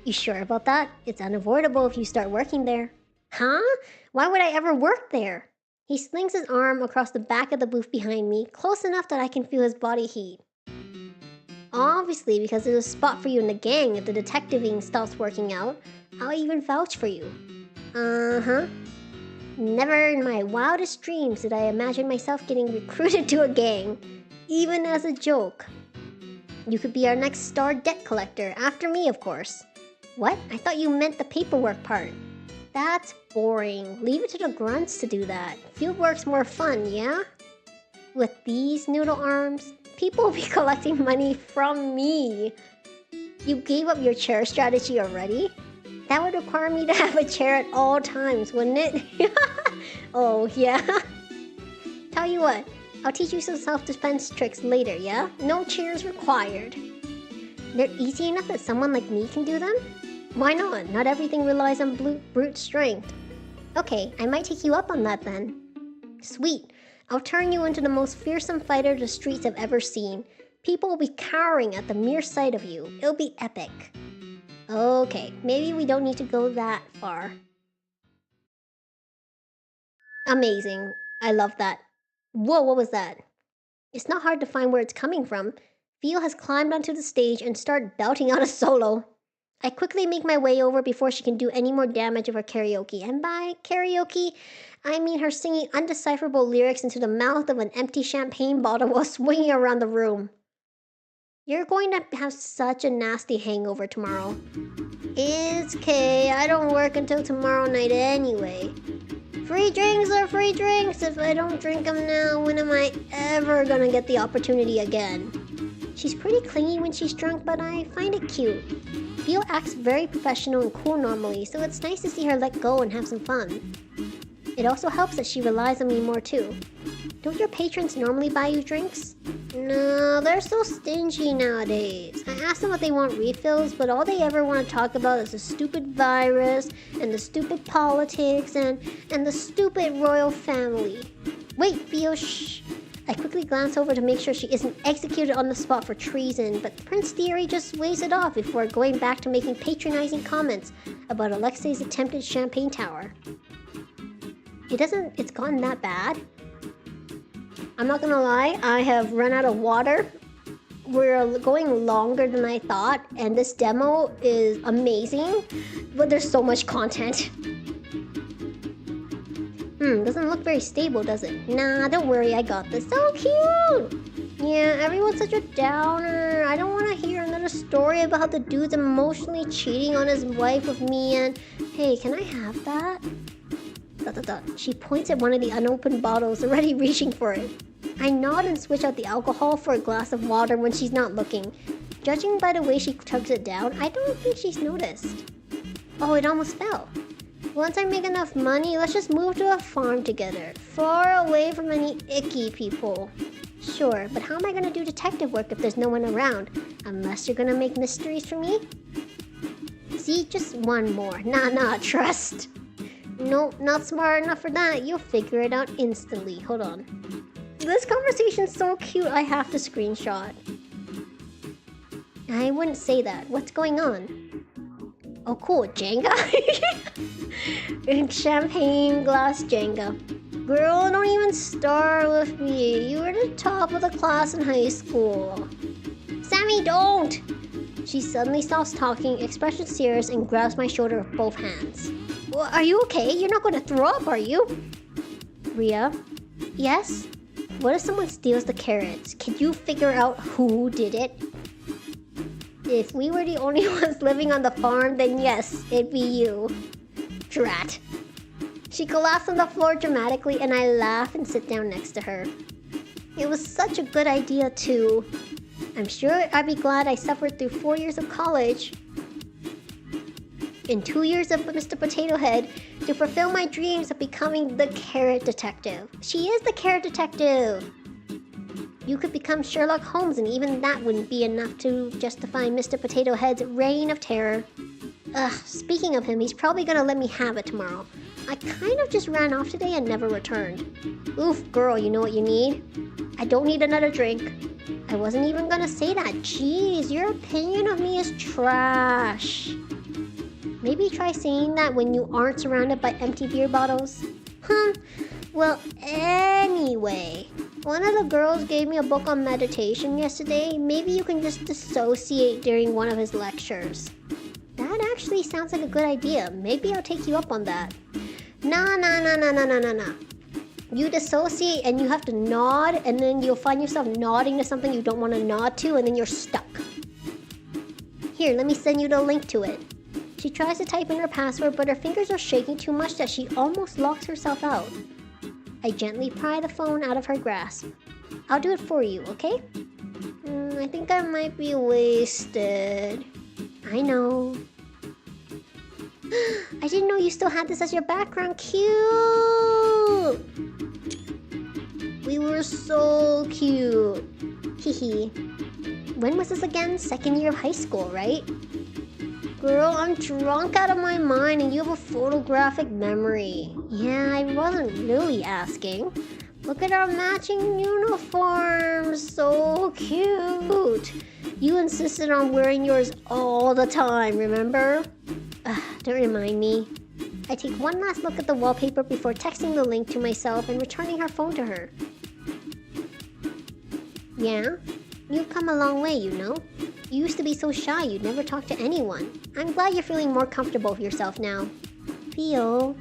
You sure about that? It's unavoidable if you start working there. Huh? Why would I ever work there? He slings his arm across the back of the booth behind me, close enough that I can feel his body heat. Obviously, because there's a spot for you in the gang if the detectiving stops working out. I'll even vouch for you. Uh-huh. Never in my wildest dreams did I imagine myself getting recruited to a gang, even as a joke. You could be our next star debt collector, after me, of course. What? I thought you meant the paperwork part. That's boring. Leave it to the grunts to do that. Fieldwork's more fun, yeah? With these noodle arms, people will be collecting money from me. You gave up your chair strategy already? That would require me to have a chair at all times, wouldn't it? Oh, yeah. Tell you what, I'll teach you some self-defense tricks later, yeah? No chairs required. They're easy enough that someone like me can do them? Why not? Not everything relies on brute strength. Okay, I might take you up on that then. Sweet. I'll turn you into the most fearsome fighter the streets have ever seen. People will be cowering at the mere sight of you. It'll be epic. Okay, maybe we don't need to go that far. Amazing. I love that. Whoa, what was that? It's not hard to find where it's coming from. Theo has climbed onto the stage and started belting out a solo. I quickly make my way over before she can do any more damage of her karaoke. And by karaoke, I mean her singing undecipherable lyrics into the mouth of an empty champagne bottle while swinging around the room. You're going to have such a nasty hangover tomorrow. It's okay, I don't work until tomorrow night anyway. Free drinks are free drinks. If I don't drink them now, when am I ever gonna get the opportunity again? She's pretty clingy when she's drunk, but I find it cute. Theo acts very professional and cool normally, so it's nice to see her let go and have some fun. It also helps that she relies on me more too. Don't your patrons normally buy you drinks? No, they're so stingy nowadays. I ask them what they want refills, but all they ever want to talk about is the stupid virus, and the stupid politics, and the stupid royal family. Wait, Theo, shh. I quickly glance over to make sure she isn't executed on the spot for treason, but Prince Theory just waves it off before going back to making patronizing comments about Alexei's attempted champagne tower. It's gotten that bad? I'm not gonna lie, I have run out of water. We're going longer than I thought, and this demo is amazing, but there's so much content. Doesn't look very stable, does it? Nah, don't worry, I got this. So cute! Yeah, everyone's such a downer. I don't want to hear another story about how the dude's emotionally cheating on his wife with me and... Hey, can I have that? ... She points at one of the unopened bottles, already reaching for it. I nod and switch out the alcohol for a glass of water when she's not looking. Judging by the way she tugs it down, I don't think she's noticed. Oh, it almost fell. Once I make enough money, let's just move to a farm together, far away from any icky people. Sure, but how am I gonna do detective work if there's no one around? Unless you're gonna make mysteries for me? See, just one more. Nah, trust. Nope, not smart enough for that. You'll figure it out instantly. Hold on. This conversation's so cute, I have to screenshot. I wouldn't say that. What's going on? Oh, cool. Jenga? Champagne glass Jenga. Girl, don't even start with me. You were the top of the class in high school. Sammy, don't! She suddenly stops talking, expression serious, and grabs my shoulder with both hands. Well, are you okay? You're not going to throw up, are you? Ria? Yes? What if someone steals the carrots? Can you figure out who did it? If we were the only ones living on the farm, then yes, it'd be you. Drat. She collapsed on the floor dramatically, and I laugh and sit down next to her. It was such a good idea, too. I'm sure I'd be glad I suffered through 4 years of college and 2 years of Mr. Potato Head to fulfill my dreams of becoming the Carrot Detective. She is the Carrot Detective! You could become Sherlock Holmes, and even that wouldn't be enough to justify Mr. Potato Head's reign of terror. Ugh, speaking of him, he's probably gonna let me have it tomorrow. I kind of just ran off today and never returned. Oof, girl, you know what you need? I don't need another drink. I wasn't even gonna say that. Jeez, your opinion of me is trash. Maybe try saying that when you aren't surrounded by empty beer bottles. Huh? Well, anyway, one of the girls gave me a book on meditation yesterday. Maybe you can just dissociate during one of his lectures. That actually sounds like a good idea. Maybe I'll take you up on that. Nah. You dissociate and you have to nod, and then you'll find yourself nodding to something you don't want to nod to, and then you're stuck. Here, let me send you the link to it. She tries to type in her password, but her fingers are shaking too much that she almost locks herself out. I gently pry the phone out of her grasp. I'll do it for you, okay? I think I might be wasted. I know. I didn't know you still had this as your background. Cute! We were so cute. Hehe. When was this again? Second year of high school, right? Girl, I'm drunk out of my mind and you have a photographic memory. Yeah, I wasn't really asking. Look at our matching uniforms. So cute. You insisted on wearing yours all the time, remember? Don't remind me. I take one last look at the wallpaper before texting the link to myself and returning her phone to her. Yeah? You've come a long way, you know? You used to be so shy you'd never talk to anyone. I'm glad you're feeling more comfortable with yourself now. Feel?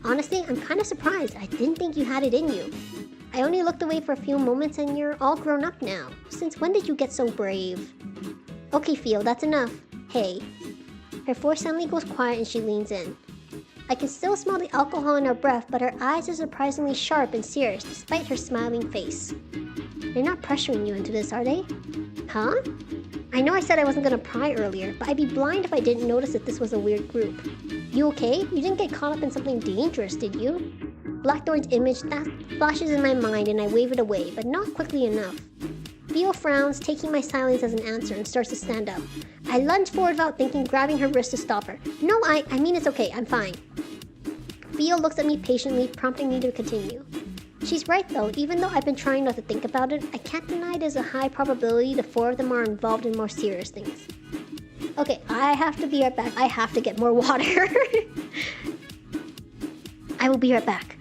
Honestly, I'm kind of surprised. I didn't think you had it in you. I only looked away for a few moments and you're all grown up now. Since when did you get so brave? Okay, Feel, that's enough. Hey. Her voice suddenly goes quiet and she leans in. I can still smell the alcohol in her breath, but her eyes are surprisingly sharp and serious despite her smiling face. They're not pressuring you into this, are they? Huh? I know I said I wasn't gonna pry earlier, but I'd be blind if I didn't notice that this was a weird group. You okay? You didn't get caught up in something dangerous, did you? Blackthorn's image that flashes in my mind and I wave it away, but not quickly enough. Theo frowns, taking my silence as an answer, and starts to stand up. I lunge forward without thinking, grabbing her wrist to stop her. No, I mean it's okay, I'm fine. Theo looks at me patiently, prompting me to continue. She's right though, even though I've been trying not to think about it, I can't deny there's a high probability the four of them are involved in more serious things. Okay, I have to be right back. I have to get more water. I will be right back.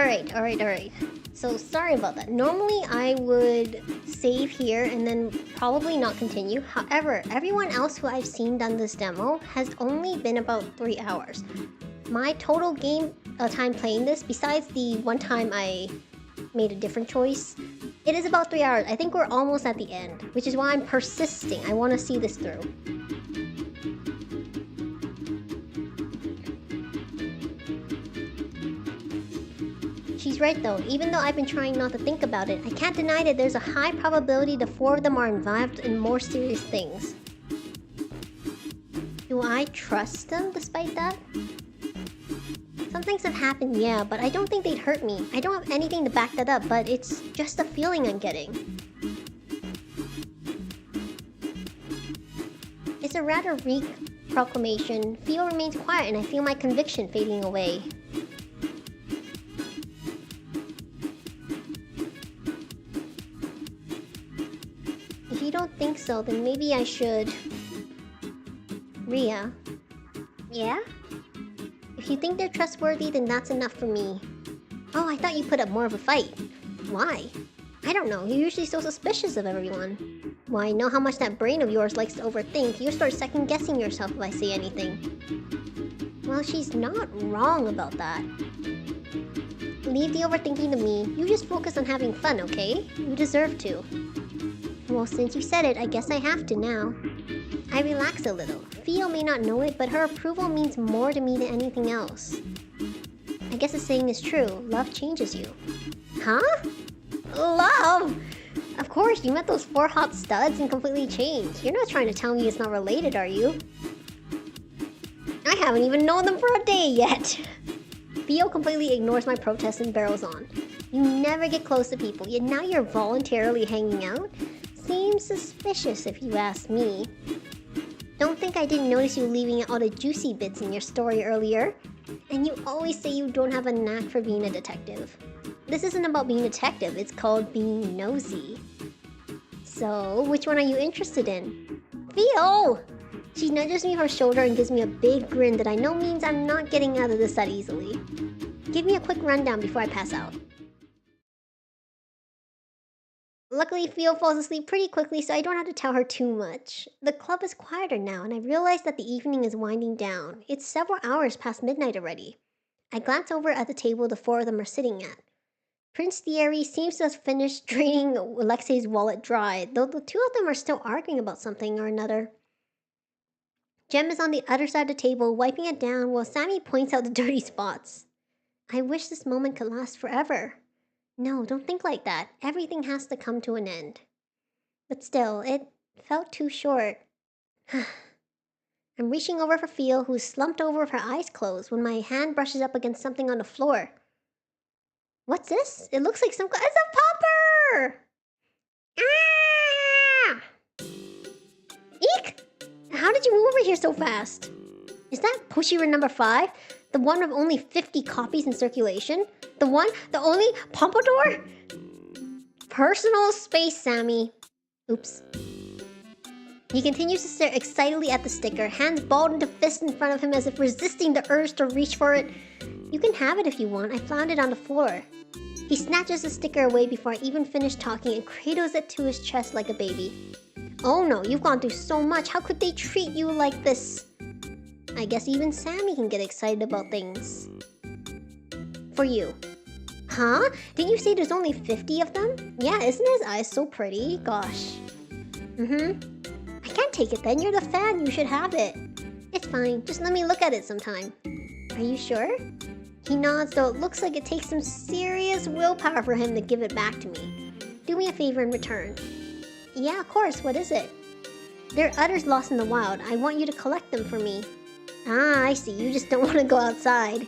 Alright. So sorry about that. Normally I would save here and then probably not continue. However, everyone else who I've seen done this demo has only been about 3 hours. My total game time playing this, besides the one time I made a different choice, it is about 3 hours. I think we're almost at the end, which is why I'm persisting. I want to see this through. She's right though, even though I've been trying not to think about it, I can't deny that there's a high probability the 4 of them are involved in more serious things. Do I trust them despite that? Some things have happened, yeah, but I don't think they'd hurt me. I don't have anything to back that up, but it's just a feeling I'm getting. It's a rather weak proclamation. Theo remains quiet and I feel my conviction fading away. If you don't think so, then maybe I should... Ria? Yeah? If you think they're trustworthy, then that's enough for me. Oh, I thought you put up more of a fight. Why? I don't know, you're usually so suspicious of everyone. Well, I know how much that brain of yours likes to overthink. You start second-guessing yourself if I say anything. Well, she's not wrong about that. Leave the overthinking to me. You just focus on having fun, okay? You deserve to. Well, since you said it, I guess I have to now. I relax a little. Theo may not know it, but her approval means more to me than anything else. I guess the saying is true. Love changes you. Huh? Love? Of course, you met those 4 hot studs and completely changed. You're not trying to tell me it's not related, are you? I haven't even known them for a day yet. Theo completely ignores my protest and barrels on. You never get close to people, yet now you're voluntarily hanging out? Seems suspicious if you ask me. Don't think I didn't notice you leaving out all the juicy bits in your story earlier. And you always say you don't have a knack for being a detective. This isn't about being a detective, it's called being nosy. So, which one are you interested in? Theo! She nudges me with her shoulder and gives me a big grin that I know means I'm not getting out of this that easily. Give me a quick rundown before I pass out. Luckily, Theo falls asleep pretty quickly, so I don't have to tell her too much. The club is quieter now, and I realize that the evening is winding down. It's several hours past midnight already. I glance over at the table the 4 of them are sitting at. Prince Thierry seems to have finished draining Alexei's wallet dry, though the 2 of them are still arguing about something or another. Jem is on the other side of the table, wiping it down, while Sammy points out the dirty spots. I wish this moment could last forever. No, don't think like that. Everything has to come to an end. But still, it felt too short. I'm reaching over for Theo, who's slumped over with her eyes closed, when my hand brushes up against something on the floor. What's this? It looks like it's a popper! Ah! Eek! How did you move over here so fast? Is that Pushyra number 5? The one with only 50 copies in circulation? The only Pompadour? Personal space, Sammy. Oops. He continues to stare excitedly at the sticker, hands balled into fists in front of him as if resisting the urge to reach for it. You can have it if you want. I found it on the floor. He snatches the sticker away before I even finish talking and cradles it to his chest like a baby. Oh no, you've gone through so much. How could they treat you like this? I guess even Sammy can get excited about things. For you. Huh? Didn't you say there's only 50 of them? Yeah, isn't his eyes so pretty? Gosh. I can't take it then. You're the fan. You should have it. It's fine. Just let me look at it sometime. Are you sure? He nods, though it looks like it takes some serious willpower for him to give it back to me. Do me a favor in return. Yeah, of course. What is it? There are others lost in the wild. I want you to collect them for me. Ah, I see. You just don't want to go outside.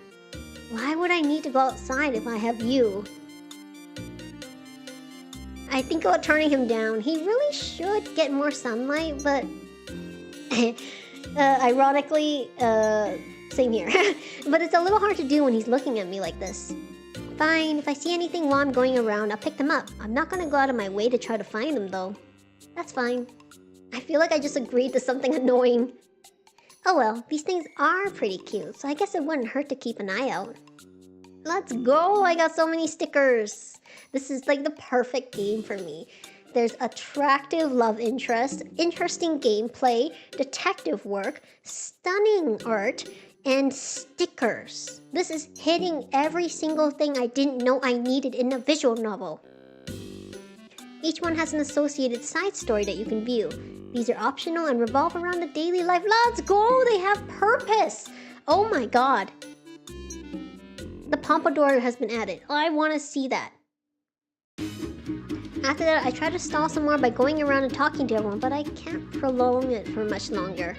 Why would I need to go outside if I have you? I think about turning him down. He really should get more sunlight, but... ironically, same here. But it's a little hard to do when he's looking at me like this. Fine, if I see anything while I'm going around, I'll pick them up. I'm not gonna go out of my way to try to find them, though. That's fine. I feel like I just agreed to something annoying. Oh well, these things are pretty cute, so I guess it wouldn't hurt to keep an eye out. Let's go! I got so many stickers. This is like the perfect game for me. There's attractive love interest, interesting gameplay, detective work, stunning art, and stickers. This is hitting every single thing I didn't know I needed in a visual novel. Each one has an associated side story that you can view. These are optional and revolve around the daily life. Let's go! They have purpose! Oh my god. The pompadour has been added. I want to see that. After that, I try to stall some more by going around and talking to everyone, but I can't prolong it for much longer.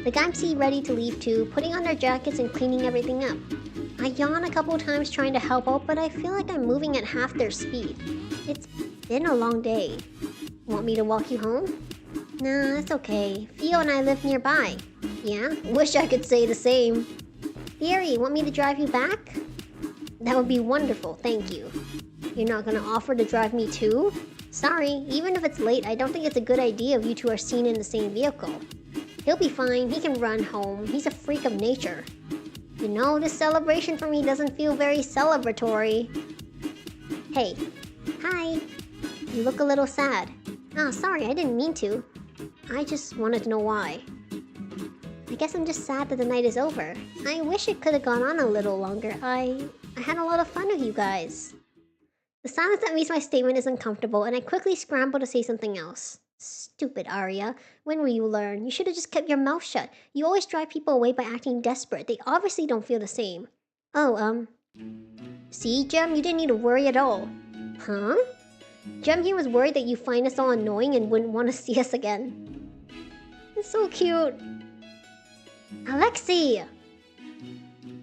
The guys seem ready to leave too, putting on their jackets and cleaning everything up. I yawn a couple times trying to help out, but I feel like I'm moving at half their speed. It's been a long day. Want me to walk you home? Nah, it's okay. Theo and I live nearby. Yeah? Wish I could say the same. Theory, want me to drive you back? That would be wonderful, thank you. You're not gonna offer to drive me too? Sorry, even if it's late, I don't think it's a good idea if you two are seen in the same vehicle. He'll be fine, he can run home. He's a freak of nature. You know, this celebration for me doesn't feel very celebratory. Hey. Hi. You look a little sad. Oh, sorry, I didn't mean to. I just wanted to know why. I guess I'm just sad that the night is over. I wish it could have gone on a little longer. I had a lot of fun with you guys. The silence that meets my statement is uncomfortable, and I quickly scramble to say something else. Stupid Arya. When will you learn? You should have just kept your mouth shut. You always drive people away by acting desperate. They obviously don't feel the same. Oh, See, Jem, you didn't need to worry at all. Huh? Jem here was worried that you find us all annoying and wouldn't want to see us again. It's so cute. Alexei!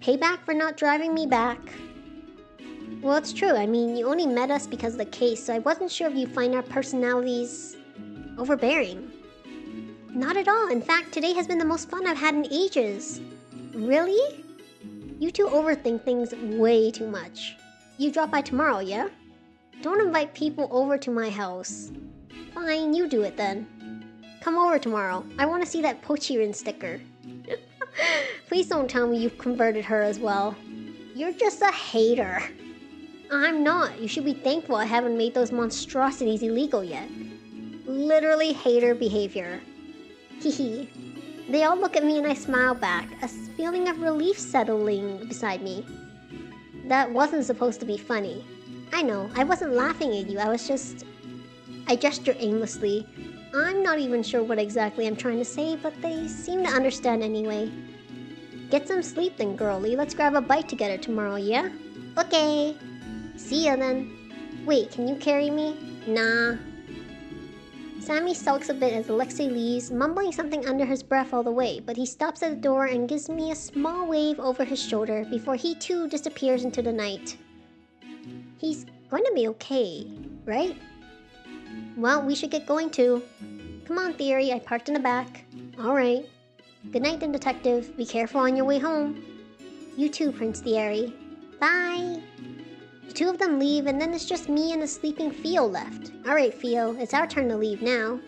Payback for not driving me back. Well, it's true. I mean, you only met us because of the case, so I wasn't sure if you find our personalities overbearing. Not at all. In fact, today has been the most fun I've had in ages. Really? You two overthink things way too much. You drop by tomorrow, yeah? Don't invite people over to my house. Fine, you do it then. Come over tomorrow. I want to see that Pochirin sticker. Please don't tell me you've converted her as well. You're just a hater. I'm not. You should be thankful I haven't made those monstrosities illegal yet. Literally hater behavior. Hehe. They all look at me and I smile back, a feeling of relief settling beside me. That wasn't supposed to be funny. I know, I wasn't laughing at you, I gesture aimlessly. I'm not even sure what exactly I'm trying to say, but they seem to understand anyway. Get some sleep then, girlie. Let's grab a bite together tomorrow, yeah? Okay. See ya then. Wait, can you carry me? Nah. Sammy sulks a bit as Alexei leaves, mumbling something under his breath all the way, but he stops at the door and gives me a small wave over his shoulder before he too disappears into the night. He's going to be okay, right? Well, we should get going too. Come on, Theory, I parked in the back. Alright. Good night then, Detective. Be careful on your way home. You too, Prince Theory. Bye! The two of them leave, and then it's just me and the sleeping Theo left. Alright, Theo, it's our turn to leave now.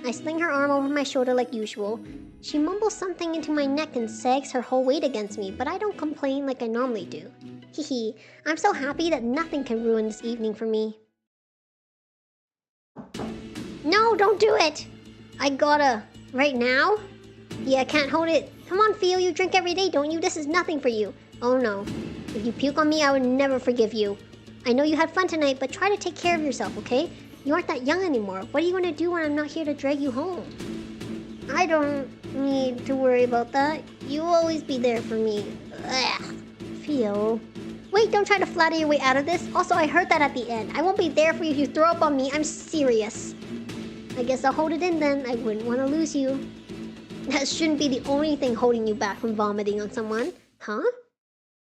I sling her arm over my shoulder like usual. She mumbles something into my neck and sags her whole weight against me, but I don't complain like I normally do. Hehe, I'm so happy that nothing can ruin this evening for me. No, don't do it! I gotta. Right now? Yeah, I can't hold it. Come on, Theo, you drink every day, don't you? This is nothing for you. Oh no. If you puke on me, I would never forgive you. I know you had fun tonight, but try to take care of yourself, okay? You aren't that young anymore. What are you gonna do when I'm not here to drag you home? I don't need to worry about that. You'll always be there for me. Ugh. Theo. Wait, don't try to flatter your way out of this. Also, I heard that at the end. I won't be there for you if you throw up on me. I'm serious. I guess I'll hold it in then. I wouldn't want to lose you. That shouldn't be the only thing holding you back from vomiting on someone. Huh?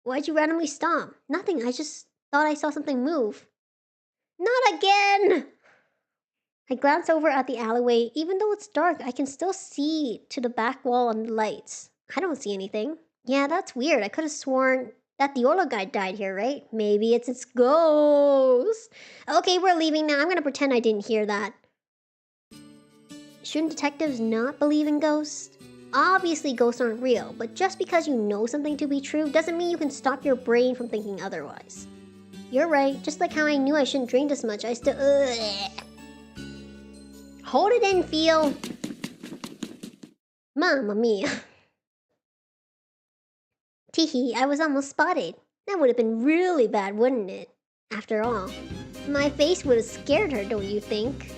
Why'd you randomly stop? Nothing, I just thought I saw something move. Not again! I glance over at the alleyway. Even though it's dark, I can still see to the back wall on the lights. I don't see anything. Yeah, that's weird. I could have sworn that the Olo guy died here, right? Maybe it's its ghost. Okay, we're leaving now. I'm gonna pretend I didn't hear that. Shouldn't detectives not believe in ghosts? Obviously, ghosts aren't real, but just because you know something to be true doesn't mean you can stop your brain from thinking otherwise. You're right, just like how I knew I shouldn't drink this much, I still. Hold it in, feel. Mamma mia. Teehee, I was almost spotted. That would have been really bad, wouldn't it? After all, my face would have scared her, don't you think?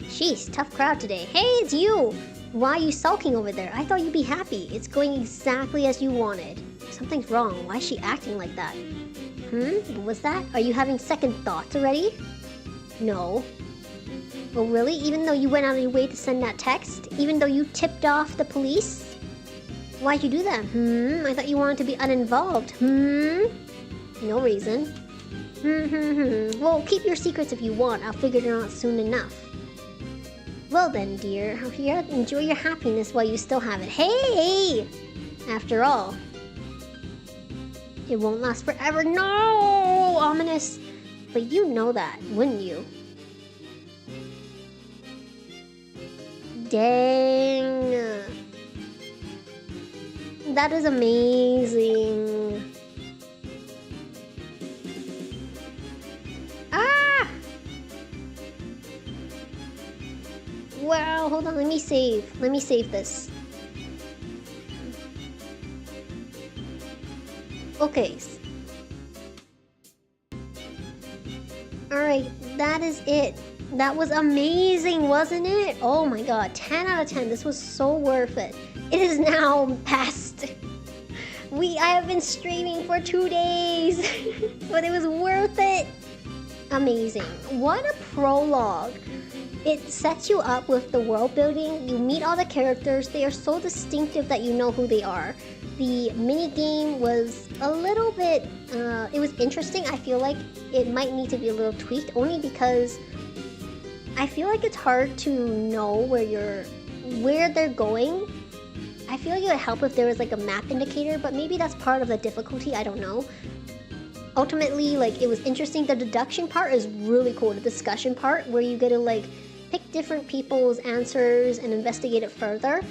Sheesh, tough crowd today. Hey, it's you! Why are you sulking over there? I thought you'd be happy. It's going exactly as you wanted. Something's wrong. Why is she acting like that? What was that? Are you having second thoughts already? No. Oh, really? Even though you went out of your way to send that text? Even though you tipped off the police? Why'd you do that? I thought you wanted to be uninvolved. No reason. Well, keep your secrets if you want. I'll figure it out soon enough. Well then, dear, here, enjoy your happiness while you still have it. Hey! After all, it won't last forever. No! Ominous. But you know that, wouldn't you? Dang. That is amazing. Ah! Wow, hold on, let me save. Let me save this. Okay. Alright, that is it. That was amazing, wasn't it? Oh my god, 10 out of 10. This was so worth it. It is now past. I have been streaming for 2 days, but it was worth it. Amazing. What a prologue. It sets you up with the world building. You meet all the characters. They are so distinctive that you know who they are. The mini game was a little bit, it was interesting. I feel like it might need to be a little tweaked, only because I feel like it's hard to know where they're going. I feel like it would help if there was like a map indicator, but maybe that's part of the difficulty, I don't know. Ultimately, like, it was interesting. The deduction part is really cool. The discussion part where you get to like pick different people's answers and investigate it further.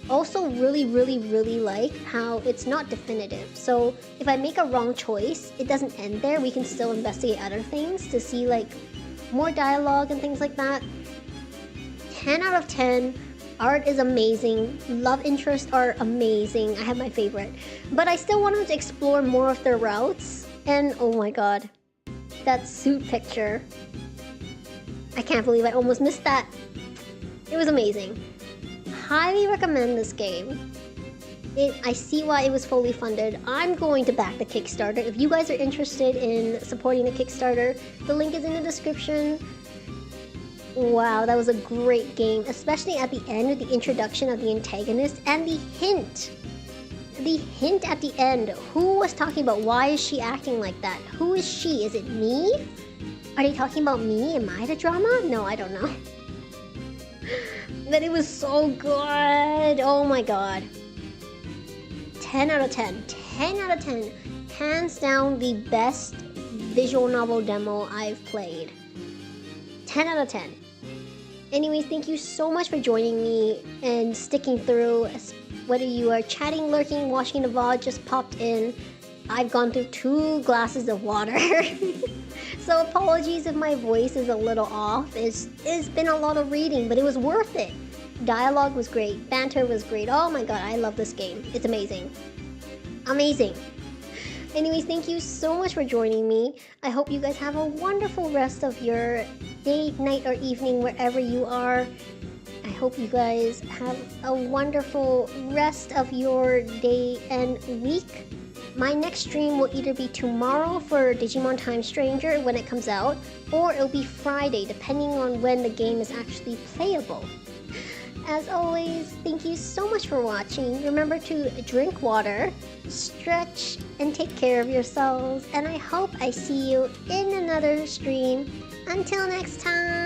Also really like how it's not definitive. So if I make a wrong choice, it doesn't end there. We can still investigate other things to see like more dialogue and things like that. 10 out of 10. Art is amazing. Love interest are amazing. I have my favorite. But I still wanted to explore more of their routes. And oh my god, that suit picture. I can't believe I almost missed that. It was amazing. Highly recommend this game. I see why it was fully funded. I'm going to back the Kickstarter. If you guys are interested in supporting the Kickstarter, the link is in the description. Wow, that was a great game, especially at the end with the introduction of the antagonist and the hint. The hint at the end. Who was talking about why is she acting like that? Who is she? Is it me? Are they talking about me? Am I the drama? No, I don't know. But it was so good. Oh my god. 10 out of 10. 10 out of 10. Hands down the best visual novel demo I've played. 10 out of 10. Anyways, thank you so much for joining me and sticking through. Whether you are chatting, lurking, watching the VOD, just popped in. I've gone through 2 glasses of water. So apologies if my voice is a little off. It's been a lot of reading, but it was worth it. Dialogue was great. Banter was great. Oh my god, I love this game. It's amazing. Amazing. Anyways, thank you so much for joining me. I hope you guys have a wonderful rest of your day, night, or evening, wherever you are. I hope you guys have a wonderful rest of your day and week. My next stream will either be tomorrow for Digimon Time Stranger when it comes out, or it'll be Friday, depending on when the game is actually playable. As always, thank you so much for watching. Remember to drink water, stretch, and take care of yourselves. And I hope I see you in another stream. Until next time!